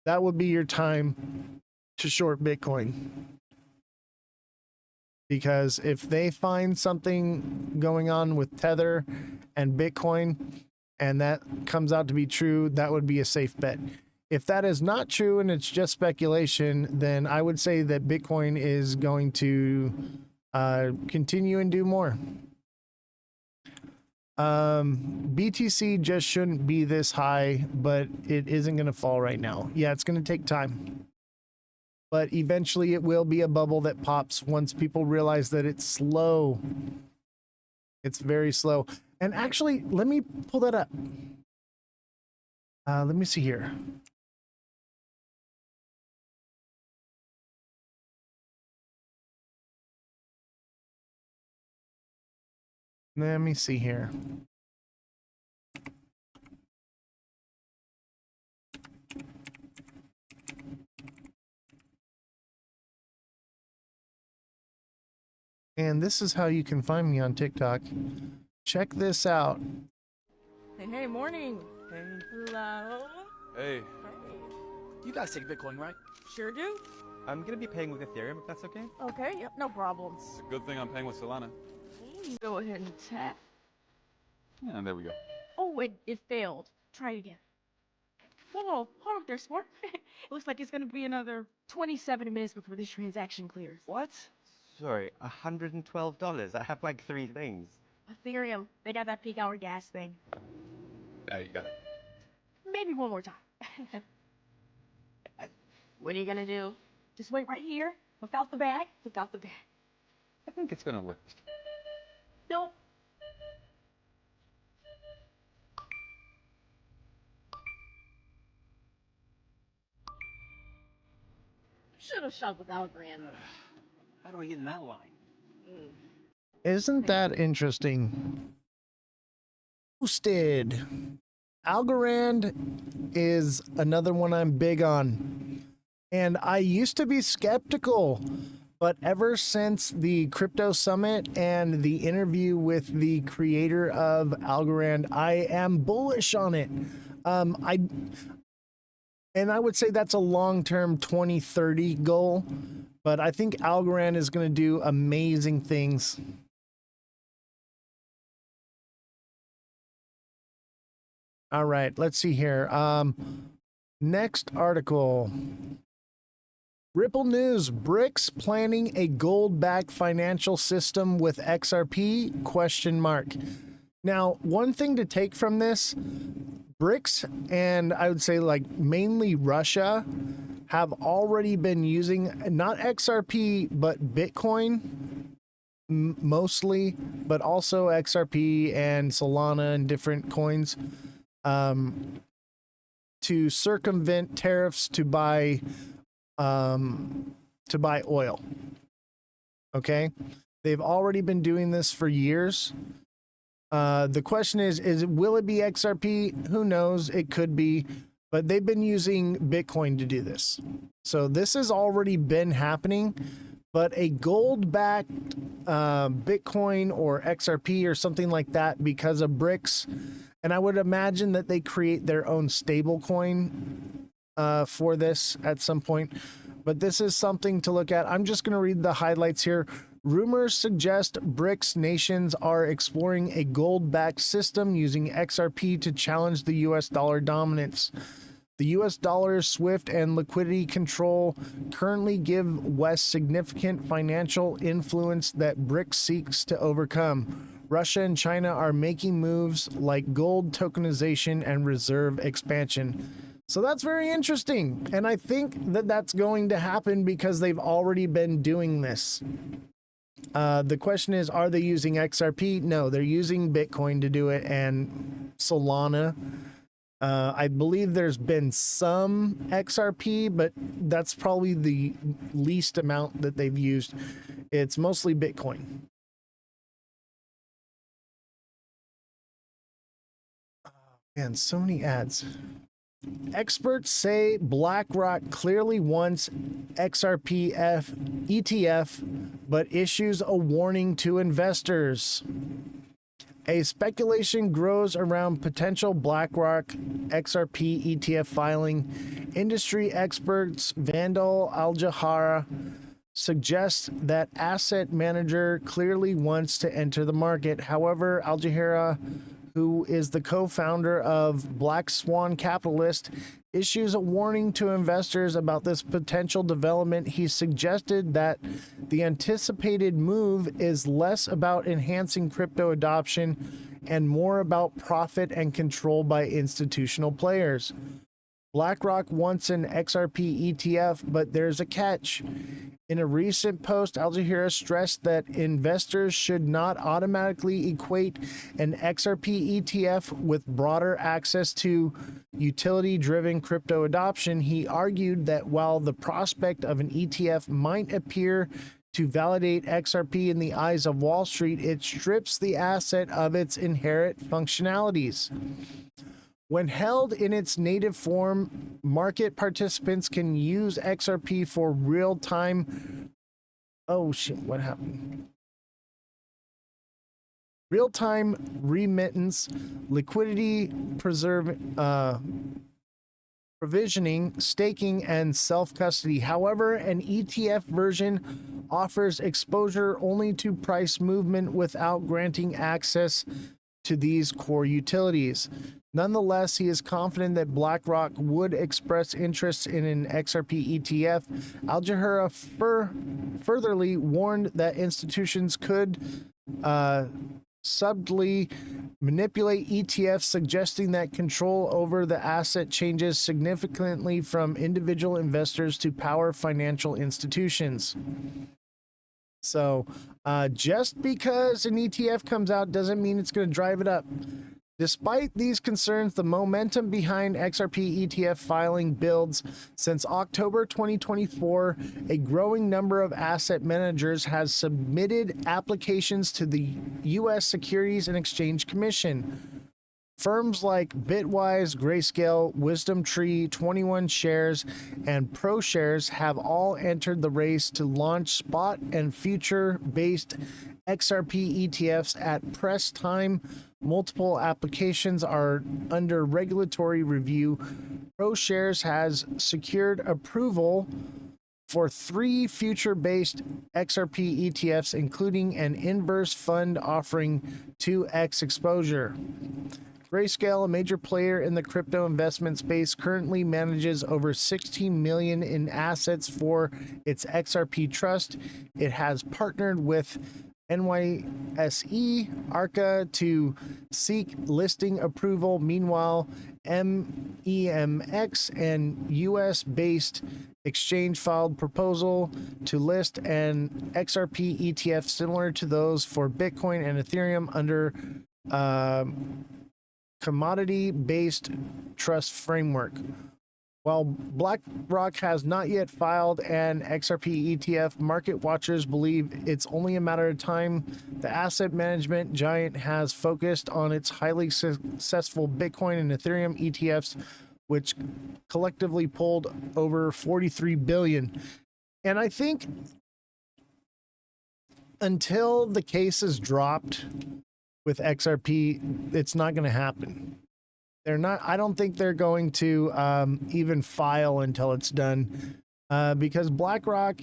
that would be your time to short Bitcoin. Because if they find something going on with Tether and Bitcoin, and that comes out to be true, that would be a safe bet. If that is not true and it's just speculation, then I would say that Bitcoin is going to continue and do more. BTC just shouldn't be this high, but it isn't going to fall right now. Yeah, it's going to take time. But eventually it will be a bubble that pops once people realize that it's slow. It's very slow. And actually, let me pull that up. Let me see here. Let me see here. And this is how you can find me on TikTok. Check this out. Hey, morning. Hey. Hello. Hey. Hey. You guys take Bitcoin, right? Sure do. I'm gonna be paying with Ethereum if that's okay. Okay, yep, no problems. Good thing I'm paying with Solana. Go ahead and tap. Yeah, there we go. Oh, it failed. Try it again. Whoa, hold up there, sport. It looks like it's gonna be another 27 minutes before this transaction clears. What? Sorry, $112. I have like 3 things. Ethereum, they got that peak hour gas thing. There you go. Maybe one more time. What are you gonna do? Just wait right here. Look out the bag. Look out the bag. I think it's gonna work. Nope. Should have shot with Algorand. How do I get in that line? Isn't that interesting? Boosted. Algorand is another one I'm big on. And I used to be skeptical, but ever since the crypto summit and the interview with the creator of Algorand, I am bullish on it. I would say that's a long-term 2030 goal, but I think Algorand is going to do amazing things. All right, let's see here. Next article. Ripple News, BRICS planning a gold-backed financial system with XRP, question mark. Now, one thing to take from this, BRICS and I would say like mainly Russia have already been using not XRP, but Bitcoin mostly, but also XRP and Solana and different coins to circumvent tariffs to buy oil. Okay, they've already been doing this for years. The question is will it be XRP? Who knows? It could be, but they've been using Bitcoin to do this. So this has already been happening, but a gold-backed Bitcoin or XRP or something like that because of BRICS, and I would imagine that they create their own stable coin for this at some point. But this is something to look at. I'm just going to read the highlights here. Rumors suggest BRICS nations are exploring a gold-backed system using XRP to challenge the US dollar dominance. The US dollar's swift and liquidity control currently give West significant financial influence that BRICS seeks to overcome. Russia and China are making moves like gold tokenization and reserve expansion. So that's very interesting. And I think that that's going to happen because they've already been doing this. The question is, are they using XRP? No, they're using Bitcoin to do it and Solana. I believe there's been some XRP, but that's probably the least amount that they've used. It's mostly Bitcoin. Man, so many ads. Experts say BlackRock clearly wants XRPF ETF, but issues a warning to investors. A speculation grows around potential BlackRock XRP ETF filing. Industry experts Vandal Al-Jahara suggests that asset manager clearly wants to enter the market. However, Al-Jahara, who is the co-founder of Black Swan Capitalist, issues a warning to investors about this potential development. He suggested that the anticipated move is less about enhancing crypto adoption and more about profit and control by institutional players. BlackRock wants an XRP ETF, but there's a catch. In a recent post, Al-Jahara stressed that investors should not automatically equate an XRP ETF with broader access to utility-driven crypto adoption. He argued that while the prospect of an ETF might appear to validate XRP in the eyes of Wall Street, it strips the asset of its inherent functionalities. When held in its native form, market participants can use XRP for real-time... Oh, shit, what happened? Real-time remittance, liquidity provisioning, staking, and self-custody. However, an ETF version offers exposure only to price movement without granting access to these core utilities. Nonetheless, he is confident that BlackRock would express interest in an XRP ETF. Al-Jahara furtherly warned that institutions could subtly manipulate ETFs, suggesting that control over the asset changes significantly from individual investors to power financial institutions. So just because an ETF comes out doesn't mean it's going to drive it up. Despite these concerns, the momentum behind XRP ETF filing builds. Since October 2024, a growing number of asset managers has submitted applications to the U.S. Securities and Exchange Commission. Firms like Bitwise, Grayscale, WisdomTree, 21 Shares, and ProShares have all entered the race to launch spot and future-based XRP ETFs at press time. Multiple applications are under regulatory review. ProShares has secured approval for 3 future-based XRP ETFs, including an inverse fund offering 2x exposure. Grayscale, a major player in the crypto investment space, currently manages over $16 million in assets for its XRP trust. It has partnered with NYSE Arca to seek listing approval. Meanwhile, MEMX, an US-based exchange, filed proposal to list an XRP ETF similar to those for Bitcoin and Ethereum under commodity-based trust framework. While BlackRock has not yet filed an XRP ETF, market watchers believe it's only a matter of time. The asset management giant has focused on its highly successful Bitcoin and Ethereum ETFs, which collectively pulled over 43 billion. And I think until the case is dropped with XRP, it's not going to happen. They're not. I don't think they're going to even file until it's done, because BlackRock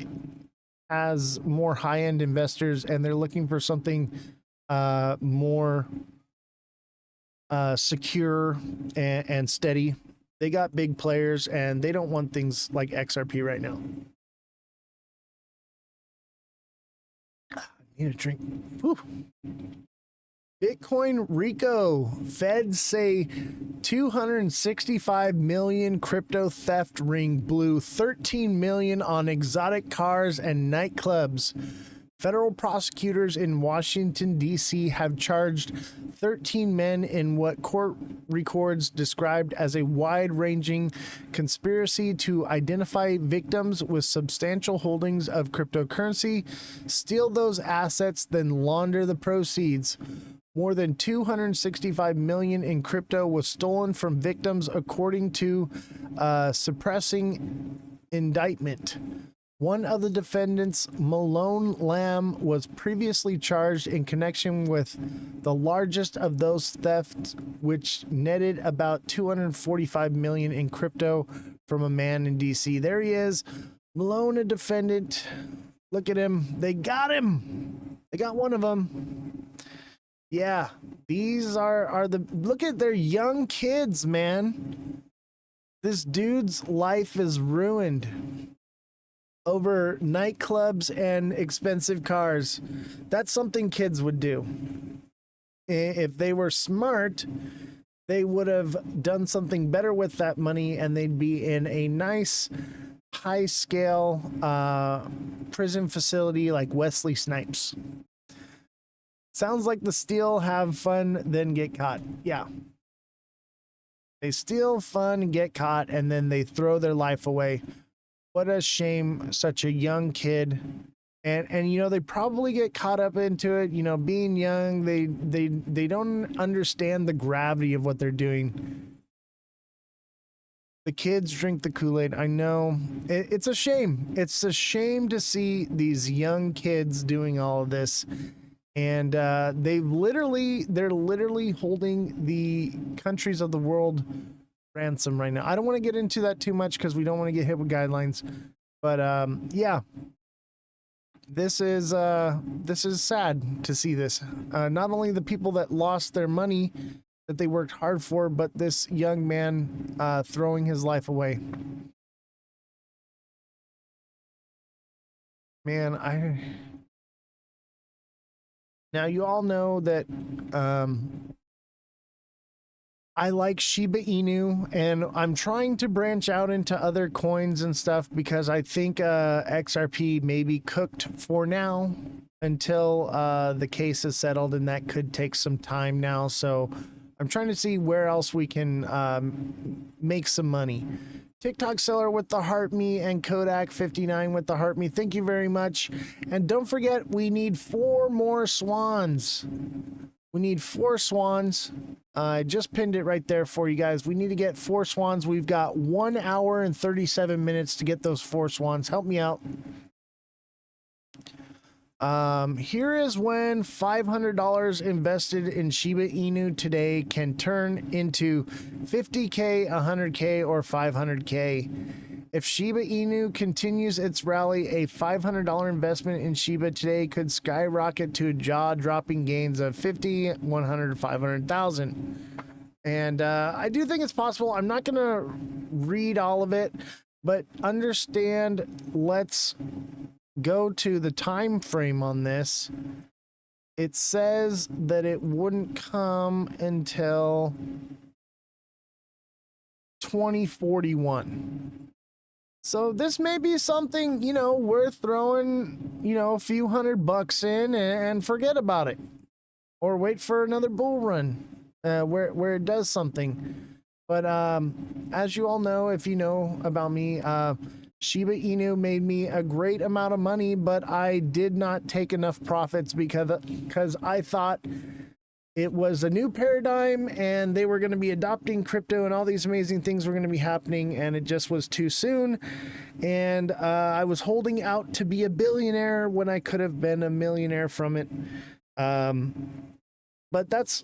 has more high-end investors, and they're looking for something more secure and steady. They got big players, and they don't want things like XRP right now. I need a drink. Whew. Bitcoin Rico. Feds say 265 million crypto theft ring blew 13 million on exotic cars and nightclubs. Federal prosecutors in Washington, D.C. have charged 13 men in what court records described as a wide-ranging conspiracy to identify victims with substantial holdings of cryptocurrency, steal those assets, then launder the proceeds. More than 265 million in crypto was stolen from victims, according to suppressing indictment. One of the defendants, Malone Lamb, was previously charged in connection with the largest of those thefts, which netted about 245 million in crypto from a man in DC. There he is, Malone, a defendant. Look at him. They got him. They got one of them. Yeah, these are the, look at their young kids, man. This dude's life is ruined over nightclubs and expensive cars. That's something kids would do. If they were smart, they would have done something better with that money, and they'd be in a nice high scale prison facility like Wesley Snipes. Sounds like the steal, have fun, then get caught. Yeah. They steal fun, get caught, and then they throw their life away. What a shame, such a young kid. And you know, they probably get caught up into it, you know, being young, they don't understand the gravity of what they're doing. The kids drink the Kool-Aid. I know. It's a shame. It's a shame to see these young kids doing all of this. And they're literally holding the countries of the world ransom right now. I don't want to get into that too much because we don't want to get hit with guidelines. But yeah, this is sad to see this. Not only the people that lost their money that they worked hard for, but this young man throwing his life away. Man, now you all know that I like Shiba Inu, and I'm trying to branch out into other coins and stuff because I think XRP may be cooked for now until the case is settled, and that could take some time now. So I'm trying to see where else we can make some money. TikTok seller with the heart me and Kodak 59 with the heart me. Thank you very much. And don't forget, we need 4 more swans. We need 4 swans. I just pinned it right there for you guys. We need to get 4 swans. We've got 1 hour and 37 minutes to get those 4 swans. Help me out. Here is when $500 invested in Shiba Inu today can turn into 50K, 100K, or 500K. If Shiba Inu continues its rally, a $500 investment in Shiba today could skyrocket to jaw-dropping gains of 50, 100, 500,000. And I do think it's possible. I'm not going to read all of it, but understand, let's go to the time frame on this. It says that it wouldn't come until 2041. So this may be something, you know, worth throwing, you know, a few $100 in and forget about it, or wait for another bull run where it does something. But as you all know, if you know about me, Shiba Inu made me a great amount of money, but I did not take enough profits because I thought it was a new paradigm and they were going to be adopting crypto and all these amazing things were going to be happening, and it just was too soon. And I was holding out to be a billionaire when I could have been a millionaire from it. But that's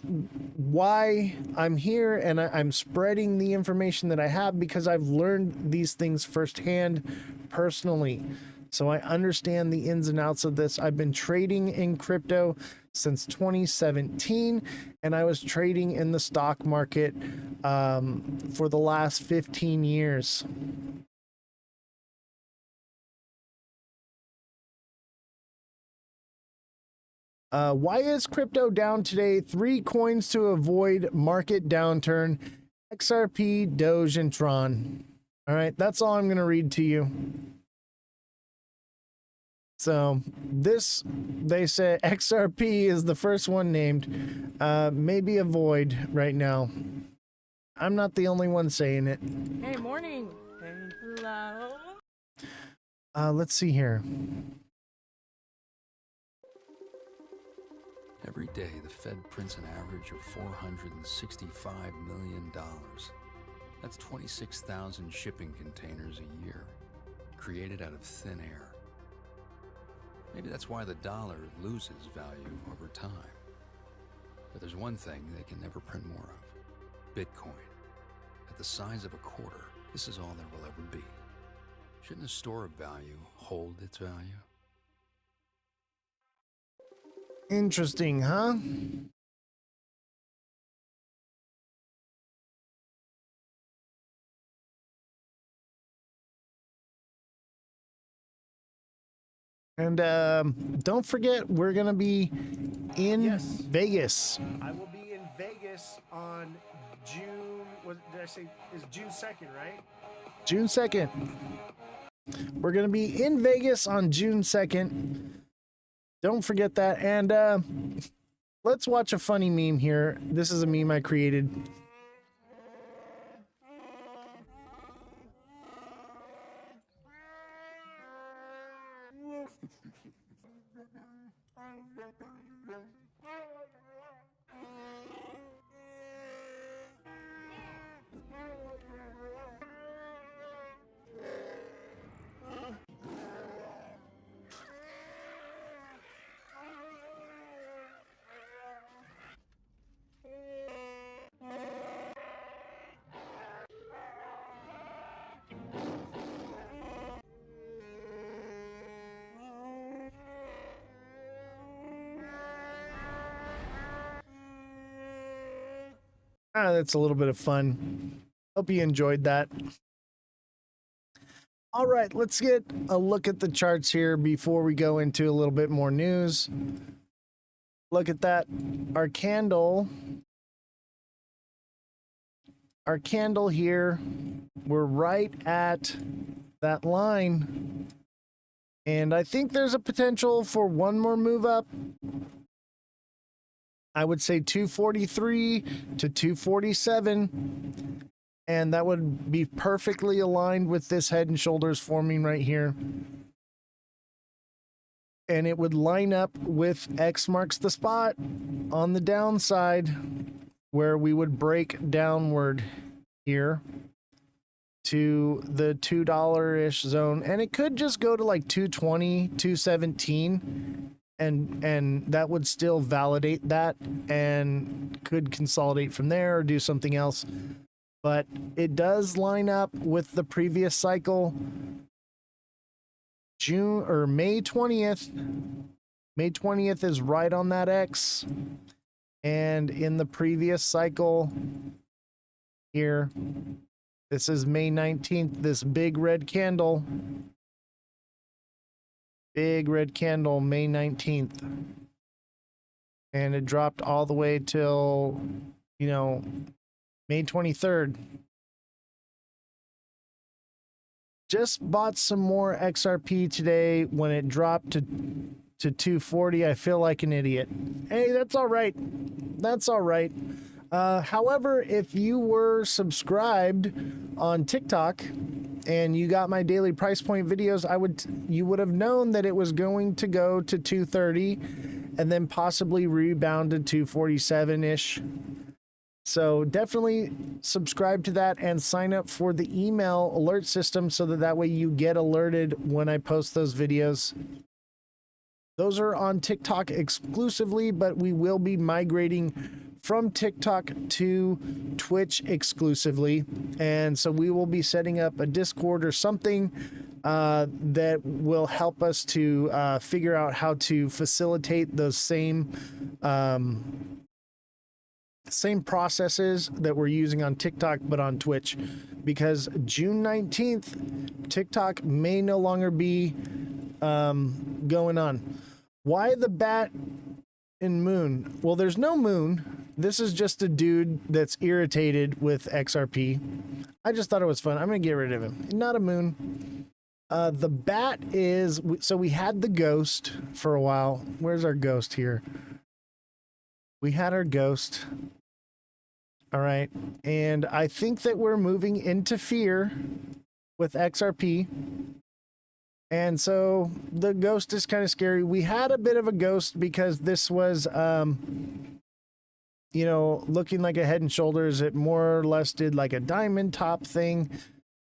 why I'm here, and I'm spreading the information that I have because I've learned these things firsthand personally. So I understand the ins and outs of this. I've been trading in crypto since 2017, and I was trading in the stock market for the last 15 years. Why is crypto down today? 3 coins to avoid market downturn: XRP, Doge, and Tron. All right, that's all I'm going to read to you. So this, they say XRP is the first one named. Maybe avoid right now. I'm not the only one saying it. Hey, morning. Hello. Let's see here. Every day, the Fed prints an average of $465 million. That's 26,000 shipping containers a year, created out of thin air. Maybe that's why the dollar loses value over time. But there's one thing they can never print more of: Bitcoin. At the size of a quarter, this is all there will ever be. Shouldn't a store of value hold its value? Interesting, huh? And don't forget, we're going to be in Vegas. I will be in Vegas on June, what did I say? Is June 2nd, right? June 2nd. We're going to be in Vegas on June 2nd. Don't forget that. And let's watch a funny meme here. This is a meme I created. That's a little bit of fun. Hope you enjoyed that. All right, let's get a look at the charts here before we go into a little bit more news. Look at that. Our candle here, we're right at that line. And I think there's a potential for one more move up. I would say 243 to 247, and that would be perfectly aligned with this head and shoulders forming right here. And it would line up with X marks the spot on the downside, where we would break downward here to the $2-ish zone. And it could just go to like 220, 217. And that would still validate that and could consolidate from there or do something else. But it does line up with the previous cycle. June or May 20th. May 20th is right on that X. And in the previous cycle here, this is May 19th, this big red candle. Big red candle, May 19th. And it dropped all the way till, May 23rd. Just bought some more XRP today when it dropped to 240. I feel like an idiot. Hey, that's all right. That's all right. However, if you were subscribed on TikTok and you got my daily price point videos, you would have known that it was going to go to 230 and then possibly rebound to 247-ish. So definitely subscribe to that and sign up for the email alert system so that way you get alerted when I post those videos. Those are on TikTok exclusively, but we will be migrating from TikTok to Twitch exclusively. And so we will be setting up a Discord or something that will help us to figure out how to facilitate those same processes that we're using on TikTok, but on Twitch, because June 19th, TikTok may no longer be going on. Why the bat and moon? Well, there's no moon. This is just a dude that's irritated with XRP. I just thought it was fun. I'm going to get rid of him. Not a moon. The bat is, so we had the ghost for a while. Where's our ghost here? We had our ghost. All right. And I think that we're moving into fear with XRP. And so the ghost is kind of scary. We had a bit of a ghost because this was, you know, looking like a Head and Shoulders. It more or less did like a diamond top thing,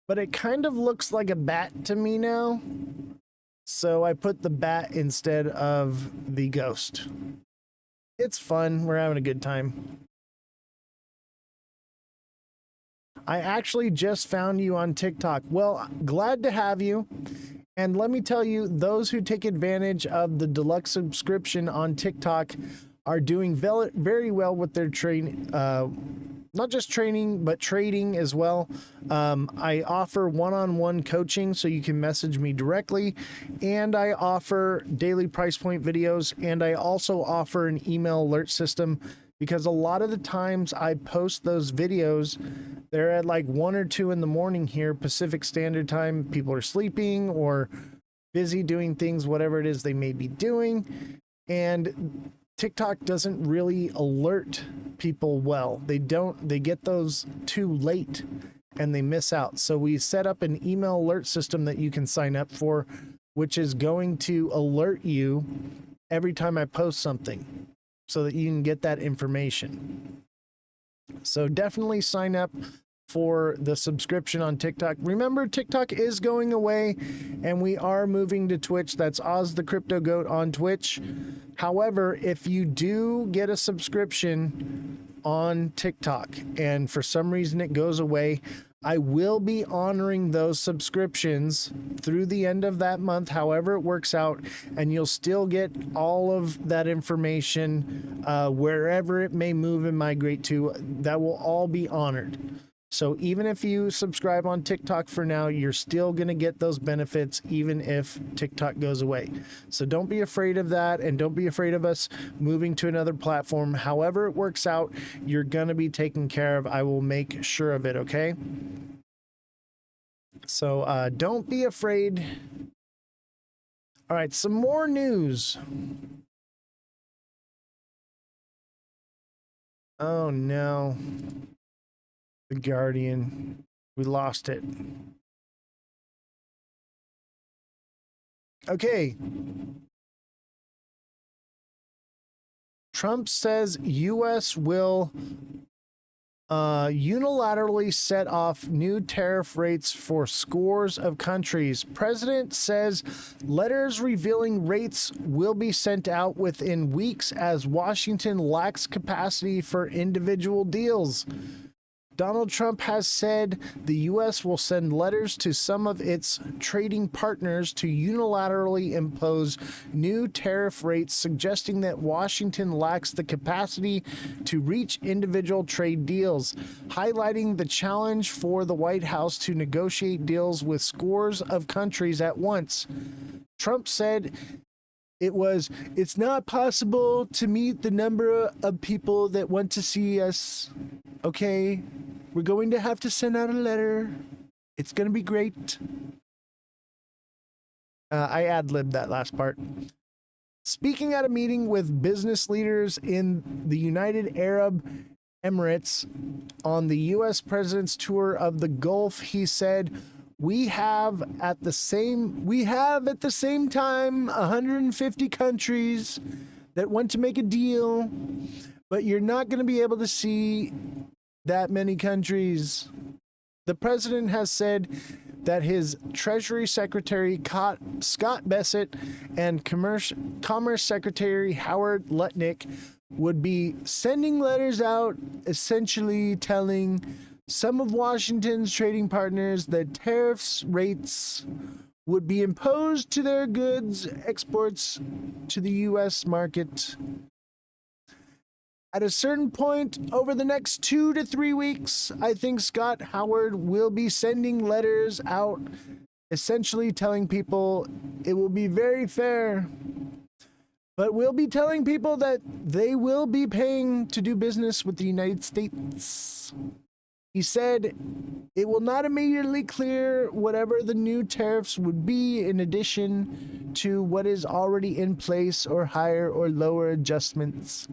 but it kind of looks like a bat to me now. So I put the bat instead of the ghost. It's fun. We're having a good time. I actually just found you on TikTok. Well, glad to have you. And let me tell you, those who take advantage of the deluxe subscription on TikTok are doing very well with their training, not just training, but trading as well. I offer one-on-one coaching, so you can message me directly, and I offer daily price point videos, and I also offer an email alert system, because a lot of the times I post those videos, they're at like 1 or 2 in the morning here, Pacific Standard Time. People are sleeping or busy doing things, whatever it is they may be doing. And TikTok doesn't really alert people well. They get those too late and they miss out. So we set up an email alert system that you can sign up for, which is going to alert you every time I post something, so that you can get that information. So definitely sign up for the subscription on TikTok. Remember, TikTok is going away and we are moving to Twitch. That's Oz the Crypto Goat on Twitch. However, if you do get a subscription on TikTok and for some reason it goes away, I will be honoring those subscriptions through the end of that month, however it works out, and you'll still get all of that information wherever it may move and migrate to. That will all be honored. So even if you subscribe on TikTok for now, you're still going to get those benefits even if TikTok goes away. So don't be afraid of that, and don't be afraid of us moving to another platform. However it works out, you're going to be taken care of. I will make sure of it, okay? So don't be afraid. All right, some more news. Oh no. The Guardian. We lost it. Okay. Trump says U.S. will unilaterally set off new tariff rates for scores of countries. President says letters revealing rates will be sent out within weeks as Washington lacks capacity for individual deals. Donald Trump has said the U.S. will send letters to some of its trading partners to unilaterally impose new tariff rates, suggesting that Washington lacks the capacity to reach individual trade deals, highlighting the challenge for the White House to negotiate deals with scores of countries at once. Trump said it's not possible to meet the number of people that want to see us. Okay, we're going to have to send out a letter. It's going to be great. I ad-libbed that last part. Speaking at a meeting with business leaders in the United Arab Emirates on the U.S. president's tour of the Gulf. He said, we have at the same time 150 countries that want to make a deal, but you're not going to be able to see that many countries. The president has said that his Treasury Secretary Scott Bessent and Commerce Secretary Howard Lutnick would be sending letters out essentially telling some of Washington's trading partners that tariffs rates would be imposed to their goods exports to the U.S. market. At a certain point over the next 2 to 3 weeks, I think Scott Howard will be sending letters out essentially telling people it will be very fair, but we'll be telling people that they will be paying to do business with the United States. He said it will not immediately clear whatever the new tariffs would be in addition to what is already in place or higher or lower adjustments.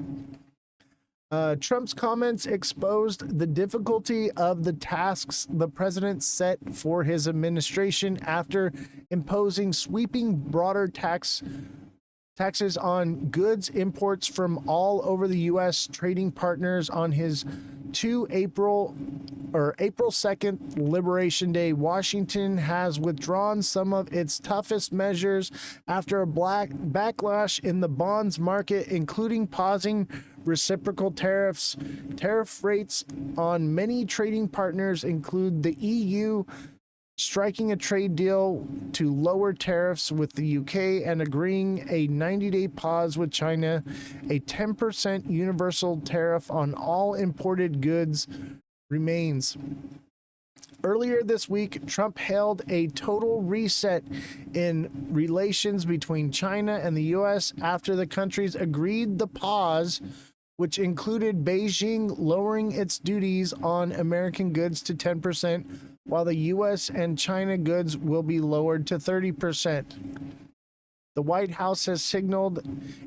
Trump's comments exposed the difficulty of the tasks the president set for his administration after imposing sweeping broader taxes on goods imports from all over the U.S. trading partners on his April 2nd Liberation Day. Washington has withdrawn some of its toughest measures after a backlash in the bonds market, including pausing reciprocal tariffs. Tariff rates on many trading partners include the EU striking a trade deal to lower tariffs with the UK and agreeing a 90-day pause with China. A 10% universal tariff on all imported goods remains. Earlier this week, Trump hailed a total reset in relations between China and the U.S. after the countries agreed the pause, which included Beijing lowering its duties on American goods to 10%, while the U.S. and China goods will be lowered to 30%. The White House has signaled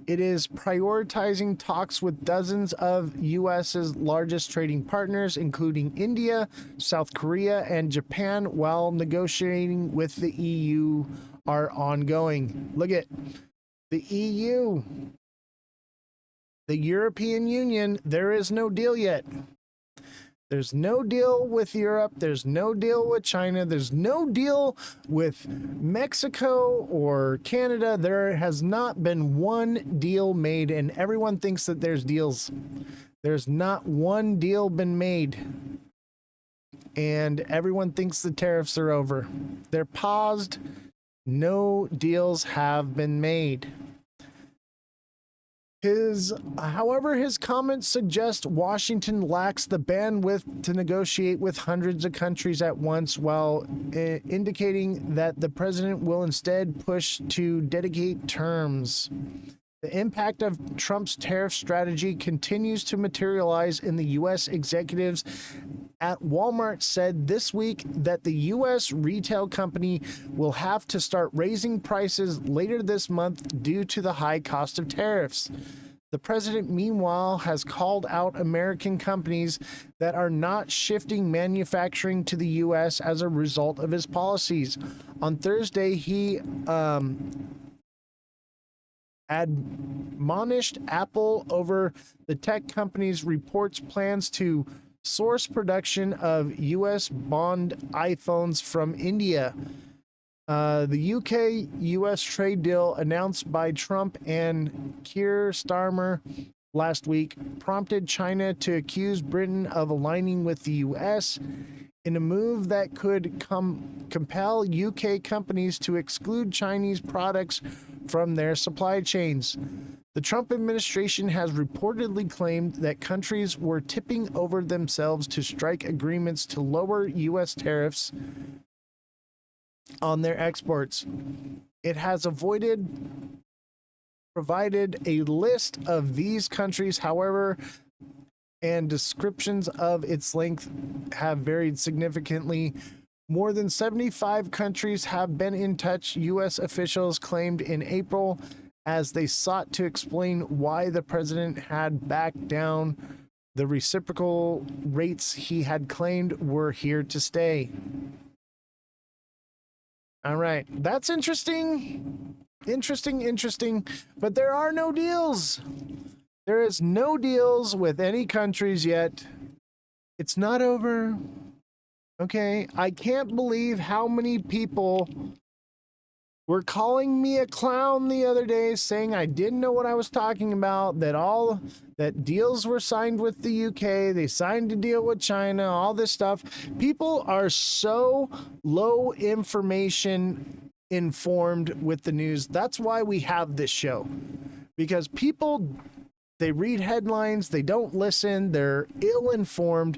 it is prioritizing talks with dozens of U.S.'s largest trading partners, including India, South Korea, and Japan, while negotiating with the EU are ongoing. Look at the EU. The European Union, there is no deal yet. There's no deal with Europe. There's no deal with China. There's no deal with Mexico or Canada. There has not been one deal made, and everyone thinks that there's deals. There's not one deal been made, and everyone thinks the tariffs are over. They're paused. No deals have been made. However, his comments suggest Washington lacks the bandwidth to negotiate with hundreds of countries at once, while indicating that the president will instead push to dedicate terms. The impact of Trump's tariff strategy continues to materialize in the U.S. Executives at Walmart said this week that the U.S. retail company will have to start raising prices later this month due to the high cost of tariffs. The president, meanwhile, has called out American companies that are not shifting manufacturing to the U.S. as a result of his policies. On Thursday, he admonished Apple over the tech company's reports plans to source production of U.S. bond iPhones from India. The UK-US trade deal announced by Trump and Keir Starmer last week prompted China to accuse Britain of aligning with the U.S. in a move that could compel UK companies to exclude Chinese products from their supply chains. The Trump administration has reportedly claimed that countries were tipping over themselves to strike agreements to lower U.S. tariffs on their exports. It has provided a list of these countries, however, and descriptions of its length have varied significantly. More than 75 countries have been in touch, U.S. officials claimed in April, as they sought to explain why the president had backed down the reciprocal rates he had claimed were here to stay. All right, that's interesting. Interesting. But there are no deals. There is no deals with any countries yet. It's not over. Okay, I can't believe how many people were calling me a clown the other day, saying I didn't know what I was talking about, that deals were signed with the UK, they signed a deal with China, all this stuff. People are so low information informed with the news. That's why we have this show. Because people, they read headlines, they don't listen, they're ill-informed,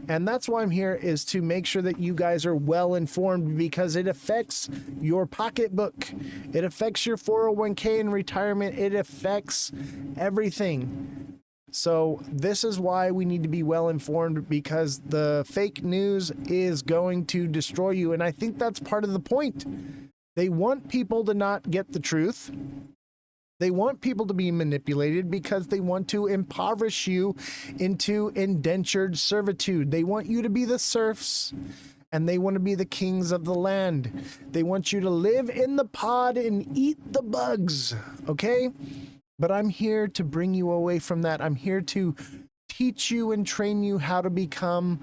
and that's why I'm here, is to make sure that you guys are well-informed, because it affects your pocketbook. It affects your 401k and retirement. It affects everything. So this is why we need to be well-informed, because the fake news is going to destroy you, and I think that's part of the point. They want people to not get the truth. They want people to be manipulated because they want to impoverish you into indentured servitude. They want you to be the serfs, and they want to be the kings of the land. They want you to live in the pod and eat the bugs, okay? But I'm here to bring you away from that. I'm here to teach you and train you how to become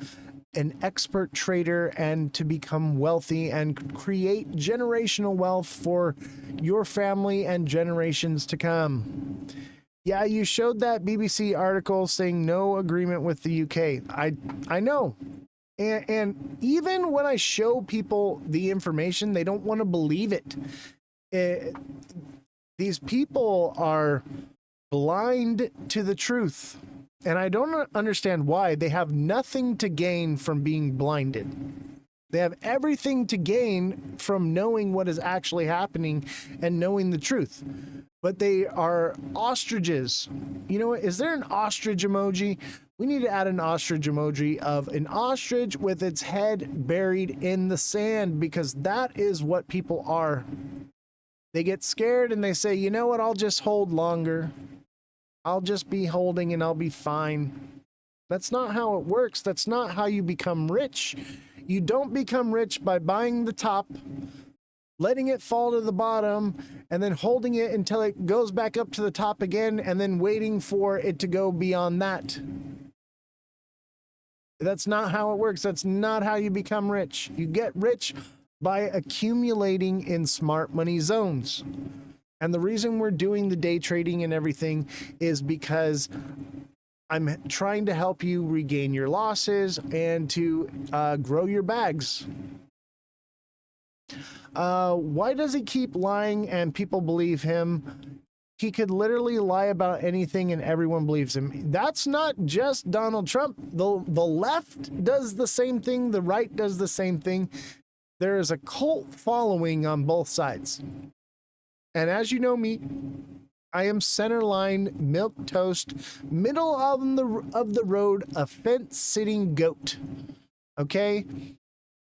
an expert trader and to become wealthy and create generational wealth for your family and generations to come. Yeah, you showed that BBC article saying no agreement with the UK. I know. And even when I show people the information, they don't want to believe it. These people are blind to the truth. And I don't understand why. They have nothing to gain from being blinded. They have everything to gain from knowing what is actually happening and knowing the truth. But they are ostriches. You know what? Is there an ostrich emoji? We need to add an ostrich emoji of an ostrich with its head buried in the sand, because that is what people are. They get scared and they say, you know what? I'll just hold longer. I'll just be holding and I'll be fine. That's not how it works. That's not how you become rich. You don't become rich by buying the top, letting it fall to the bottom, and then holding it until it goes back up to the top again, and then waiting for it to go beyond that. That's not how it works. That's not how you become rich. You get rich by accumulating in smart money zones. And the reason we're doing the day trading and everything is because I'm trying to help you regain your losses and to grow your bags. Why does he keep lying and people believe him? He could literally lie about anything and everyone believes him. That's not just Donald Trump. The left does the same thing. The right does the same thing. There is a cult following on both sides. And as you know me, I am centerline, milk toast, middle of the road, a fence-sitting goat. Okay?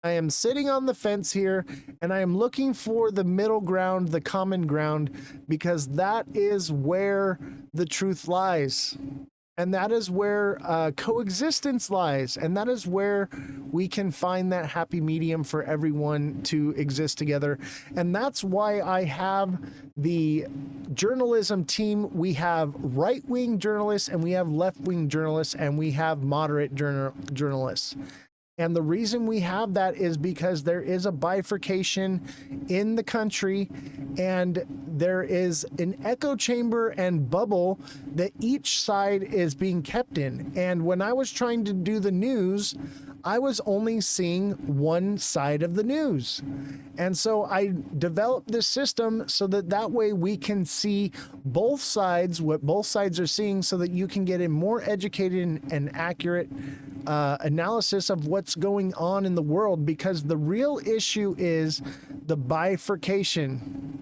I am sitting on the fence here, and I am looking for the middle ground, the common ground, because that is where the truth lies. And that is where coexistence lies. And that is where we can find that happy medium for everyone to exist together. And that's why I have the journalism team. We have right-wing journalists, and we have left-wing journalists, and we have moderate journalists. And the reason we have that is because there is a bifurcation in the country, and there is an echo chamber and bubble that each side is being kept in. And when I was trying to do the news, I was only seeing one side of the news. And so I developed this system so that way we can see both sides, what both sides are seeing, so that you can get a more educated and accurate analysis of what's going on in the world, because the real issue is the bifurcation.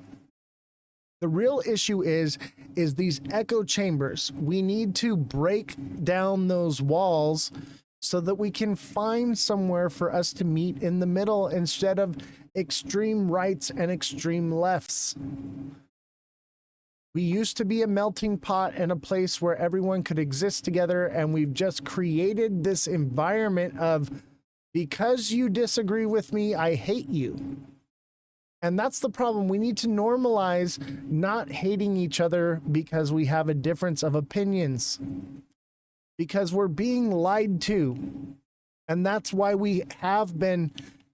The real issue is these echo chambers. We need to break down those walls so that we can find somewhere for us to meet in the middle instead of extreme rights and extreme lefts. We used to be a melting pot and a place where everyone could exist together, and we've just created this environment of, because you disagree with me, I hate you. And that's the problem. We need to normalize not hating each other because we have a difference of opinions, because we're being lied to. And that's why we have been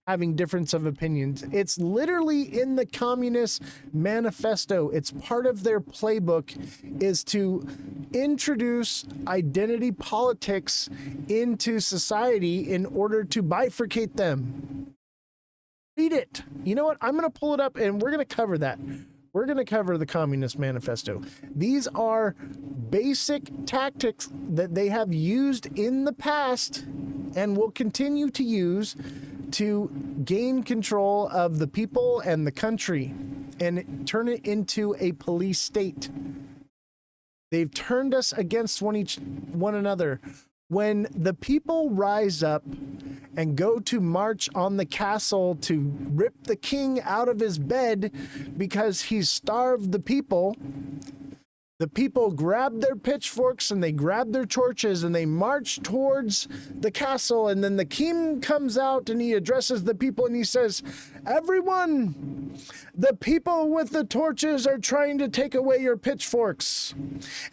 having difference of opinions. It's literally in the Communist Manifesto. It's part of their playbook, is to introduce identity politics into society in order to bifurcate them. Read it. You know what? I'm going to pull it up and we're going to cover that. We're going to cover the Communist Manifesto. These are basic tactics that they have used in the past and will continue to use to gain control of the people and the country and turn it into a police state. They've turned us against one another. When the people rise up and go to march on the castle to rip the king out of his bed because he's starved the people grab their pitchforks and they grab their torches and they march towards the castle. And then the king comes out and he addresses the people and he says, "Everyone, the people with the torches are trying to take away your pitchforks."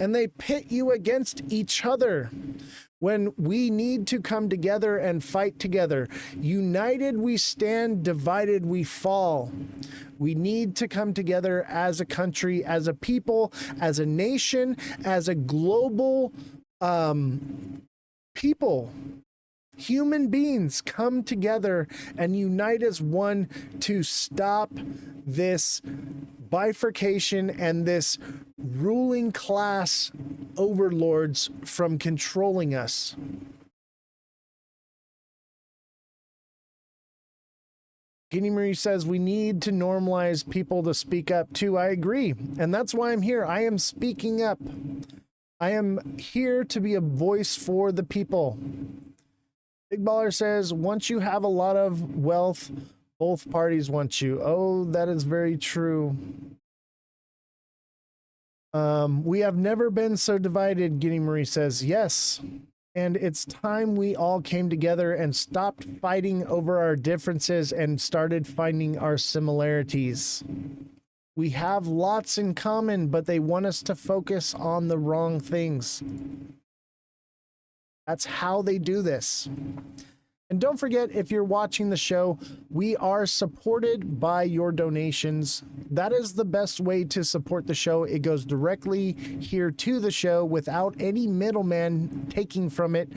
And they pit you against each other. When we need to come together and fight together. United we stand, divided we fall. We need to come together as a country, as a people, as a nation, as a global people. Human beings come together and unite as one to stop this bifurcation and this ruling class overlords from controlling us. Guinea Marie says we need to normalize people to speak up too. I agree. And that's why I'm here. I am speaking up. I am here to be a voice for the people. Big Baller says, once you have a lot of wealth, both parties want you. Oh, that is very true. We have never been so divided, Guinea Marie says. Yes. And it's time we all came together and stopped fighting over our differences and started finding our similarities. We have lots in common, but they want us to focus on the wrong things. That's how they do this. And don't forget, if you're watching the show, we are supported by your donations. That is the best way to support the show. It goes directly here to the show without any middleman taking from it.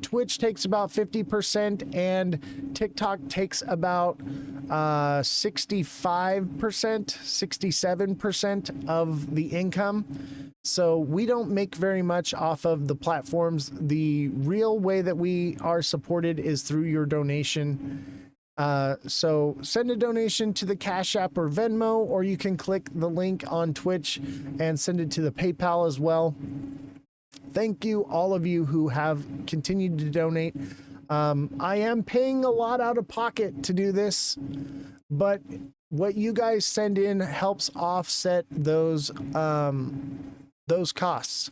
Twitch takes about 50% and TikTok takes about 65%, 67% of the income. So we don't make very much off of the platforms. The real way that we are supported is through your donation. So send a donation to the Cash App or Venmo, or you can click the link on Twitch and send it to the PayPal as well. Thank you, all of you who have continued to donate. I am paying a lot out of pocket to do this, but what you guys send in helps offset those costs.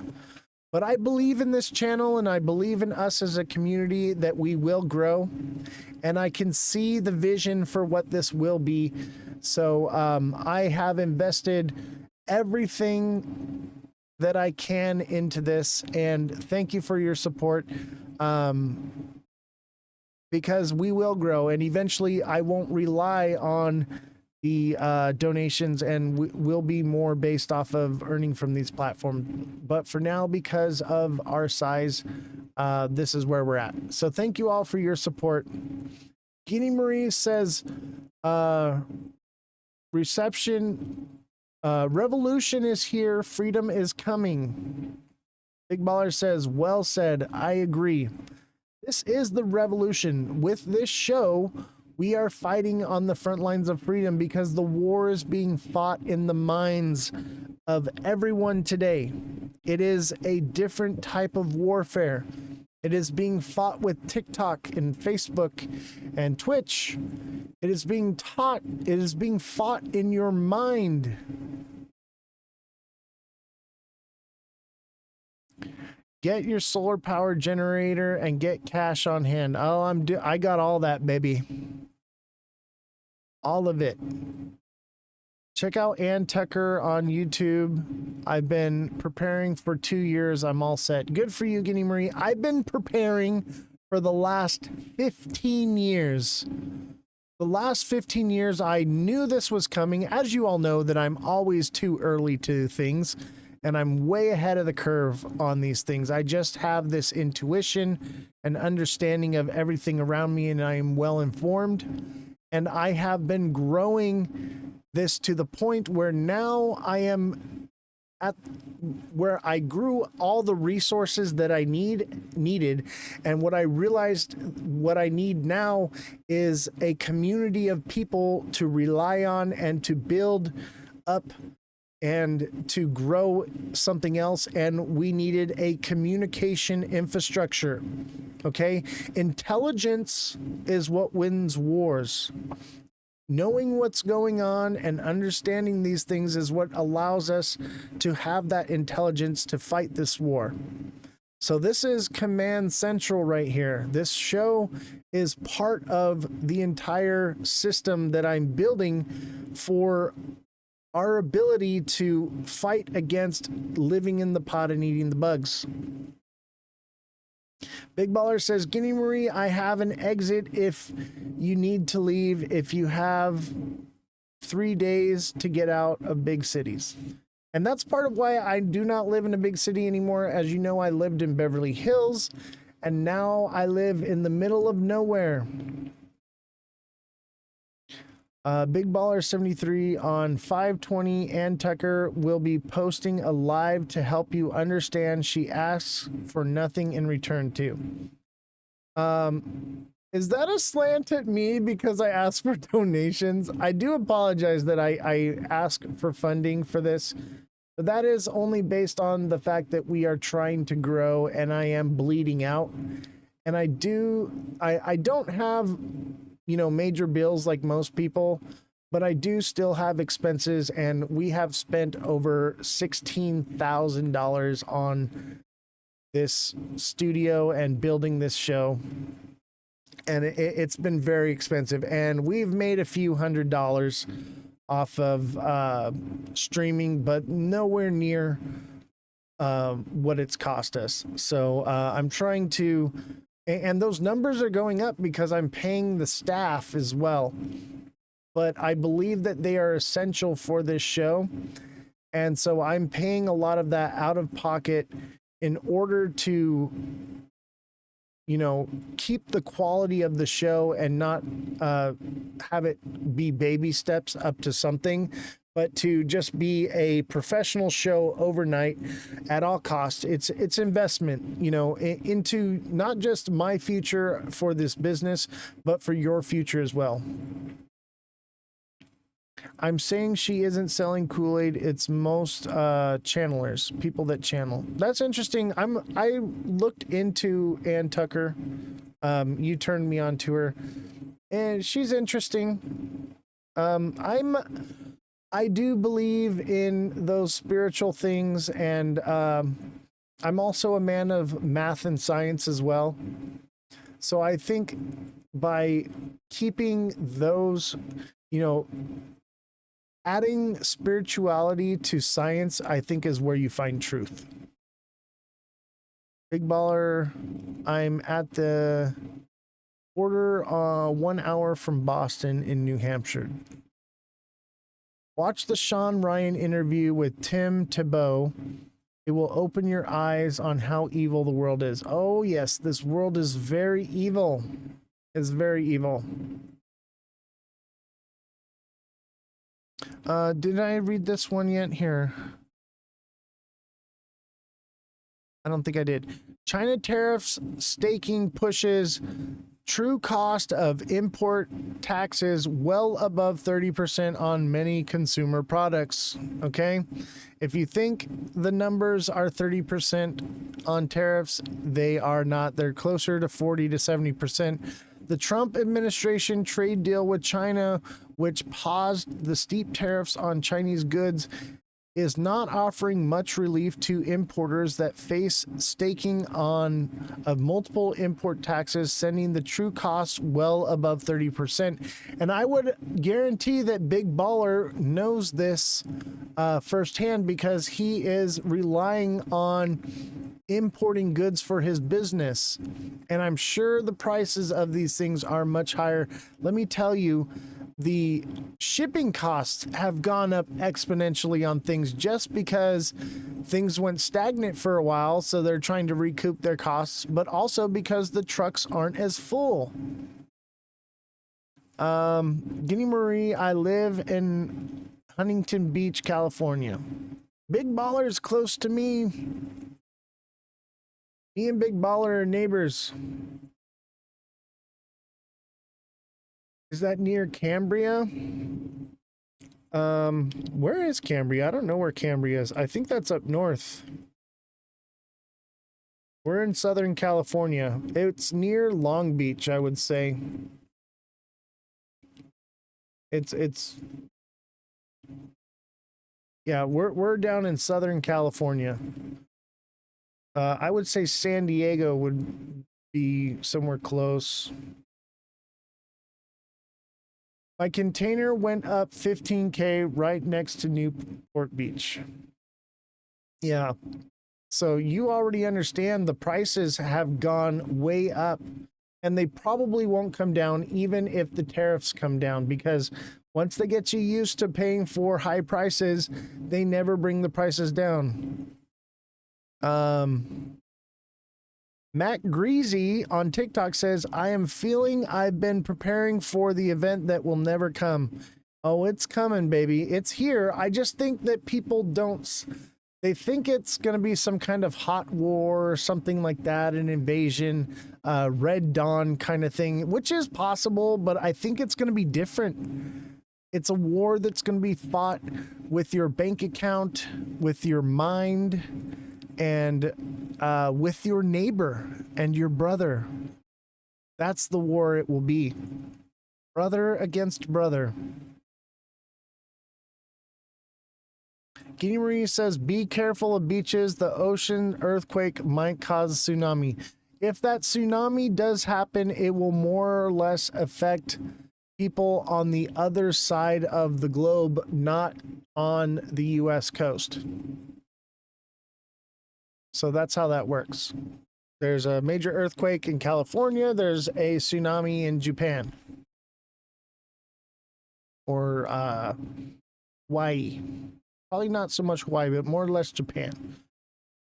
But I believe in this channel and I believe in us as a community that we will grow, and I can see the vision for what this will be. So I have invested everything that I can into this, and thank you for your support, because we will grow, and eventually I won't rely on the donations, and will be more based off of earning from these platforms. But for now, because of our size, this is where we're at. So thank you all for your support. Guinea Marie says, revolution is here, freedom is coming. Big Baller says, well said, I agree. This is the revolution. With this show, we are fighting on the front lines of freedom because the war is being fought in the minds of everyone today. It is a different type of warfare. It is being fought with TikTok and Facebook and Twitch. It is being fought in your mind. Get your solar power generator and get cash on hand. Oh, I got all that, baby. All of it. Check out Ann Tucker on YouTube. I've been preparing for 2 years. I'm all set. Good for you, Guinea Marie. I've been preparing for the last 15 years. The last 15 years, I knew this was coming. As you all know, that I'm always too early to things, and I'm way ahead of the curve on these things. I just have this intuition and understanding of everything around me, and I am well informed. And I have been growing this to the point where now I am at where I grew all the resources that I needed. And what I realized what I need now is a community of people to rely on and to build up and to grow something else. And we needed a communication infrastructure. Okay. Intelligence is what wins wars. Knowing what's going on and understanding these things is what allows us to have that intelligence to fight this war. So this is Command Central right here. This show is part of the entire system that I'm building for our ability to fight against living in the pot and eating the bugs. Big Baller says, Guinea Marie, I have an exit if you need to leave, if you have 3 days to get out of big cities. And that's part of why I do not live in a big city anymore. As you know, I lived in Beverly Hills, and now I live in the middle of nowhere. Big Baller 73 on 520. Ann Tucker will be posting a live to help you understand. She asks for nothing in return too. Is that a slant at me because I asked for donations? I do apologize that I ask for funding for this, but that is only based on the fact that we are trying to grow and I am bleeding out. And I don't have, major bills like most people, but I do still have expenses, and we have spent over $16,000 on this studio and building this show. And it's been very expensive, and we've made a few $100s off of streaming, but nowhere near what it's cost us. So I'm trying to, and those numbers are going up because I'm paying the staff as well. But I believe that they are essential for this show. And so I'm paying a lot of that out of pocket in order to, keep the quality of the show and not have it be baby steps up to something, but to just be a professional show overnight at all costs. It's investment, into not just my future for this business, but for your future as well. I'm saying she isn't selling Kool-Aid. It's most channelers, people that channel. That's interesting. I looked into Ann Tucker. You turned me on to her, and she's interesting. I do believe in those spiritual things, and I'm also a man of math and science as well. So I think by keeping those, adding spirituality to science, I think is where you find truth. Big Baller, I'm at the border 1 hour from Boston in New Hampshire. Watch the Sean Ryan interview with Tim Tebow. It will open your eyes on how evil the world is. Oh yes, this world is very evil. It's very evil. Did I read this one yet here? I don't think I did. China tariffs staking pushes true cost of import taxes well above 30% on many consumer products. Okay. If you think the numbers are 30% on tariffs, they are not. They're closer to 40 to 70%. The Trump administration trade deal with China, which paused the steep tariffs on Chinese goods, is not offering much relief to importers that face staking on of multiple import taxes, sending the true cost well above 30%. And I would guarantee that Big Baller knows this firsthand, because he is relying on importing goods for his business. And I'm sure the prices of these things are much higher. Let me tell you, the shipping costs have gone up exponentially on things just because things went stagnant for a while, so they're trying to recoup their costs, but also because the trucks aren't as full. Guinea Marie, I live in Huntington Beach, California. Big Baller is close to me. Me and Big Baller are neighbors. Is that near Cambria? Where is Cambria? I don't know where Cambria is. I think that's up north. We're in Southern California. It's near Long Beach, I would say. It's yeah, we're down in Southern California. I would say San Diego would be somewhere close. My container went up 15K right next to Newport Beach. Yeah. So you already understand the prices have gone way up, and they probably won't come down even if the tariffs come down, because once they get you used to paying for high prices, they never bring the prices down. Matt Greasy on TikTok says, I am feeling I've been preparing for the event that will never come. Oh, it's coming, baby. It's here. I just think that people they think it's going to be some kind of hot war or something like that, an invasion, Red Dawn kind of thing, which is possible, but I think it's going to be different. It's a war that's going to be fought with your bank account, with your mind, and with your neighbor and your brother. That's the war it will be. Brother against brother. Guinea Marie says, be careful of beaches. The ocean earthquake might cause tsunami. If that tsunami does happen, it will more or less affect people on the other side of the globe, not on the US coast. So that's how that works. There's a major earthquake in California. There's a tsunami in Japan. Or Hawaii. Probably not so much Hawaii, but more or less Japan.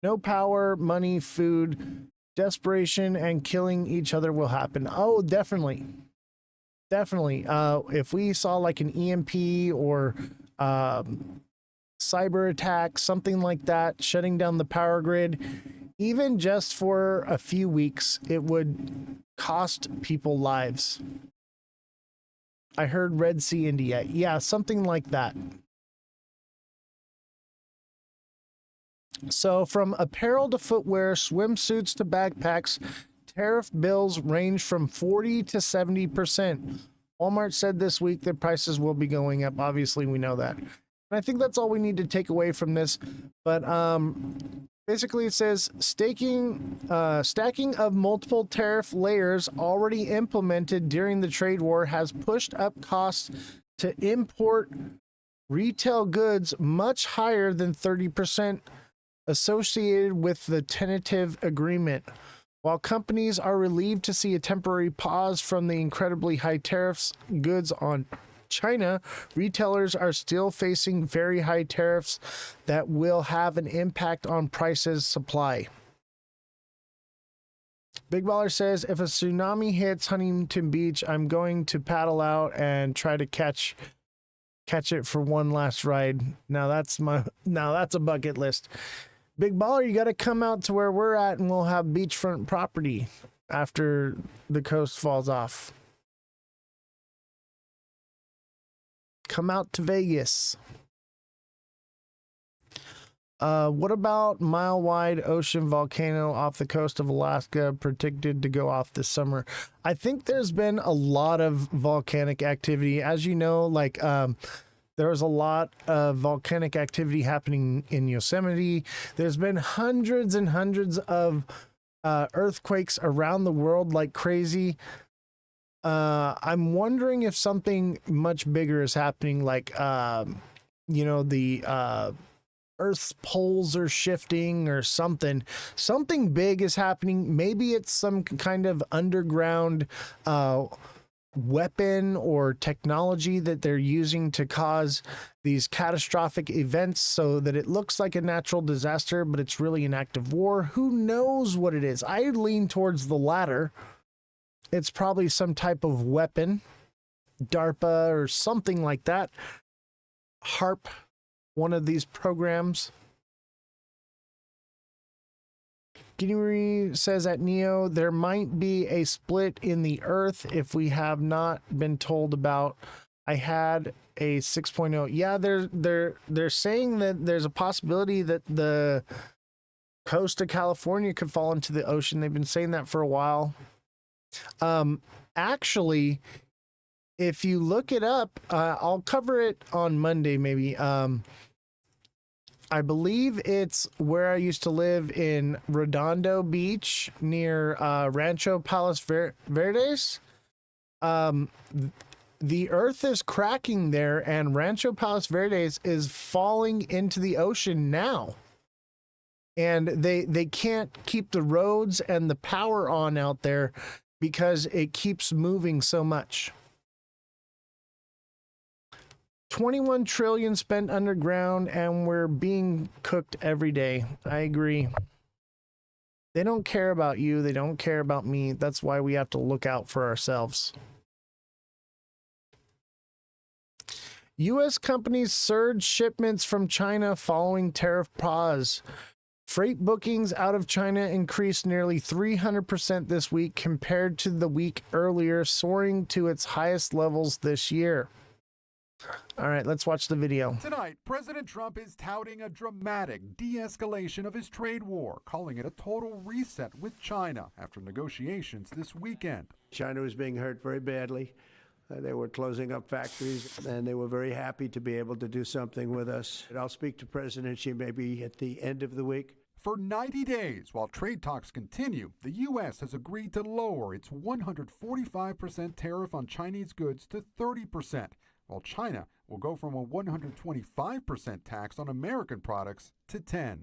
No power, money, food, desperation, and killing each other will happen. Oh, definitely. Definitely. If we saw like an EMP or cyber attack, something like that, shutting down the power grid, even just for a few weeks, it would cost people lives. I heard Red Sea, India. Yeah, something like that. So from apparel to footwear, swimsuits to backpacks, tariff bills range from 40 to 70%. Walmart said this week that prices will be going up. Obviously, we know that. And I think that's all we need to take away from this. But basically, it says stacking of multiple tariff layers already implemented during the trade war has pushed up costs to import retail goods much higher than 30% associated with the tentative agreement. While companies are relieved to see a temporary pause from the incredibly high tariffs goods on China, retailers are still facing very high tariffs that will have an impact on prices supply. Big Baller says, if a tsunami hits Huntington Beach, I'm going to paddle out and try to catch it for one last ride. Now that's a bucket list. Big Baller, you got to come out to where we're at and we'll have beachfront property after the coast falls off. Come out to Vegas. What about mile-wide ocean volcano off the coast of Alaska predicted to go off this summer? I think there's been a lot of volcanic activity. As you know, like There was a lot of volcanic activity happening in Yosemite. There's been hundreds and hundreds of earthquakes around the world like crazy. I'm wondering if something much bigger is happening, like, the Earth's poles are shifting or something. Something big is happening. Maybe it's some kind of underground weapon or technology that they're using to cause these catastrophic events so that it looks like a natural disaster, but it's really an act of war. Who knows what it is? I lean towards the latter. It's probably some type of weapon, DARPA or something like that. HARP, one of these programs. Guinea says at Neo, there might be a split in the Earth if we have not been told about. I had a 6.0. Yeah, they're saying that there's a possibility that the coast of California could fall into the ocean. They've been saying that for a while. Actually, if you look it up, I'll cover it on Monday maybe. I believe it's where I used to live in Redondo Beach near Rancho Palos Verdes. The earth is cracking there, and Rancho Palos Verdes is falling into the ocean now. And they can't keep the roads and the power on out there because it keeps moving so much. 21 trillion spent underground, and we're being cooked every day. I agree. They don't care about you. They don't care about me. That's why we have to look out for ourselves. U.S. companies surge shipments from China following tariff pause. Freight bookings out of China increased nearly 300% this week compared to the week earlier, soaring to its highest levels this year. All right, let's watch the video. Tonight, President Trump is touting a dramatic de-escalation of his trade war, calling it a total reset with China after negotiations this weekend. China was being hurt very badly. They were closing up factories, and they were very happy to be able to do something with us. And I'll speak to President Xi maybe at the end of the week. For 90 days, while trade talks continue, the U.S. has agreed to lower its 145% tariff on Chinese goods to 30%, while China will go from a 125% tax on American products to 10%.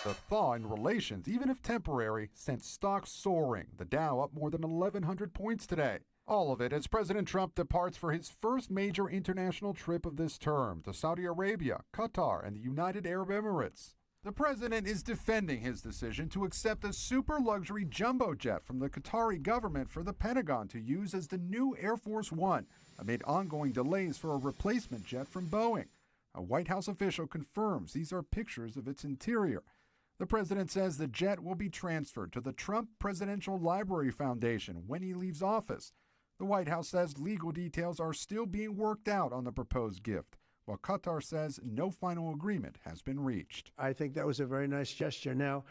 The thaw in relations, even if temporary, sent stocks soaring, the Dow up more than 1,100 points today. All of it as President Trump departs for his first major international trip of this term to Saudi Arabia, Qatar, and the United Arab Emirates. The president is defending his decision to accept a super luxury jumbo jet from the Qatari government for the Pentagon to use as the new Air Force One, amid ongoing delays for a replacement jet from Boeing. A White House official confirms these are pictures of its interior. The president says the jet will be transferred to the Trump Presidential Library Foundation when he leaves office. The White House says legal details are still being worked out on the proposed gift, while Qatar says no final agreement has been reached. I think that was a very nice gesture. Now,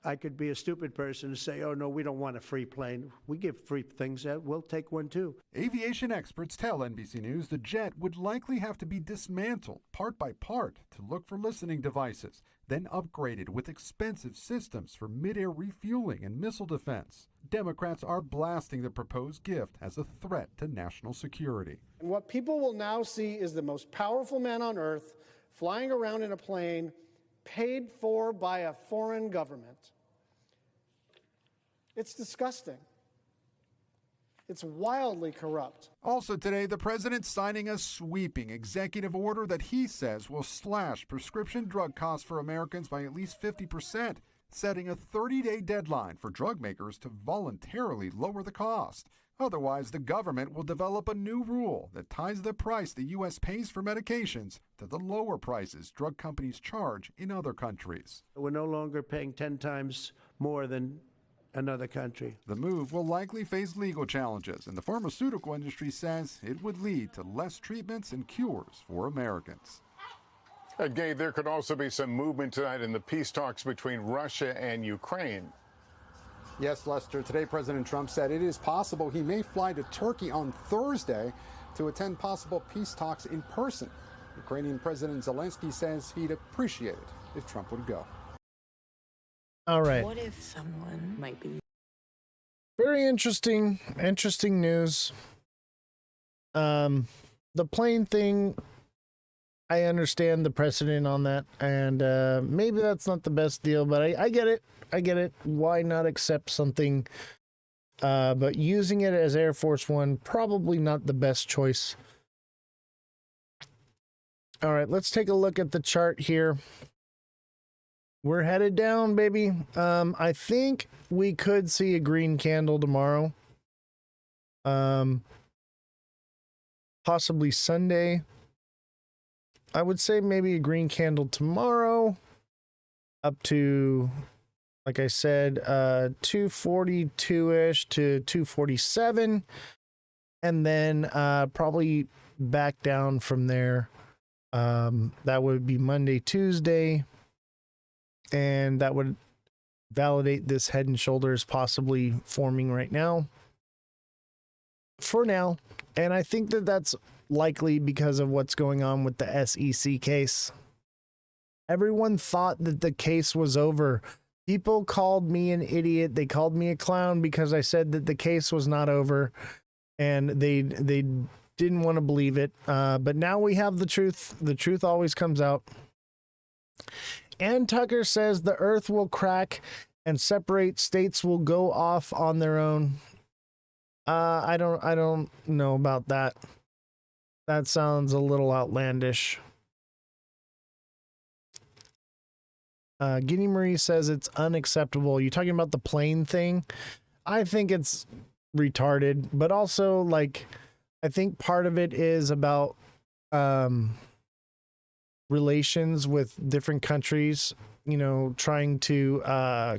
I could be a stupid person to say, oh, no, we don't want a free plane. We give free things out. We'll take one, too. Aviation experts tell NBC News the jet would likely have to be dismantled part by part to look for listening devices, then upgraded with expensive systems for mid-air refueling and missile defense. Democrats are blasting the proposed gift as a threat to national security. And what people will now see is the most powerful man on earth flying around in a plane paid for by a foreign government. It's disgusting. It's wildly corrupt. Also today, the president signing a sweeping executive order that he says will slash prescription drug costs for Americans by at least 50%, setting a 30-day deadline for drug makers to voluntarily lower the cost. Otherwise, the government will develop a new rule that ties the price the U.S. pays for medications to the lower prices drug companies charge in other countries. We're no longer paying 10 times more than another country. The move will likely face legal challenges, and the pharmaceutical industry says it would lead to less treatments and cures for Americans. Gabe, there could also be some movement tonight in the peace talks between Russia and Ukraine. Yes, Lester. Today, President Trump said it is possible he may fly to Turkey on Thursday to attend possible peace talks in person. Ukrainian President Zelensky says he'd appreciate it if Trump would go. All right. What if someone might be... Very interesting news. The plane thing, I understand the precedent on that, and maybe that's not the best deal, but I get it. Why not accept something? But using it as Air Force One, probably not the best choice. All right, let's take a look at the chart here. We're headed down, baby. I think we could see a green candle tomorrow. Possibly Sunday. I would say maybe a green candle tomorrow up to, like I said, 242-ish to 247, and then probably back down from there. That would be Monday, Tuesday, and that would validate this head and shoulders possibly forming right now. For now. And I think that that's likely because of what's going on with the SEC case. Everyone thought that the case was over. People called me an idiot. They called me a clown because I said that the case was not over, and they didn't want to believe it. But now we have the truth. The truth always comes out. And Tucker says the earth will crack and separate, states will go off on their own. I don't know about that. That sounds a little outlandish. Guinea Marie says it's unacceptable. You talking about the plane thing? I think it's retarded, but also, like, I think part of it is about relations with different countries, you know, trying to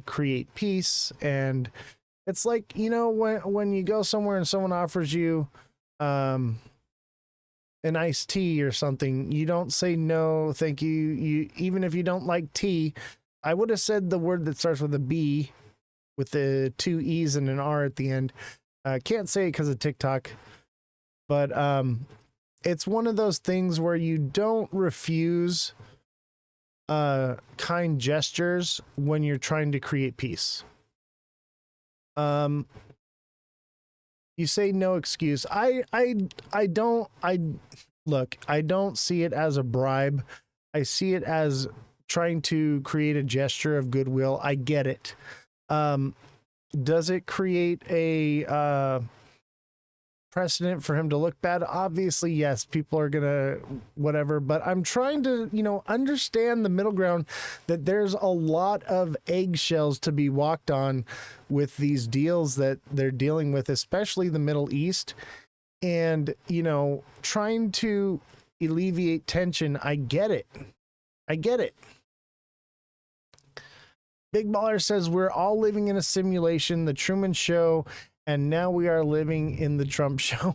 create peace. And it's like, you know, when you go somewhere and someone offers you an iced tea or something, you don't say no, thank you. You, even if you don't like tea, I would have said the word that starts with a B with the 2 E's and an R at the end. Can't say it because of TikTok, but it's one of those things where you don't refuse kind gestures when you're trying to create peace. You say no excuse. I don't see it as a bribe. I see it as trying to create a gesture of goodwill. I get it. Does it create a precedent for him to look bad? Obviously, yes, people are gonna whatever, but I'm trying to, you know, understand the middle ground, that there's a lot of eggshells to be walked on with these deals that they're dealing with, especially the Middle East, and, you know, trying to alleviate tension. I get it. Big Baller says we're all living in a simulation, the Truman Show, and now we are living in the Trump Show.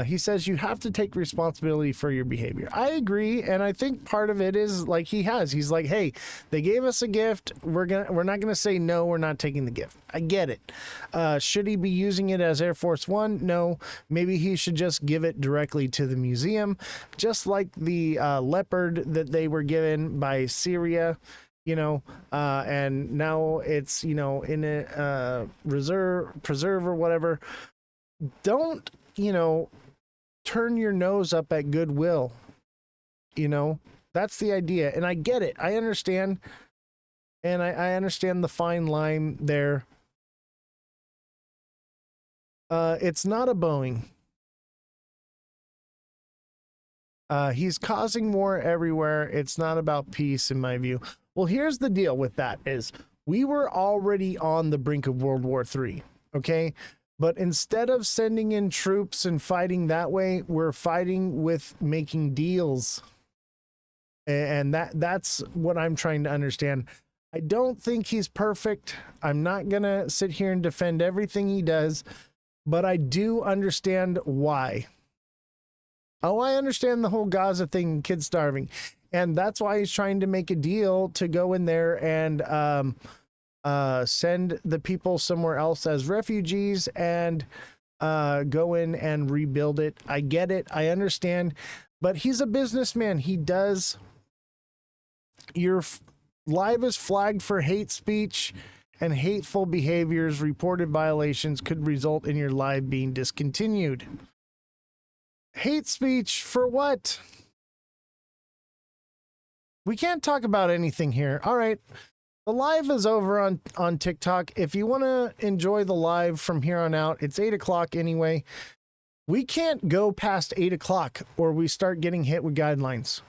He says you have to take responsibility for your behavior. I agree, and I think part of it is like he's like, hey, they gave us a gift. We're not gonna say no. We're not taking the gift. I get it. Should he be using it as Air Force One? No. Maybe he should just give it directly to the museum, just like the leopard that they were given by Syria. You know, and now it's, you know, in a preserve or whatever. Don't, you know, turn your nose up at goodwill. You know, that's the idea. And I get it. I understand. And I understand the fine line there. It's not a Boeing. He's causing war everywhere. It's not about peace, in my view. Well, here's the deal with that is we were already on the brink of World War III, okay? But instead of sending in troops and fighting that way, we're fighting with making deals. And that's what I'm trying to understand. I don't think he's perfect. I'm not going to sit here and defend everything he does, but I do understand why. Oh, I understand the whole Gaza thing, kids starving. And that's why he's trying to make a deal to go in there and send the people somewhere else as refugees and go in and rebuild it. I get it. I understand. But he's a businessman. He does. Your live is flagged for hate speech and hateful behaviors. Reported violations could result in your live being discontinued. Hate speech for what? We can't talk about anything here. All right. The live is over on TikTok. If you want to enjoy the live from here on out, it's 8 o'clock anyway. We can't go past 8 o'clock or we start getting hit with guidelines.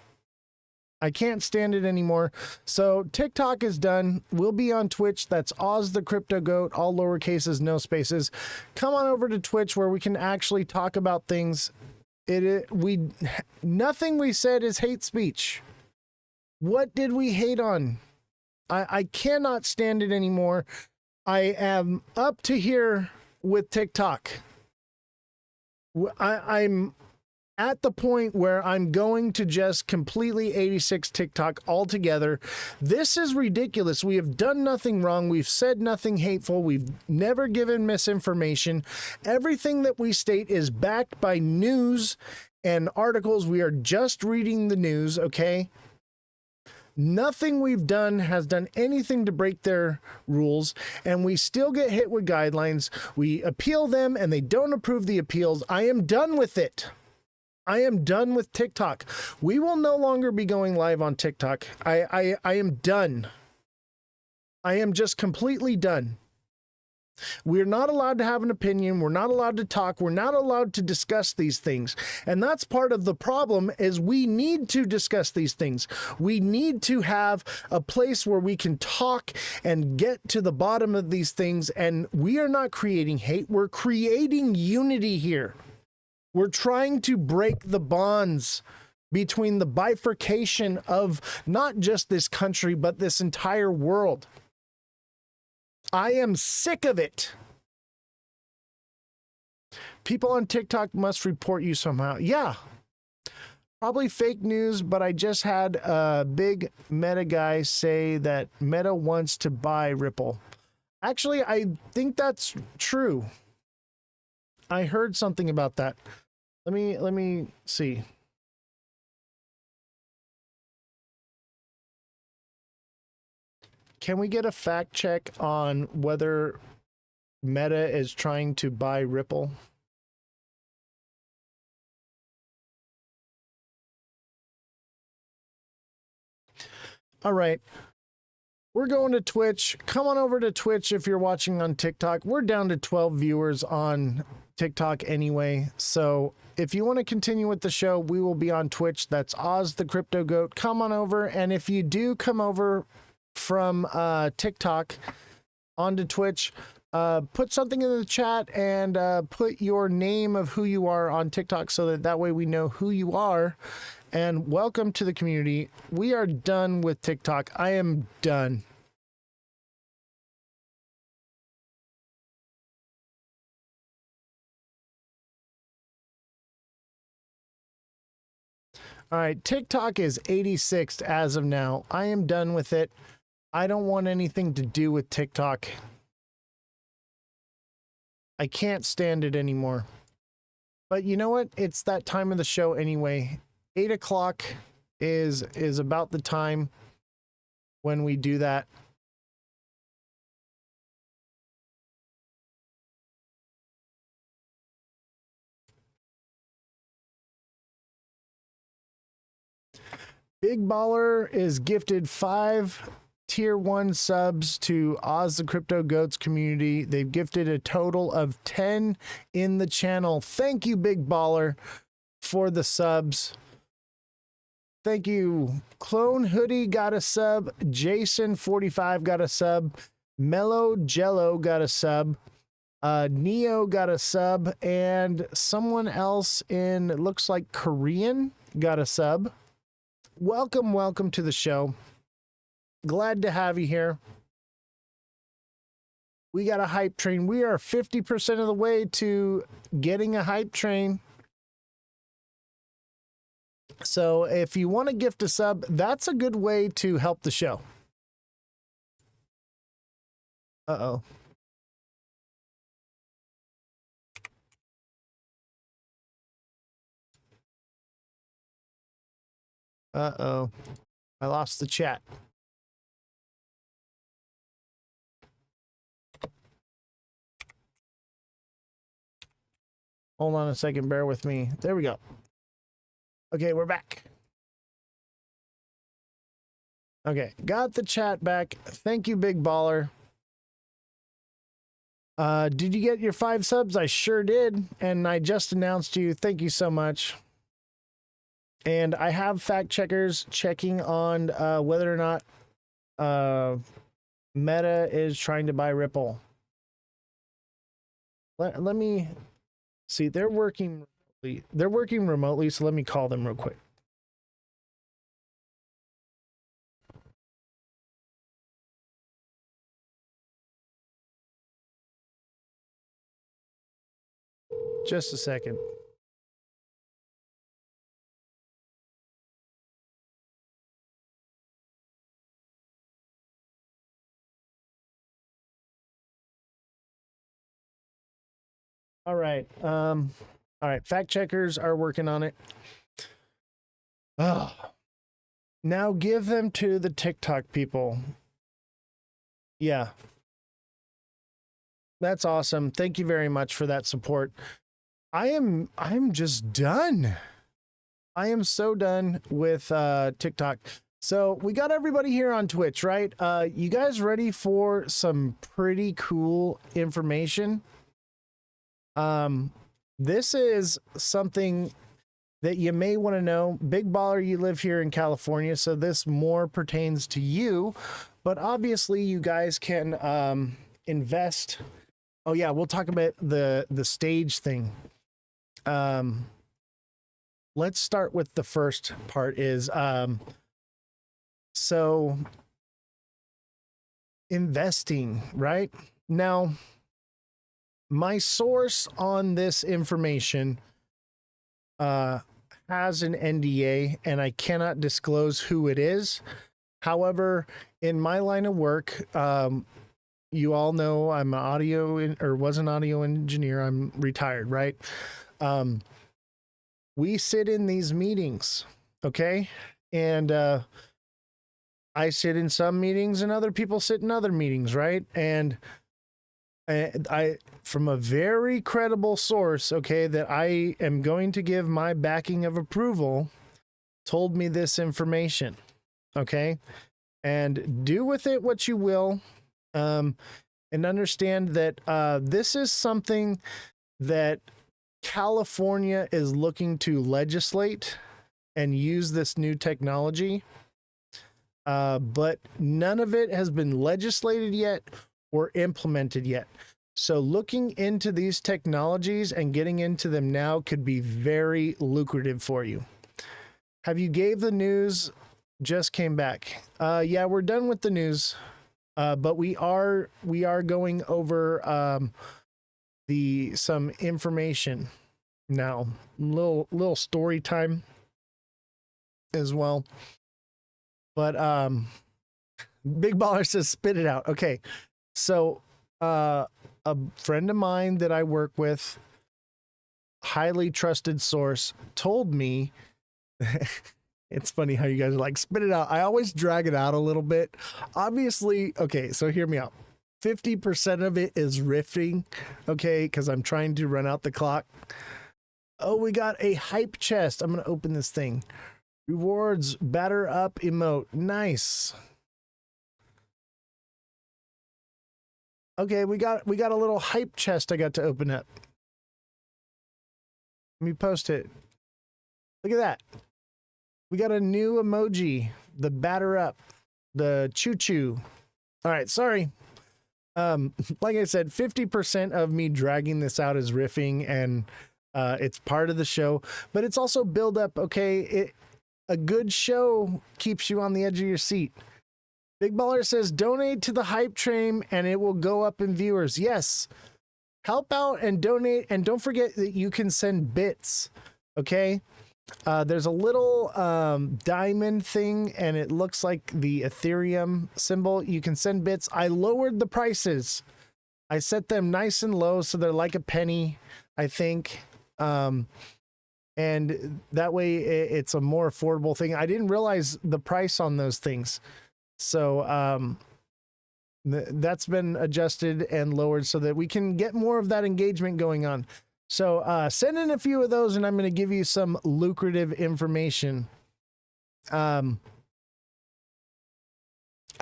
I can't stand it anymore. So TikTok is done. We'll be on Twitch. That's Oz the Crypto Goat, all lowercases, no spaces. Come on over to Twitch where we can actually talk about things. Nothing we said is hate speech. What did we hate on? I cannot stand it anymore. I am up to here with TikTok. I'm at the point where I'm going to just completely 86 TikTok altogether. This is ridiculous. We have done nothing wrong. We've said nothing hateful. We've never given misinformation. Everything that we state is backed by news and articles. We are just reading the news, okay? Nothing we've done has done anything to break their rules, and we still get hit with guidelines. We appeal them, and they don't approve the appeals. I am done with it. I am done with TikTok. We will no longer be going live on TikTok. I am done. I am just completely done. We're not allowed to have an opinion. We're not allowed to talk. We're not allowed to discuss these things. And that's part of the problem is we need to discuss these things. We need to have a place where we can talk and get to the bottom of these things. And we are not creating hate. We're creating unity here. We're trying to break the bonds between the bifurcation of not just this country, but this entire world. I am sick of it. People on TikTok must report you somehow. Yeah, probably fake news, but I just had a big Meta guy say that Meta wants to buy Ripple. Actually, I think that's true. I heard something about that. Let me see. Can we get a fact check on whether Meta is trying to buy Ripple? All right. We're going to Twitch. Come on over to Twitch if you're watching on TikTok. We're down to 12 viewers on TikTok anyway. So if you want to continue with the show, we will be on Twitch. That's Oz the Crypto Goat. Come on over. And if you do come over from TikTok onto Twitch, put something in the chat and put your name of who you are on TikTok so that way we know who you are. And welcome to the community. We are done with TikTok. I am done. All right, TikTok is 86th as of now. I am done with it. I don't want anything to do with TikTok. I can't stand it anymore. But you know what? It's that time of the show anyway. 8 o'clock is about the time when we do that. Big Baller is gifted 5 tier 1 subs to Oz the Crypto Goats community. They've gifted a total of 10 in the channel. Thank you, Big Baller, for the subs. Thank you. Clone Hoodie got a sub. Jason45 got a sub. Mellow Jello got a sub. Neo got a sub. And someone else in, it looks like Korean, got a sub. Welcome, welcome to the show. Glad to have you here. We got a hype train. We are 50% of the way to getting a hype train. So if you want to gift a sub, that's a good way to help the show. Uh-oh. Uh-oh. I lost the chat. Hold on a second. Bear with me. There we go. Okay, we're back. Okay, got the chat back. Thank you, Big Baller. Did you get your 5 subs? I sure did. And I just announced you. Thank you so much. And I have fact checkers checking on whether or not Meta is trying to buy Ripple. Let me see. They're working remotely, so let me call them real quick. Just a second. All right. All right. Fact checkers are working on it. Oh. Now give them to the TikTok people. Yeah. That's awesome. Thank you very much for that support. I'm just done. I am so done with TikTok. So we got everybody here on Twitch, right? You guys ready for some pretty cool information? This is something that you may want to know. Big Baller, you live here in California, so this more pertains to you, but obviously you guys can invest. Oh yeah, we'll talk about the stage thing. Let's start with the first part is so investing, right? Now, my source on this information has an NDA and I cannot disclose who it is. However, in my line of work, you all know I'm an was an audio engineer. I'm retired, right? We sit in these meetings, okay? And I sit in some meetings and other people sit in other meetings, right? And I, from a very credible source, okay, that I am going to give my backing of approval, told me this information, okay? And do with it what you will, and understand that this is something that California is looking to legislate and use this new technology, but none of it has been legislated yet or implemented yet. So looking into these technologies and getting into them now could be very lucrative for you. Have you gave the news? Just came back. Yeah, we're done with the news, but we are going over some information now. Little story time as well. But Big Baller says spit it out. Okay. So a friend of mine that I work with, highly trusted source, told me it's funny how you guys are like, spit it out. I always drag it out a little bit. Obviously, okay, so hear me out. 50% of it is riffing, okay, because I'm trying to run out the clock. Oh, we got a hype chest. I'm going to open this thing. Rewards, batter up emote. Nice. Okay, we got a little hype chest I got to open up. Let me post it. Look at that. We got a new emoji, the batter up, the choo-choo. All right, sorry. Like I said, 50% of me dragging this out is riffing, and it's part of the show, but it's also build up. Okay, a good show keeps you on the edge of your seat. Big Baller says donate to the hype train and it will go up in viewers. Yes, help out and donate, and don't forget that you can send bits. Okay, there's a little diamond thing and it looks like the Ethereum symbol. You can send bits. I lowered the prices. I set them nice and low so they're like a penny, I think. and that way it's a more affordable thing. I didn't realize the price on those things. So that's been adjusted and lowered so that we can get more of that engagement going on. So send in a few of those and I'm going to give you some lucrative information. I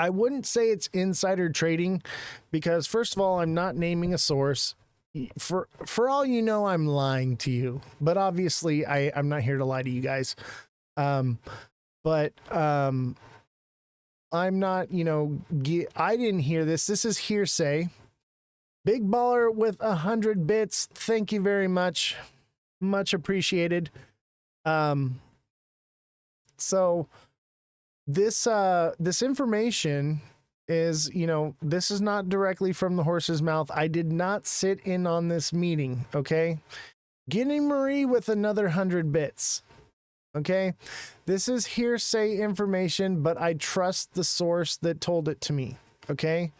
wouldn't say it's insider trading because, first of all, I'm not naming a source. For all you know, I'm lying to you, but obviously I'm not here to lie to you guys. I'm not, I didn't hear this. This is hearsay. Big Baller with 100 bits. Thank you very much. Much appreciated. So this information is, this is not directly from the horse's mouth. I did not sit in on this meeting. Okay. Guinea Marie with another 100 bits. Okay. This is hearsay information, but I trust the source that told it to me. Okay.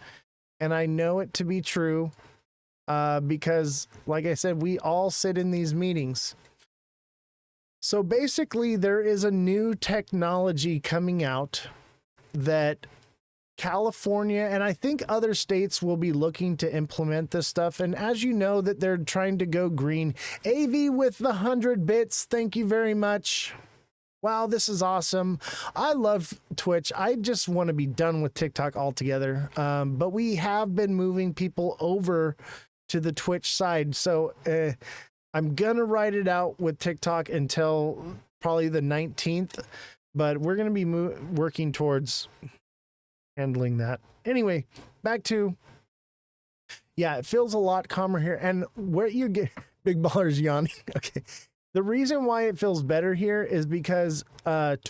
And I know it to be true because, like I said, we all sit in these meetings. So basically, there is a new technology coming out that California and I think other states will be looking to implement this stuff. And as you know, that they're trying to go green. AV with the 100 bits. Thank you very much. Wow, this is awesome. I love Twitch. I just want to be done with TikTok altogether. But we have been moving people over to the Twitch side. So I'm going to write it out with TikTok until probably the 19th. But we're going to be working towards handling that. Anyway, back to, yeah, it feels a lot calmer here. And where you get Big Ballers yawning. Okay. The reason why it feels better here is because TikTok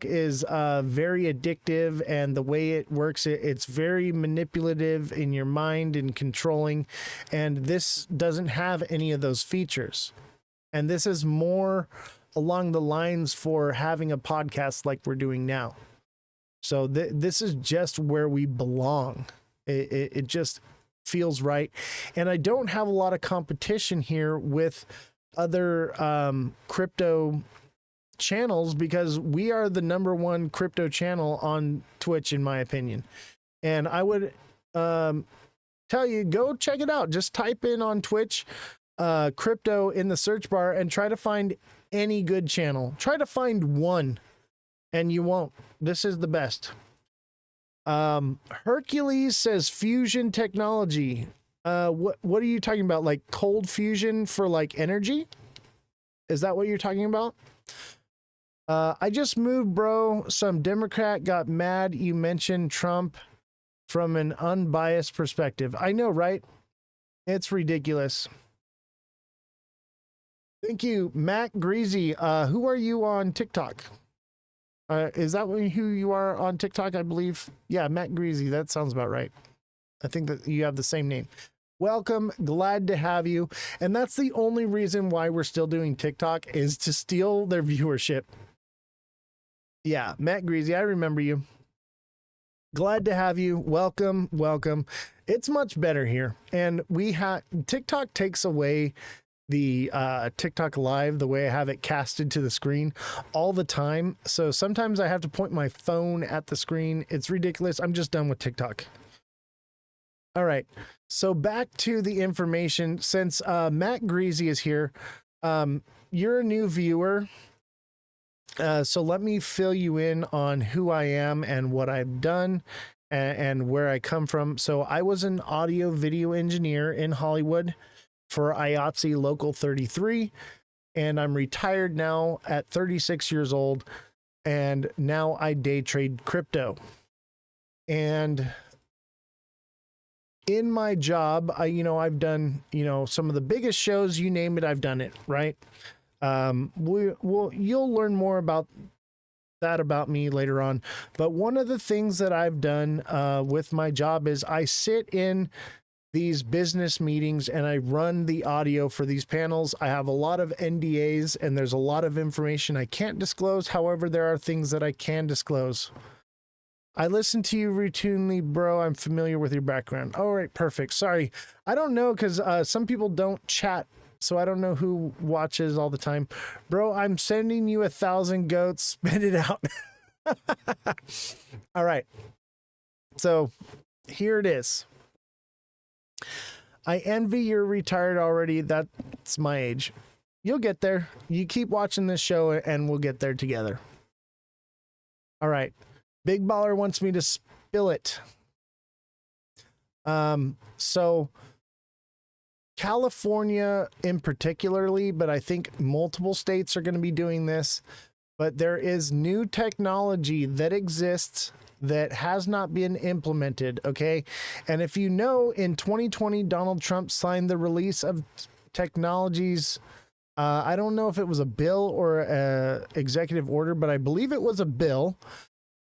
is very addictive, and the way it works, it's very manipulative in your mind and controlling, and this doesn't have any of those features. And this is more along the lines for having a podcast like we're doing now. So this is just where we belong. It just feels right. And I don't have a lot of competition here with other crypto channels because we are the #1 crypto channel on Twitch, in my opinion. And I would tell you, go check it out. Just type in on Twitch crypto in the search bar and try to find any good channel. Try to find one and you won't. This is the best. Hercules says fusion technology. What are you talking about? Like cold fusion for like energy? Is that what you're talking about? I just moved, bro. Some Democrat got mad you mentioned Trump from an unbiased perspective. I know, right? It's ridiculous. Thank you, Matt Greasy. Who are you on TikTok? Is that who you are on TikTok, I believe? Yeah, Matt Greasy. That sounds about right. I think that you have the same name. Welcome. Glad to have you. And that's the only reason why we're still doing TikTok is to steal their viewership. Yeah, Matt Greasy. I remember you. Glad to have you. Welcome. Welcome. It's much better here. And TikTok takes away the TikTok live, the way I have it casted to the screen all the time. So sometimes I have to point my phone at the screen. It's ridiculous. I'm just done with TikTok. All right. So back to the information. Since Matt Greasy is here, you're a new viewer. So let me fill you in on who I am and what I've done and where I come from. So I was an audio video engineer in Hollywood for IATSE Local 33, and I'm retired now at 36 years old, and now I day trade crypto. And in my job, I've done, some of the biggest shows, you name it, I've done it, right? You'll learn more about that about me later on. But one of the things that I've done with my job is I sit in these business meetings and I run the audio for these panels. I have a lot of NDAs and there's a lot of information I can't disclose. However, there are things that I can disclose. I listen to you routinely, bro. I'm familiar with your background. All right, perfect. Sorry. I don't know because some people don't chat So I don't know who watches all the time. Bro, I'm sending you 1,000 goats. Spit it out. All right. So here it is. I envy you're retired already. That's my age. You'll get there. You keep watching this show and we'll get there together. All right. Big Baller wants me to spill it. So California in particularly, but I think multiple states are going to be doing this. But there is new technology that exists that has not been implemented, okay? And if you know, in 2020, Donald Trump signed the release of technologies. I don't know if it was a bill or an executive order, but I believe it was a bill.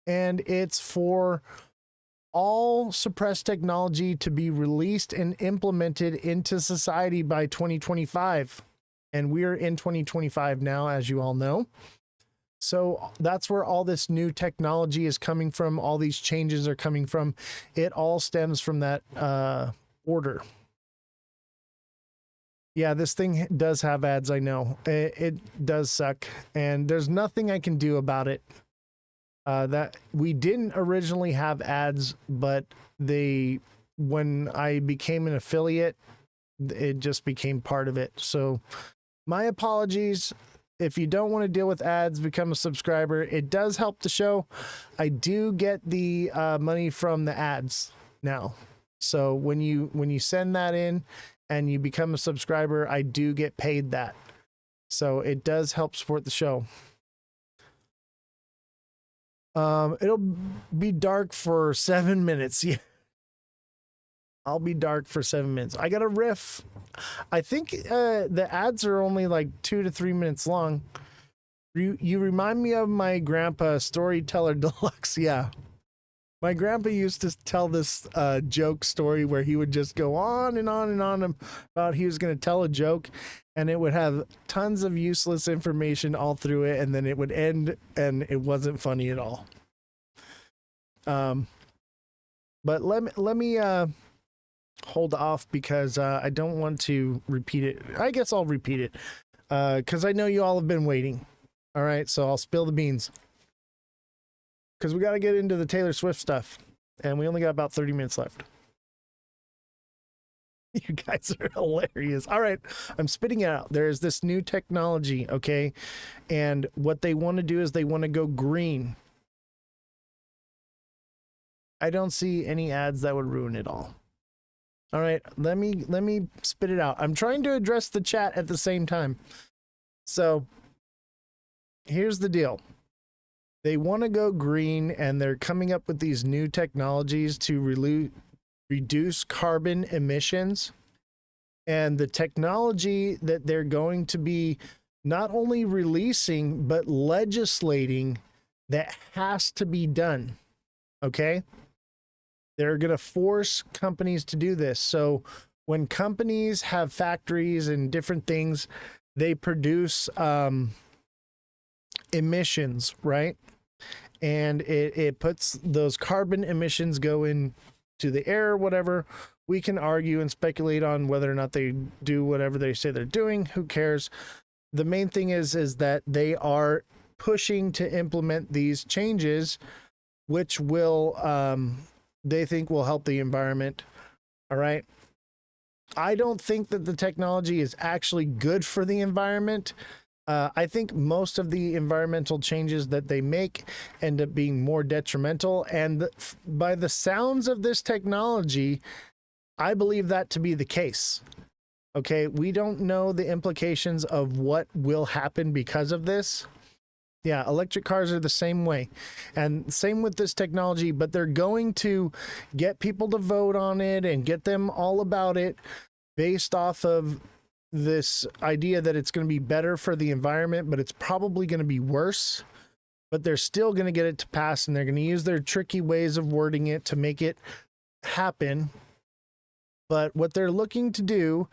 And it's for all suppressed technology to be released and implemented into society by 2025. And we're in 2025 now, as you all know. So that's where all this new technology is coming from. All these changes are coming from. It all stems from that order. Yeah, this thing does have ads. I know it does suck, and there's nothing I can do about it. That we didn't originally have ads, but when I became an affiliate, it just became part of it. So my apologies. If you don't want to deal with ads, become a subscriber. It does help the show. I do get the money from the ads now. So when you send that in and you become a subscriber, I do get paid that. So it does help support the show. It'll be dark for 7 minutes. Yeah. I'll be dark for 7 minutes. I got a riff. I think the ads are only like 2 to 3 minutes long. You remind me of my grandpa, Storyteller Deluxe. Yeah. My grandpa used to tell this joke story where he would just go on and on and on about he was going to tell a joke, and it would have tons of useless information all through it, and then it would end and it wasn't funny at all. But let me hold off because I don't want to repeat it. I guess I'll repeat it because I know you all have been waiting. All right, so I'll spill the beans because we got to get into the Taylor Swift stuff, and we only got about 30 minutes left. You guys are hilarious. All right, I'm spitting it out. There's this new technology, okay? And what they want to do is they want to go green. I don't see any ads that would ruin it all. All right, let me spit it out. I'm trying to address the chat at the same time. So here's the deal. They want to go green, and they're coming up with these new technologies to reduce carbon emissions. And the technology that they're going to be not only releasing, but legislating that has to be done. Okay? They're going to force companies to do this. So when companies have factories and different things, they produce emissions, right? And it puts those carbon emissions go into the air, whatever. We can argue and speculate on whether or not they do whatever they say they're doing. Who cares? The main thing is that they are pushing to implement these changes, which will, they think will help the environment. All right. I don't think that the technology is actually good for the environment. I think most of the environmental changes that they make end up being more detrimental. And by the sounds of this technology, I believe that to be the case. Okay, we don't know the implications of what will happen because of this. Yeah, electric cars are the same way. And same with this technology, but they're going to get people to vote on it and get them all about it based off of this idea that it's going to be better for the environment, but it's probably going to be worse. But they're still going to get it to pass, and they're going to use their tricky ways of wording it to make it happen. But what they're looking to do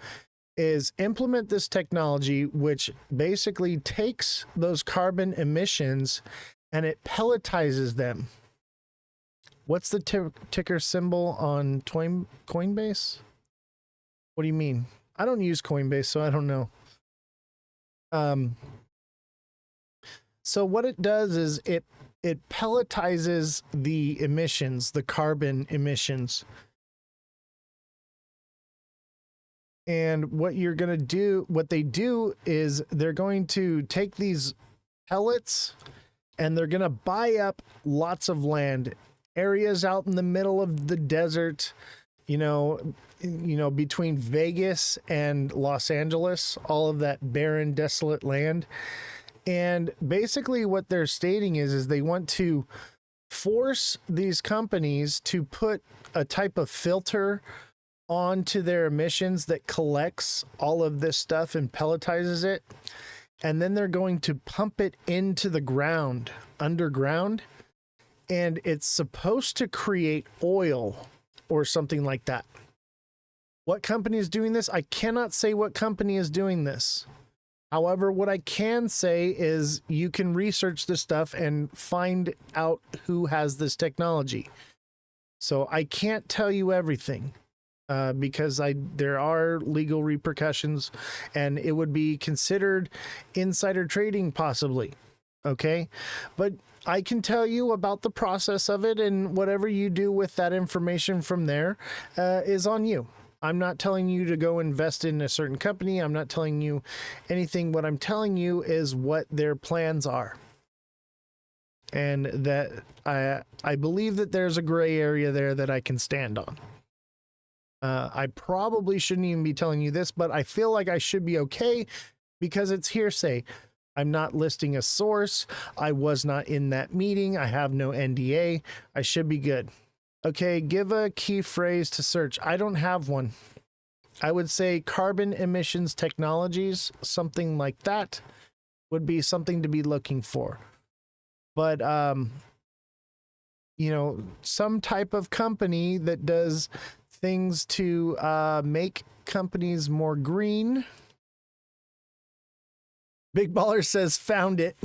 is implement this technology, which basically takes those carbon emissions and it pelletizes them. What's the ticker symbol on Coinbase? What do you mean? I don't use Coinbase, so I don't know. So what it does is it pelletizes the emissions, the carbon emissions. And what they do is they're going to take these pellets and they're going to buy up lots of land, areas out in the middle of the desert, you know, between Vegas and Los Angeles, all of that barren, desolate land. And basically what they're stating is they want to force these companies to put a type of filter onto their emissions that collects all of this stuff and pelletizes it. And then they're going to pump it into the ground, underground. And it's supposed to create oil or something like that. What company is doing this? I cannot say what company is doing this. However, what I can say is you can research this stuff and find out who has this technology. So I can't tell you everything because there are legal repercussions and it would be considered insider trading possibly. Okay, but I can tell you about the process of it, and whatever you do with that information from there is on you. I'm not telling you to go invest in a certain company. I'm not telling you anything. What I'm telling you is what their plans are. And that I believe that there's a gray area there that I can stand on. I probably shouldn't even be telling you this, but I feel like I should be okay because it's hearsay. I'm not listing a source. I was not in that meeting. I have no NDA. I should be good. Okay, give a key phrase to search. I don't have one. I would say carbon emissions technologies, something like that would be something to be looking for. But, you know, some type of company that does things to make companies more green. Big Baller says, found it.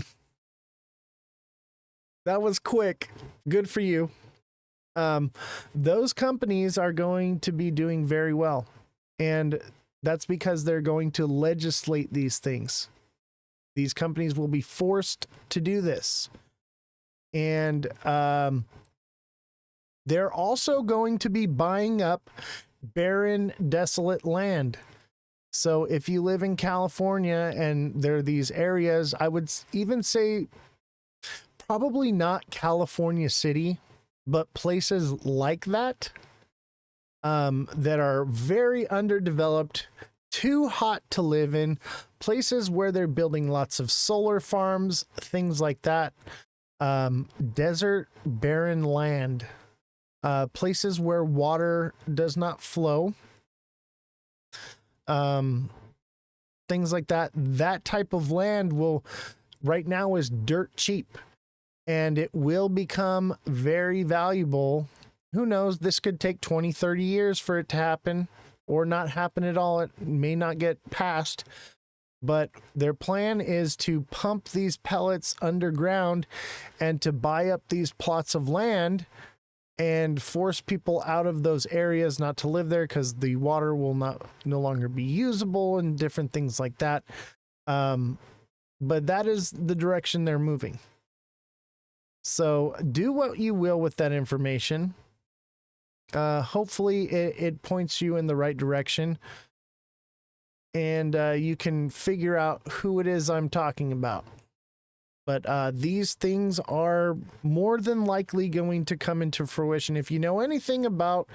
That was quick. Good for you. Those companies are going to be doing very well. And that's because they're going to legislate these things. These companies will be forced to do this. And they're also going to be buying up barren, desolate land. So if you live in California and there are these areas, I would even say probably not California City, but places like that, that are very underdeveloped, too hot to live in, places where they're building lots of solar farms, things like that, desert, barren land, places where water does not flow, things like that. That type of land will, right now, is dirt cheap. And it will become very valuable. Who knows? This could take 20, 30 years for it to happen or not happen at all. It may not get passed. But their plan is to pump these pellets underground and to buy up these plots of land and force people out of those areas not to live there because the water will no longer be usable and different things like that. But that is the direction they're moving. So do what you will with that information. Hopefully it points you in the right direction and you can figure out who it is I'm talking about. But these things are more than likely going to come into fruition. If you know anything about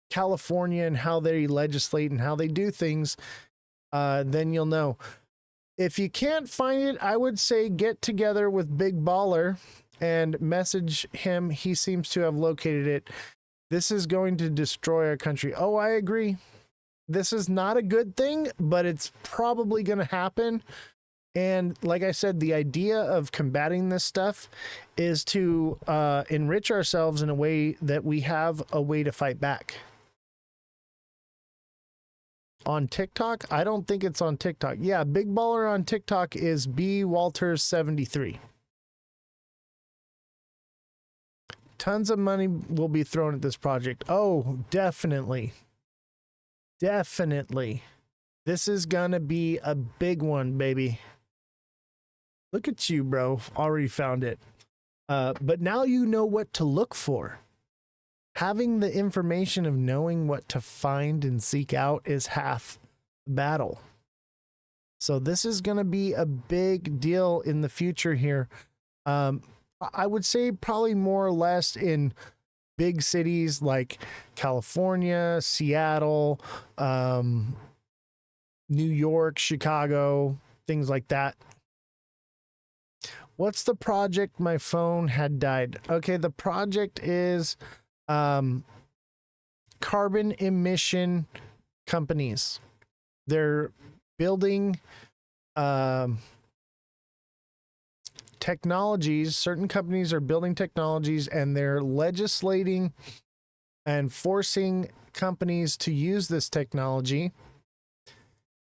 California and how they legislate and how they do things, then you'll know. If you can't find it, I would say get together with Big Baller and message him. He seems to have located it. This is going to destroy our country. Oh, I agree. This is not a good thing, but it's probably going to happen. And like I said, the idea of combating this stuff is to enrich ourselves in a way that we have a way to fight back. On TikTok? I don't think it's on TikTok. Yeah, Big Baller on TikTok is B Walters 73. Tons of money will be thrown at this project. Oh, definitely. Definitely. This is gonna be a big one, baby. Look at you, bro. Already found it. But now you know what to look for. Having the information of knowing what to find and seek out is half the battle. So this is going to be a big deal in the future here. I would say probably more or less in big cities like California, Seattle, New York, Chicago, things like that. What's the project? My phone had died. Okay, the project is carbon emission companies. They're building technologies. Certain companies are building technologies, and they're legislating and forcing companies to use this technology.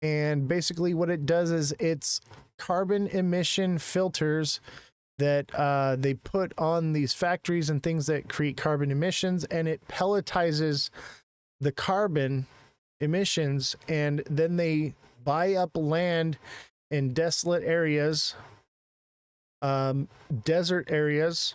And basically what it does is it's carbon emission filters that they put on these factories and things that create carbon emissions, and it pelletizes the carbon emissions, and then they buy up land in desolate areas, desert areas,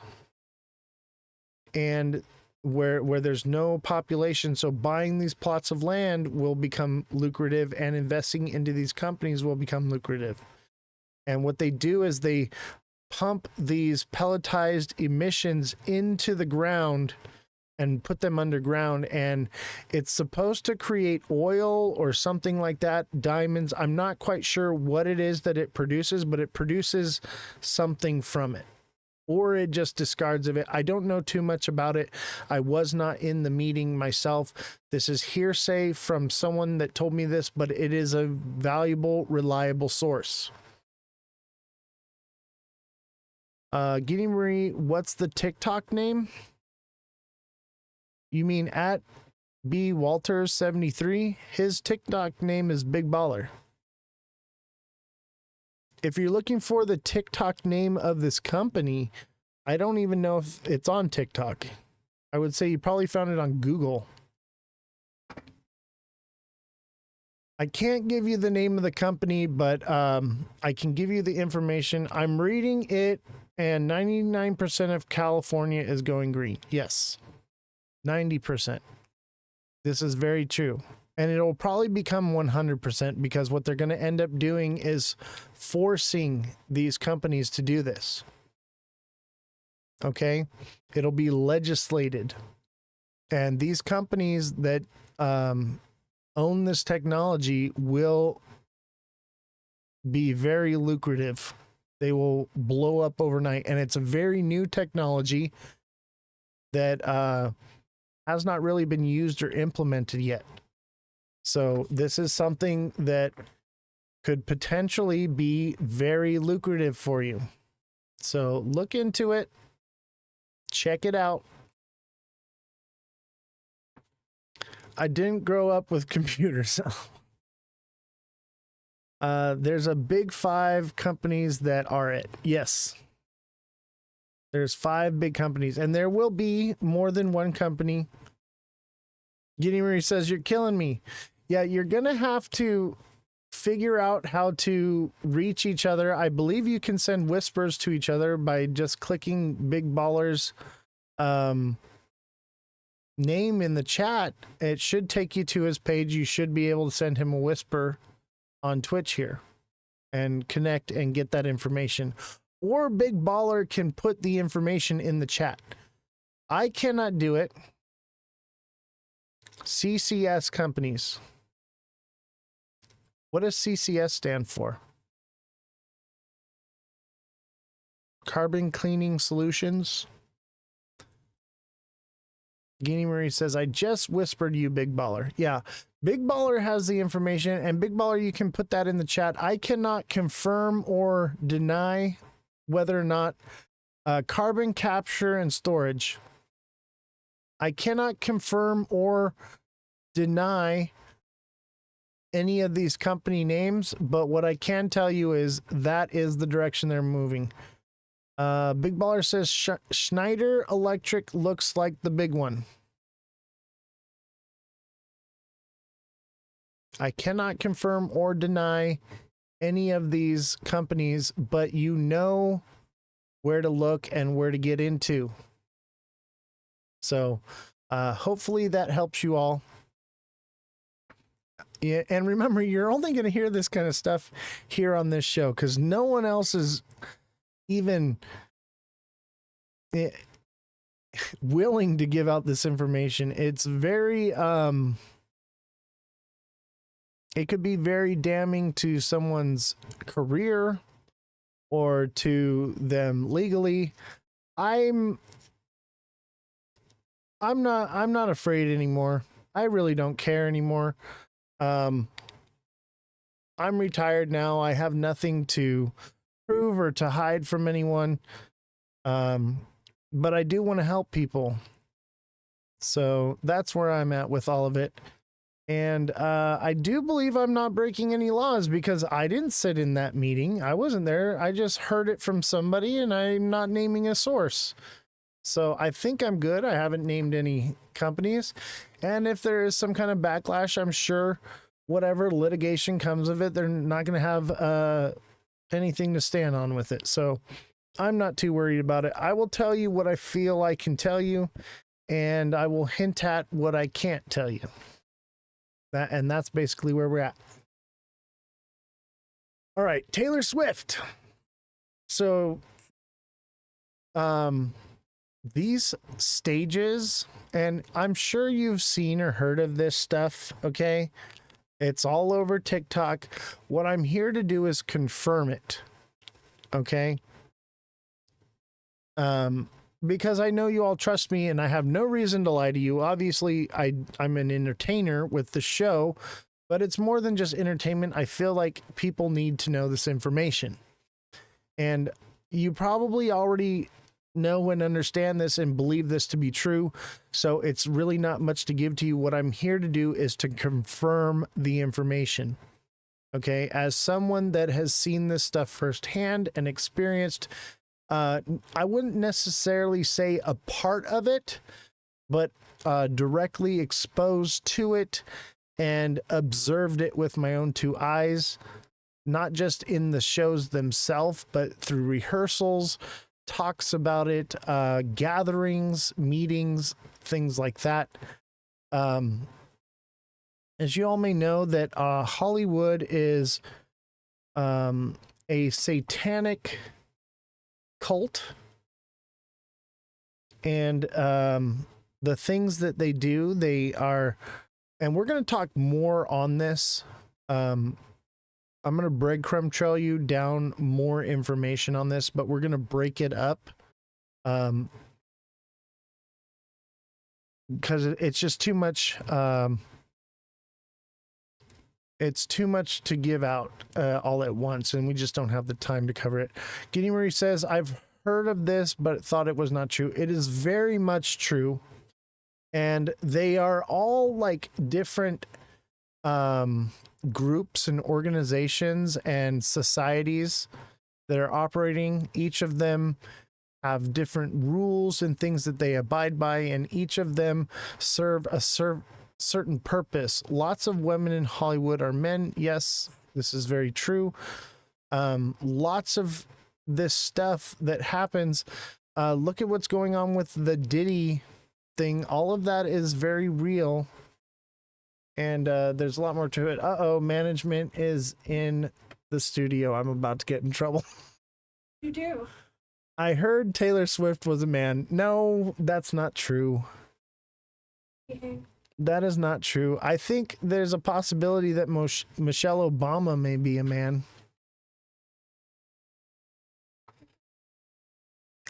and where there's no population. So buying these plots of land will become lucrative, and investing into these companies will become lucrative. And what they do is they pump these pelletized emissions into the ground and put them underground, and it's supposed to create oil or something like that, diamonds. I'm not quite sure what it is that it produces, but it produces something from it, or it just discards of it. I don't know too much about it. I was not in the meeting myself. This is hearsay from someone that told me this, but it is a valuable, reliable source. Giddy Marie, what's the TikTok name? You mean at B Walters 73? His TikTok name is Big Baller. If you're looking for the TikTok name of this company, I don't even know if it's on TikTok. I would say you probably found it on Google. I can't give you the name of the company, but I can give you the information. I'm reading it, and 99% of California is going green. Yes. 90%. This is very true. And it'll probably become 100%, because what they're going to end up doing is forcing these companies to do this. Okay? It'll be legislated. And these companies that own this technology will be very lucrative. They will blow up overnight. And it's a very new technology that has not really been used or implemented yet. So this is something that could potentially be very lucrative for you. So look into it. Check it out. I didn't grow up with computers. There's a big 5 companies that are it. Yes. There's 5 big companies, and there will be more than one company. Giddy Marie says, you're killing me. Yeah, you're going to have to figure out how to reach each other. I believe you can send whispers to each other by just clicking Big Baller's name in the chat. It should take you to his page. You should be able to send him a whisper on Twitch here and connect and get that information. Or Big Baller can put the information in the chat. I cannot do it. CCS companies. What does CCS stand for? Carbon Cleaning Solutions. Guinea Marie says, I just whispered you, Big Baller. Yeah, Big Baller has the information, and Big Baller, you can put that in the chat. I cannot confirm or deny whether or not carbon capture and storage. I cannot confirm or deny any of these company names, but what I can tell you is that is the direction they're moving. Big Baller says Schneider Electric looks like the big one. I cannot confirm or deny any of these companies, but you know where to look and where to get into. So hopefully that helps you all. Yeah, and remember, you're only going to hear this kind of stuff here on this show because no one else is even willing to give out this information. It's very, it could be very damning to someone's career or to them legally. I'm not afraid anymore. I really don't care anymore. I'm retired now. I have nothing to prove or to hide from anyone. But I do want to help people. So that's where I'm at with all of it. And I do believe I'm not breaking any laws because I didn't sit in that meeting. I wasn't there. I just heard it from somebody and I'm not naming a source. So I think I'm good. I haven't named any companies. And if there is some kind of backlash, I'm sure whatever litigation comes of it, they're not going to have anything to stand on with it. So I'm not too worried about it. I will tell you what I feel I can tell you, and I will hint at what I can't tell you. And that's basically where we're at. All right, Taylor Swift. So, these stages, and I'm sure you've seen or heard of this stuff, okay? It's all over TikTok. What I'm here to do is confirm it, okay? Because I know you all trust me and I have no reason to lie to you. Obviously, I'm an entertainer with the show, but it's more than just entertainment. I feel like people need to know this information. And you probably already know and understand this and believe this to be true. So it's really not much to give to you. What I'm here to do is to confirm the information. Okay. As someone that has seen this stuff firsthand and experienced, I wouldn't necessarily say a part of it, but directly exposed to it and observed it with my own two eyes, not just in the shows themselves, but through rehearsals, talks about it, gatherings, meetings, things like that. As you all may know, that Hollywood is a satanic cult, and the things that they do, they are, and we're going to talk more on this. I'm going to breadcrumb trail you down more information on this, but we're going to break it up because it's just too much. It's too much to give out all at once, and we just don't have the time to cover it. Gideon Marie says, I've heard of this, but thought it was not true. It is very much true. And they are all like different groups and organizations and societies that are operating. Each of them have different rules and things that they abide by, and each of them serve a certain purpose. Lots of women in Hollywood are men. Yes, this is very true. Lots of this stuff that happens. Look at what's going on with the Diddy thing. All of that is very real. And there's a lot more to it. Management is in the studio. I'm about to get in trouble. You do. I heard Taylor Swift was a man. No, that's not true. That is not true. I think there's a possibility that Michelle Obama may be a man.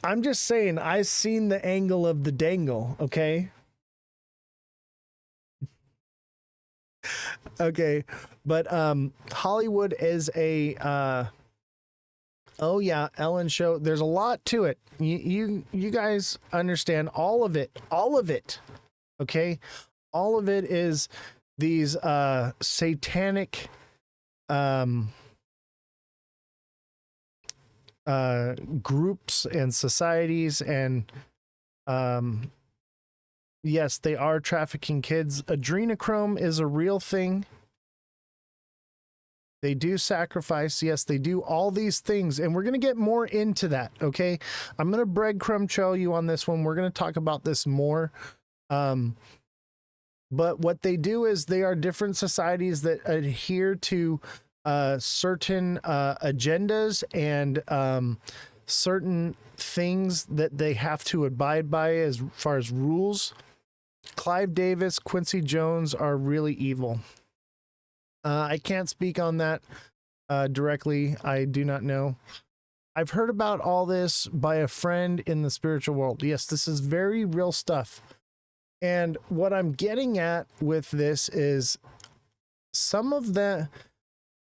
I'm just saying, I've seen the angle of the dangle, okay? Okay, but Hollywood is a Ellen show. There's a lot to it. You guys understand all of it, okay? All of it is these satanic groups and societies, and yes, they are trafficking kids. Adrenochrome is a real thing. They do sacrifice. Yes, they do all these things. And we're going to get more into that. Okay. I'm going to breadcrumb trail you on this one. We're going to talk about this more. But what they do is they are different societies that adhere to certain agendas and certain things that they have to abide by as far as rules. Clive Davis, Quincy Jones are really evil. I can't speak on that directly. I do not know. I've heard about all this by a friend in the spiritual world. Yes, this is very real stuff. And what I'm getting at with this is some of the,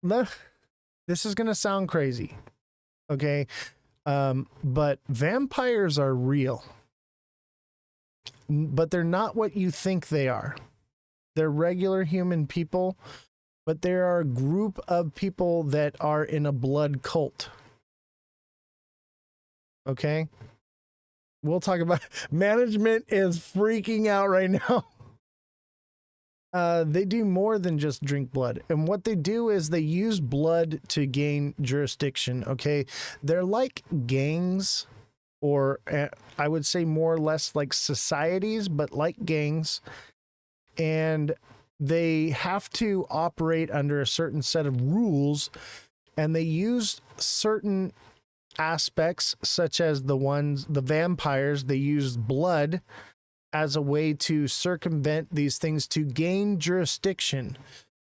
this is going to sound crazy. Okay. But vampires are real, but they're not what you think they are. They're regular human people, but there are a group of people that are in a blood cult. Okay. We'll talk about management is freaking out right now. They do more than just drink blood. And what they do is they use blood to gain jurisdiction. Okay. They're like gangs, or I would say more or less like societies, but like gangs. And they have to operate under a certain set of rules, and they use certain aspects, such as the vampires. They use blood as a way to circumvent these things to gain jurisdiction,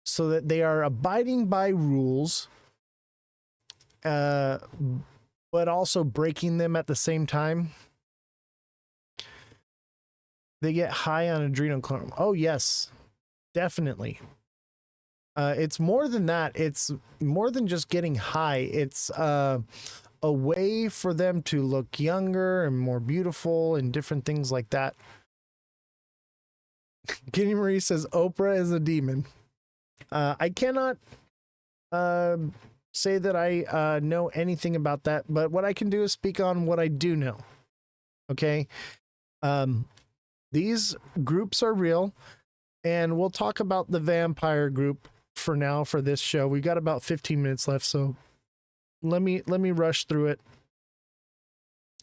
so that they are abiding by rules, but also breaking them at the same time. They get high on adrenochrome. Oh yes, definitely. It's more than that. It's more than just getting high. It's a way for them to look younger and more beautiful and different things like that. Kitty Marie says Oprah is a demon. I cannot say that I know anything about that, but what I can do is speak on what I do know. Okay. These groups are real, and we'll talk about the vampire group for now for this show. We got about 15 minutes left, so let me rush through it.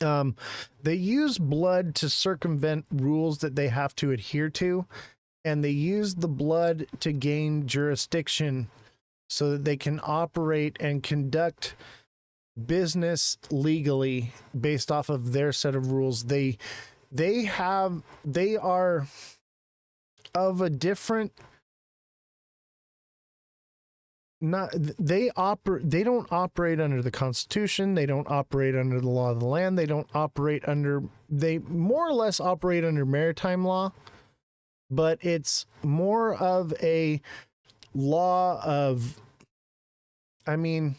They use blood to circumvent rules that they have to adhere to, and they use the blood to gain jurisdiction so that they can operate and conduct business legally based off of their set of rules. They are of a different, they don't operate under the Constitution. They don't operate under the law of the land. They more or less operate under maritime law, but it's more of a law of, I mean,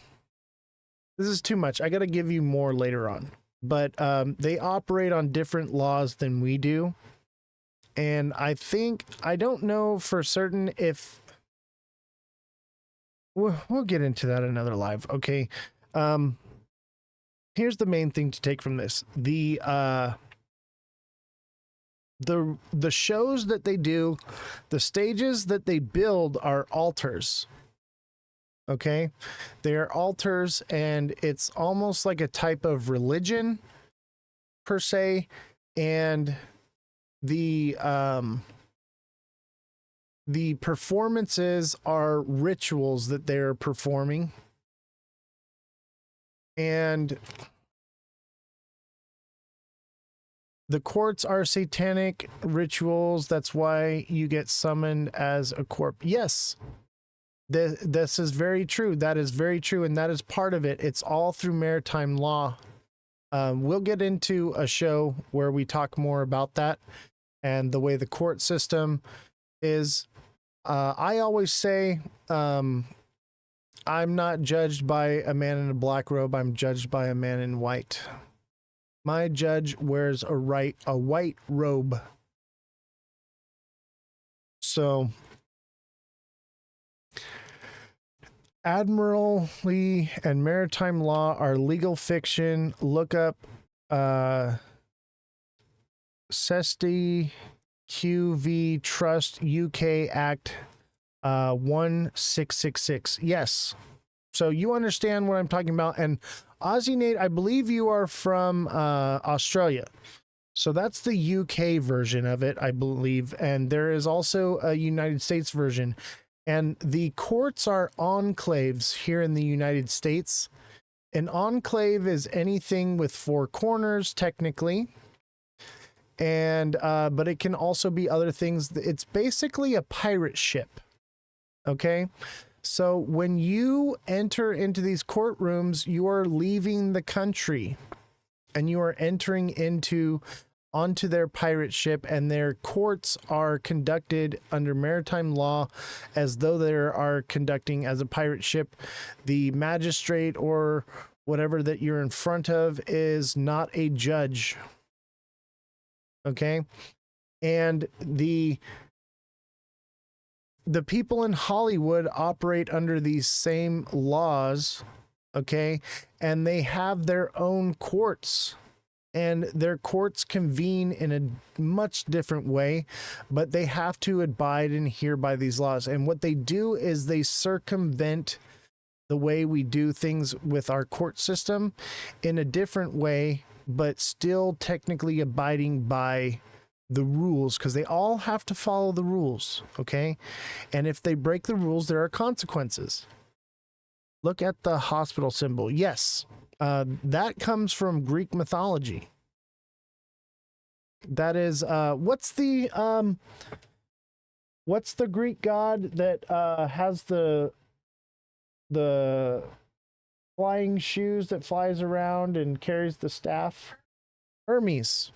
this is too much. I got to give you more later on, but they operate on different laws than we do. And I don't know for certain if we'll get into that another live. Okay. Here's the main thing to take from this. The shows that they do, the stages that they build are altars. Okay. They are altars, and it's almost like a type of religion per se. And the performances are rituals that they're performing, and the courts are satanic rituals. That's why you get summoned as a corpse. Yes, this is very true. That is very true, and that is part of it. It's all through maritime law. We'll get into a show where we talk more about that and the way the court system is. I always say, I'm not judged by a man in a black robe. I'm judged by a man in white. My judge wears a white robe. So, admiralty and maritime law are legal fiction. Look up SXT QV Trust UK Act 1666. Yes. So you understand what I'm talking about. And Aussie Nate, I believe you are from Australia. So that's the UK version of it, I believe. And there is also a United States version. And the courts are enclaves here in the United States. An enclave is anything with four corners, technically. And but it can also be other things. It's basically a pirate ship. Okay? So when you enter into these courtrooms, you are leaving the country and you are entering onto their pirate ship, and their courts are conducted under maritime law as though they are conducting as a pirate ship. The magistrate or whatever that you're in front of is not a judge. Okay? And the people in Hollywood operate under these same laws, okay? And they have their own courts, and their courts convene in a much different way, but they have to abide and adhere by these laws. And what they do is they circumvent the way we do things with our court system in a different way, but still technically abiding by the rules, because they all have to follow the rules, okay? And if they break the rules, there are consequences. Look at the hospital symbol. Yes, that comes from Greek mythology. That is, what's the Greek god that has the flying shoes that flies around and carries the staff? Hermes.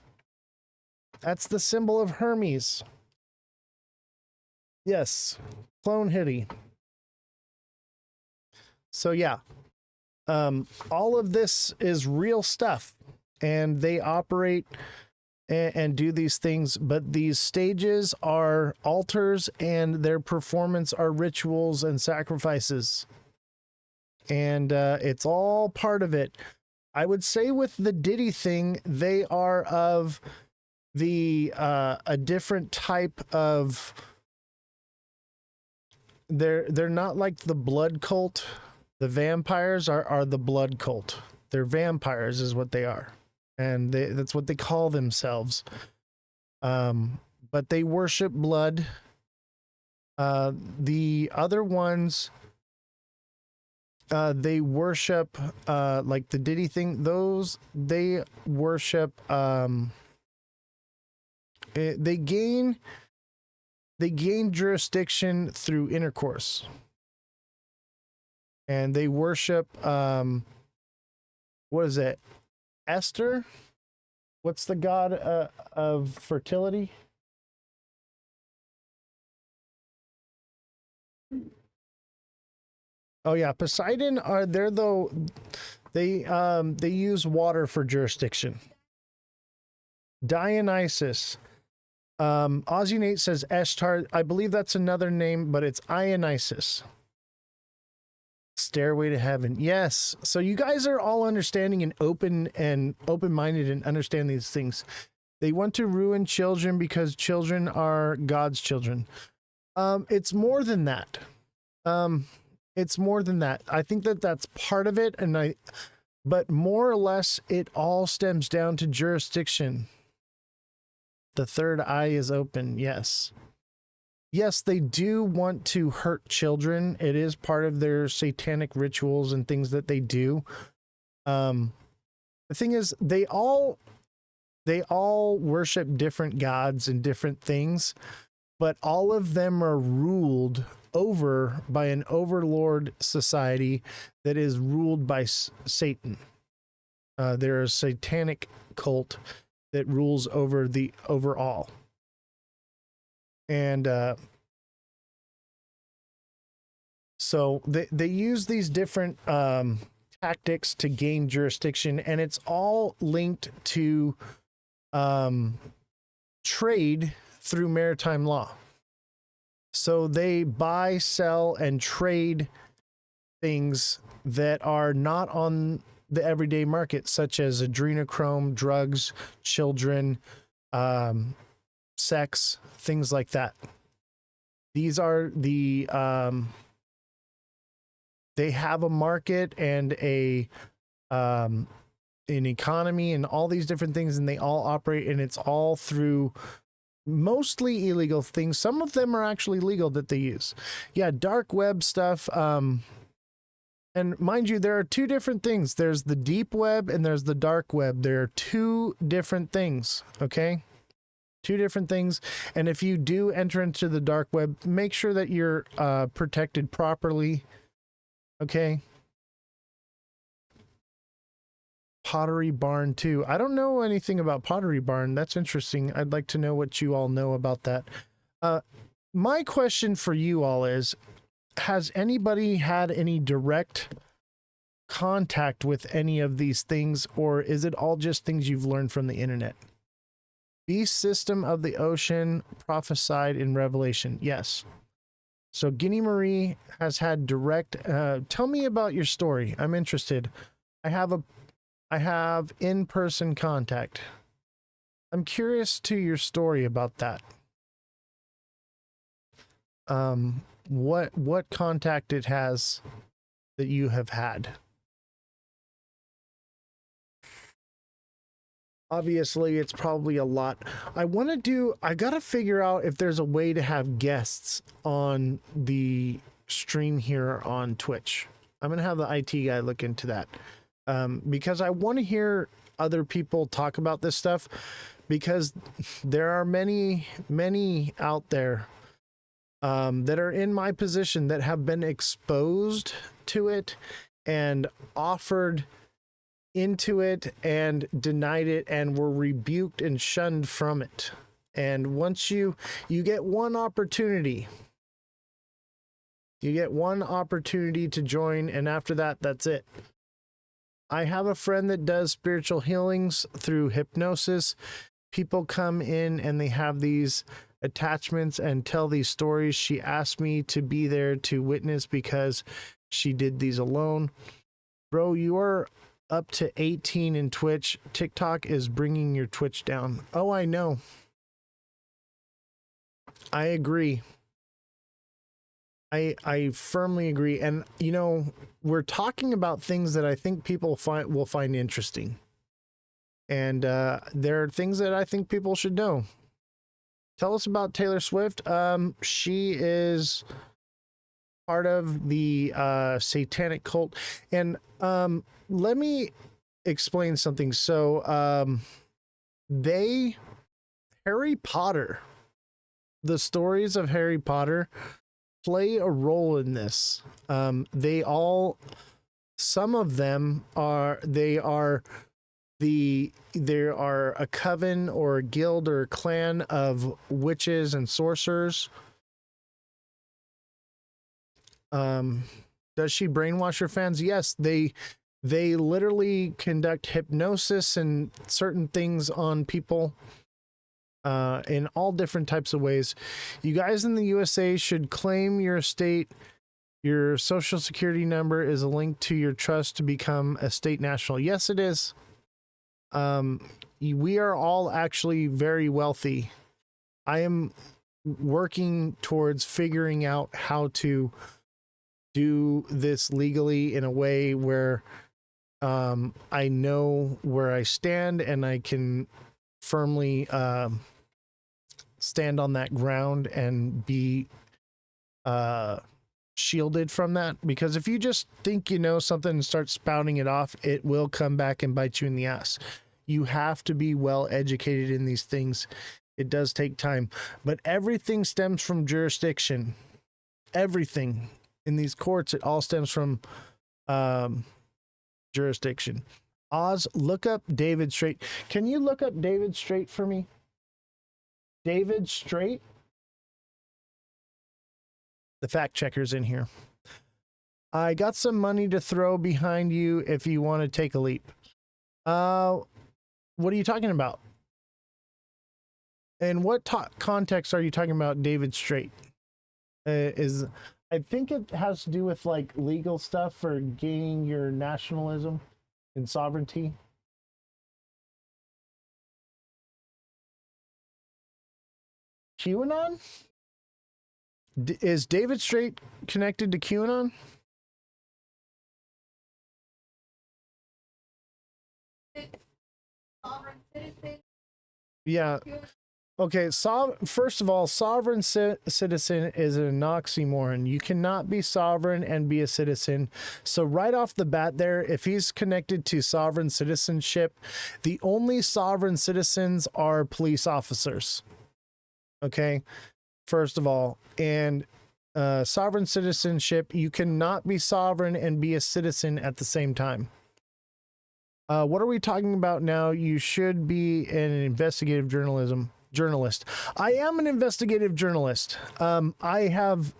That's the symbol of Hermes. Yes, clone hitty. So yeah, all of this is real stuff, and they operate and do these things, but these stages are altars, and their performance are rituals and sacrifices, and it's all part of it. I would say with the Diddy thing, they are of the a different type of, they're not like the blood cult. The vampires are the blood cult. They're vampires is what they are, and that's what they call themselves. But they worship blood. The other ones, they worship like the Diddy thing, those they worship they gain jurisdiction through intercourse, and they worship what is it, Esther? What's the god of fertility? Oh yeah, Poseidon are there though. They use water for jurisdiction. Dionysus. Aussie Nate says Eshtar. I believe that's another name, but it's Ionisis. Stairway to Heaven. Yes. So you guys are all understanding and open-minded and understand these things. They want to ruin children because children are God's children. It's more than that. It's more than that. I think that that's part of it, but more or less it all stems down to jurisdiction. The third eye is open. Yes. Yes, they do want to hurt children. It is part of their satanic rituals and things that they do. The thing is, they all worship different gods and different things, but all of them are ruled over by an overlord society that is ruled by Satan. They're a satanic cult that rules over all. And so they use these different tactics to gain jurisdiction, and it's all linked to trade through maritime law. So they buy, sell, and trade things that are not on the everyday market, such as adrenochrome, drugs, children, sex, things like that. These are the they have a market and an economy and all these different things, and they all operate, and it's all through mostly illegal things. Some of them are actually legal that they use. Yeah, dark web stuff. And mind you, there are two different things. There's the deep web and there's the dark web. There are two different things, okay? Two different things. And if you do enter into the dark web, make sure that you're protected properly, okay? Pottery Barn too. I don't know anything about Pottery Barn. That's interesting. I'd like to know what you all know about that. My question for you all is, has anybody had any direct contact with any of these things, or is it all just things you've learned from the internet? Beast system of the ocean prophesied in Revelation. Yes. So Guinea Marie has had direct, tell me about your story. I'm interested. I have in-person contact. I'm curious to your story about that. What contact it has that you have had. Obviously, it's probably a lot. I gotta figure out if there's a way to have guests on the stream here on Twitch. I'm gonna have the IT guy look into that. Because I want to hear other people talk about this stuff, because there are many out there that are in my position that have been exposed to it and offered into it and denied it and were rebuked and shunned from it. And once you get one opportunity, to join, and after that, that's it. I have a friend that does spiritual healings through hypnosis. People come in and they have these attachments and tell these stories. She asked me to be there to witness because she did these alone. Bro, you are up to 18 in Twitch. TikTok is bringing your Twitch down. Oh, I know. I agree. I firmly agree. And, you know, we're talking about things that I think people will find interesting. And there are things that I think people should know. Tell us about Taylor Swift. She is part of the satanic cult. And let me explain something. So Harry Potter, the stories of Harry Potter play a role in this. Some of them are a coven or a guild or a clan of witches and sorcerers. Does she brainwash her fans? Yes, they literally conduct hypnosis and certain things on people in all different types of ways. You guys in the USA should claim your estate. Your social security number is a link to your trust to become a state national. Yes, it is. We are all actually very wealthy. I am working towards figuring out how to do this legally in a way where I know where I stand and I can firmly stand on that ground and be shielded from that. Because if you just think you know something and start spouting it off, it will come back and bite you in the ass. You have to be well educated in these things. It does take time, but everything stems from jurisdiction. Everything in these courts, it all stems from jurisdiction. Oz, look up David Straight. Can you look up David Straight for me? David Straight? The fact checker's in here. I got some money to throw behind you if you want to take a leap. What are you talking about? And what context are you talking about, David Straight? I think it has to do with like legal stuff for gaining your nationalism and sovereignty. QAnon? Is David Straight connected to QAnon? Yeah. Okay, first of all, sovereign citizen is an oxymoron. You cannot be sovereign and be a citizen. So right off the bat there, if he's connected to sovereign citizenship, the only sovereign citizens are police officers. Okay, first of all. And sovereign citizenship, you cannot be sovereign and be a citizen at the same time. What are we talking about now? You should be an investigative journalist. I am an investigative journalist. I have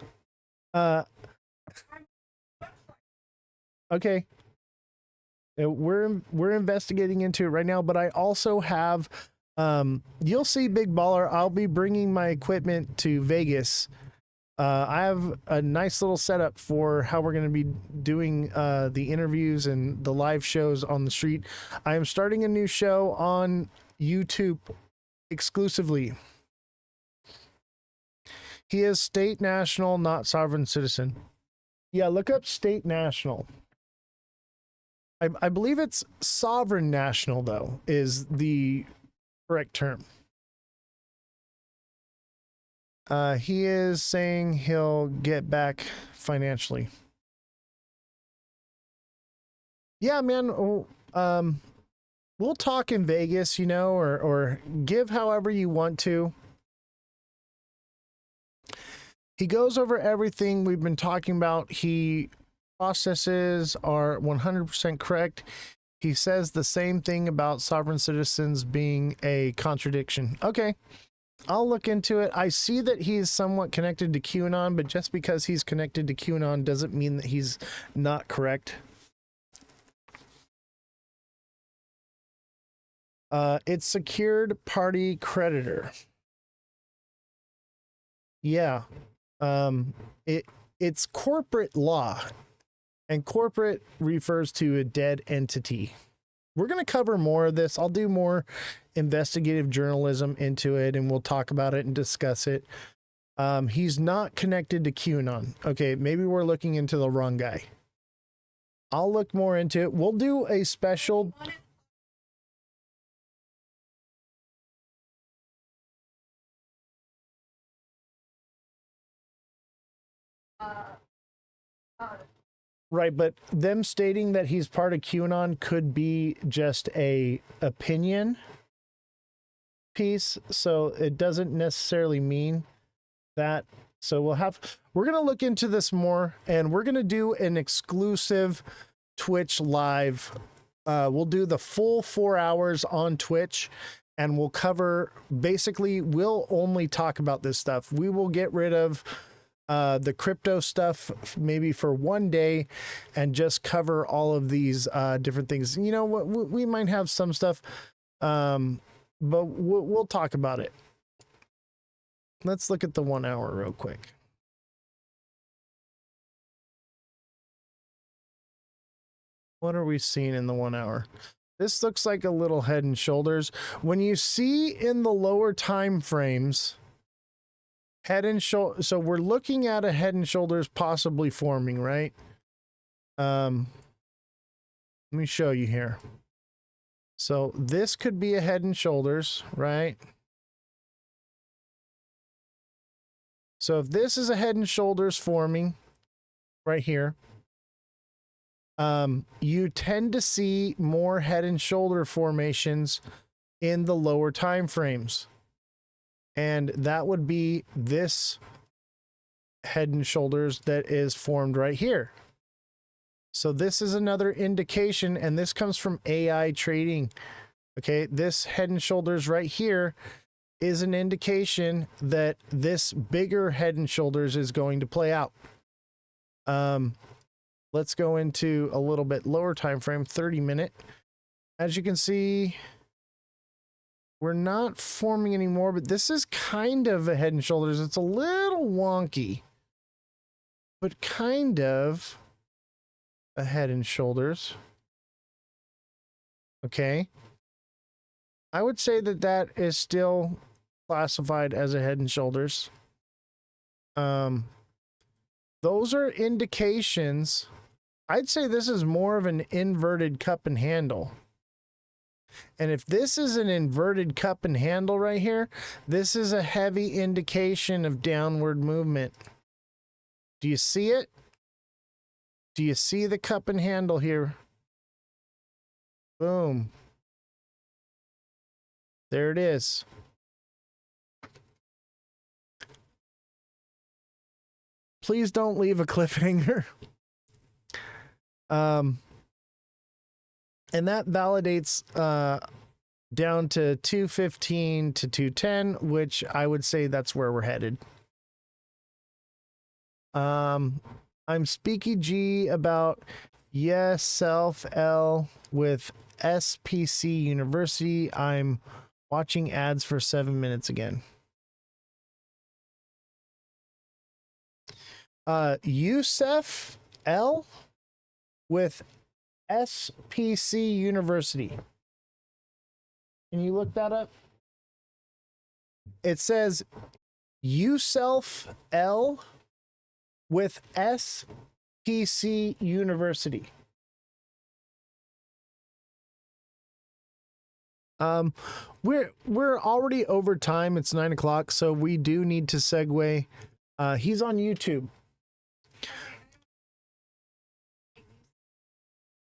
okay. We're investigating into it right now, but I also have you'll see, Big Baller, I'll be bringing my equipment to Vegas. I have a nice little setup for how we're going to be doing the interviews and the live shows on the street. I am starting a new show on YouTube exclusively. He is state national, not sovereign citizen. Yeah, look up state national. I believe it's sovereign national, though, is the correct term. He is saying he'll get back financially. Yeah, man. We'll talk in Vegas, you know, or give however you want to. He goes over everything we've been talking about. He processes are 100% correct. He says the same thing about sovereign citizens being a contradiction. Okay. I'll look into it. I see that he is somewhat connected to QAnon, but just because he's connected to QAnon doesn't mean that he's not correct. It's secured party creditor. Yeah. It's corporate law, and corporate refers to a dead entity. We're going to cover more of this. I'll do more investigative journalism into it, and we'll talk about it and discuss it. He's not connected to QAnon. Okay, maybe we're looking into the wrong guy. I'll look more into it. We'll do a special... Right, but them stating that he's part of QAnon could be just a opinion piece, so it doesn't necessarily mean that. So we're going to look into this more, and we're going to do an exclusive Twitch live. We'll do the full 4 hours on Twitch, and we'll cover, basically, we'll only talk about this stuff. We will get rid of the crypto stuff maybe for one day and just cover all of these different things. You know what, we might have some stuff, but we'll talk about it. Let's look at the 1 hour real quick. What are we seeing in the 1 hour? This looks like a little head and shoulders. When you see in the lower time frames, head and shoulder, so we're looking at a head and shoulders possibly forming, right? Let me show you here. So this could be a head and shoulders, right? So if this is a head and shoulders forming right here, you tend to see more head and shoulder formations in the lower time frames. And that would be this head and shoulders that is formed right here. So this is another indication, and this comes from AI trading. Okay, this head and shoulders right here is an indication that this bigger head and shoulders is going to play out. Let's go into a little bit lower time frame, 30-minute. As you can see, we're not forming anymore, but this is kind of a head and shoulders. It's a little wonky, but kind of a head and shoulders. Okay. I would say that that is still classified as a head and shoulders. Those are indications. I'd say this is more of an inverted cup and handle. And if this is an inverted cup and handle right here, this is a heavy indication of downward movement. Do you see it? Do you see the cup and handle here? Boom. There it is. Please don't leave a cliffhanger. And that validates down to 215 to 210, which I would say that's where we're headed. I'm Speaky G about Yes Self L with SPC University. I'm watching ads for 7 minutes again. Yusef L with SPC University. Can you look that up? It says Yusef L with SPC University. We're already over time. It's 9 o'clock, so we do need to segue. He's on YouTube.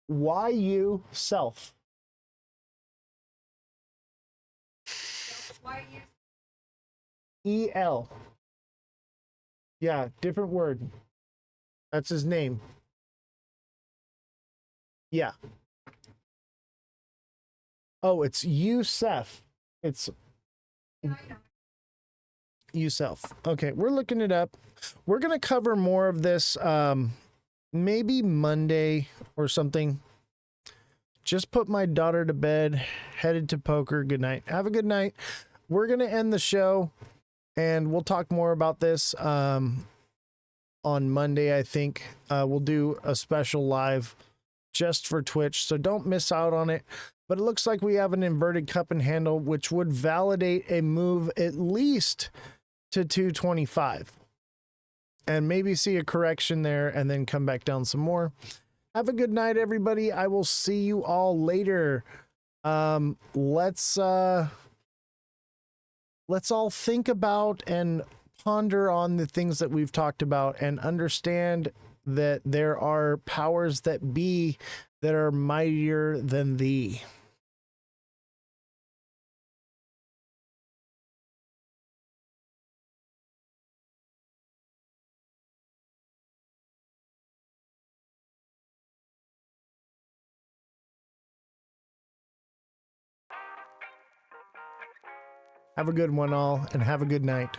YU Self. EL. Yeah, different word. That's his name. Yeah. Oh, it's Yusef. It's Yusef. Okay, we're looking it up. We're going to cover more of this maybe Monday or something. Just put my daughter to bed, headed to poker. Good night. Have a good night. We're going to end the show, and we'll talk more about this on Monday, I think. We'll do a special live just for Twitch, so don't miss out on it. But it looks like we have an inverted cup and handle, which would validate a move at least to 225. And maybe see a correction there and then come back down some more. Have a good night, everybody. I will see you all later. Let's all think about and ponder on the things that we've talked about and understand that there are powers that be that are mightier than thee. Have a good one, all, and have a good night.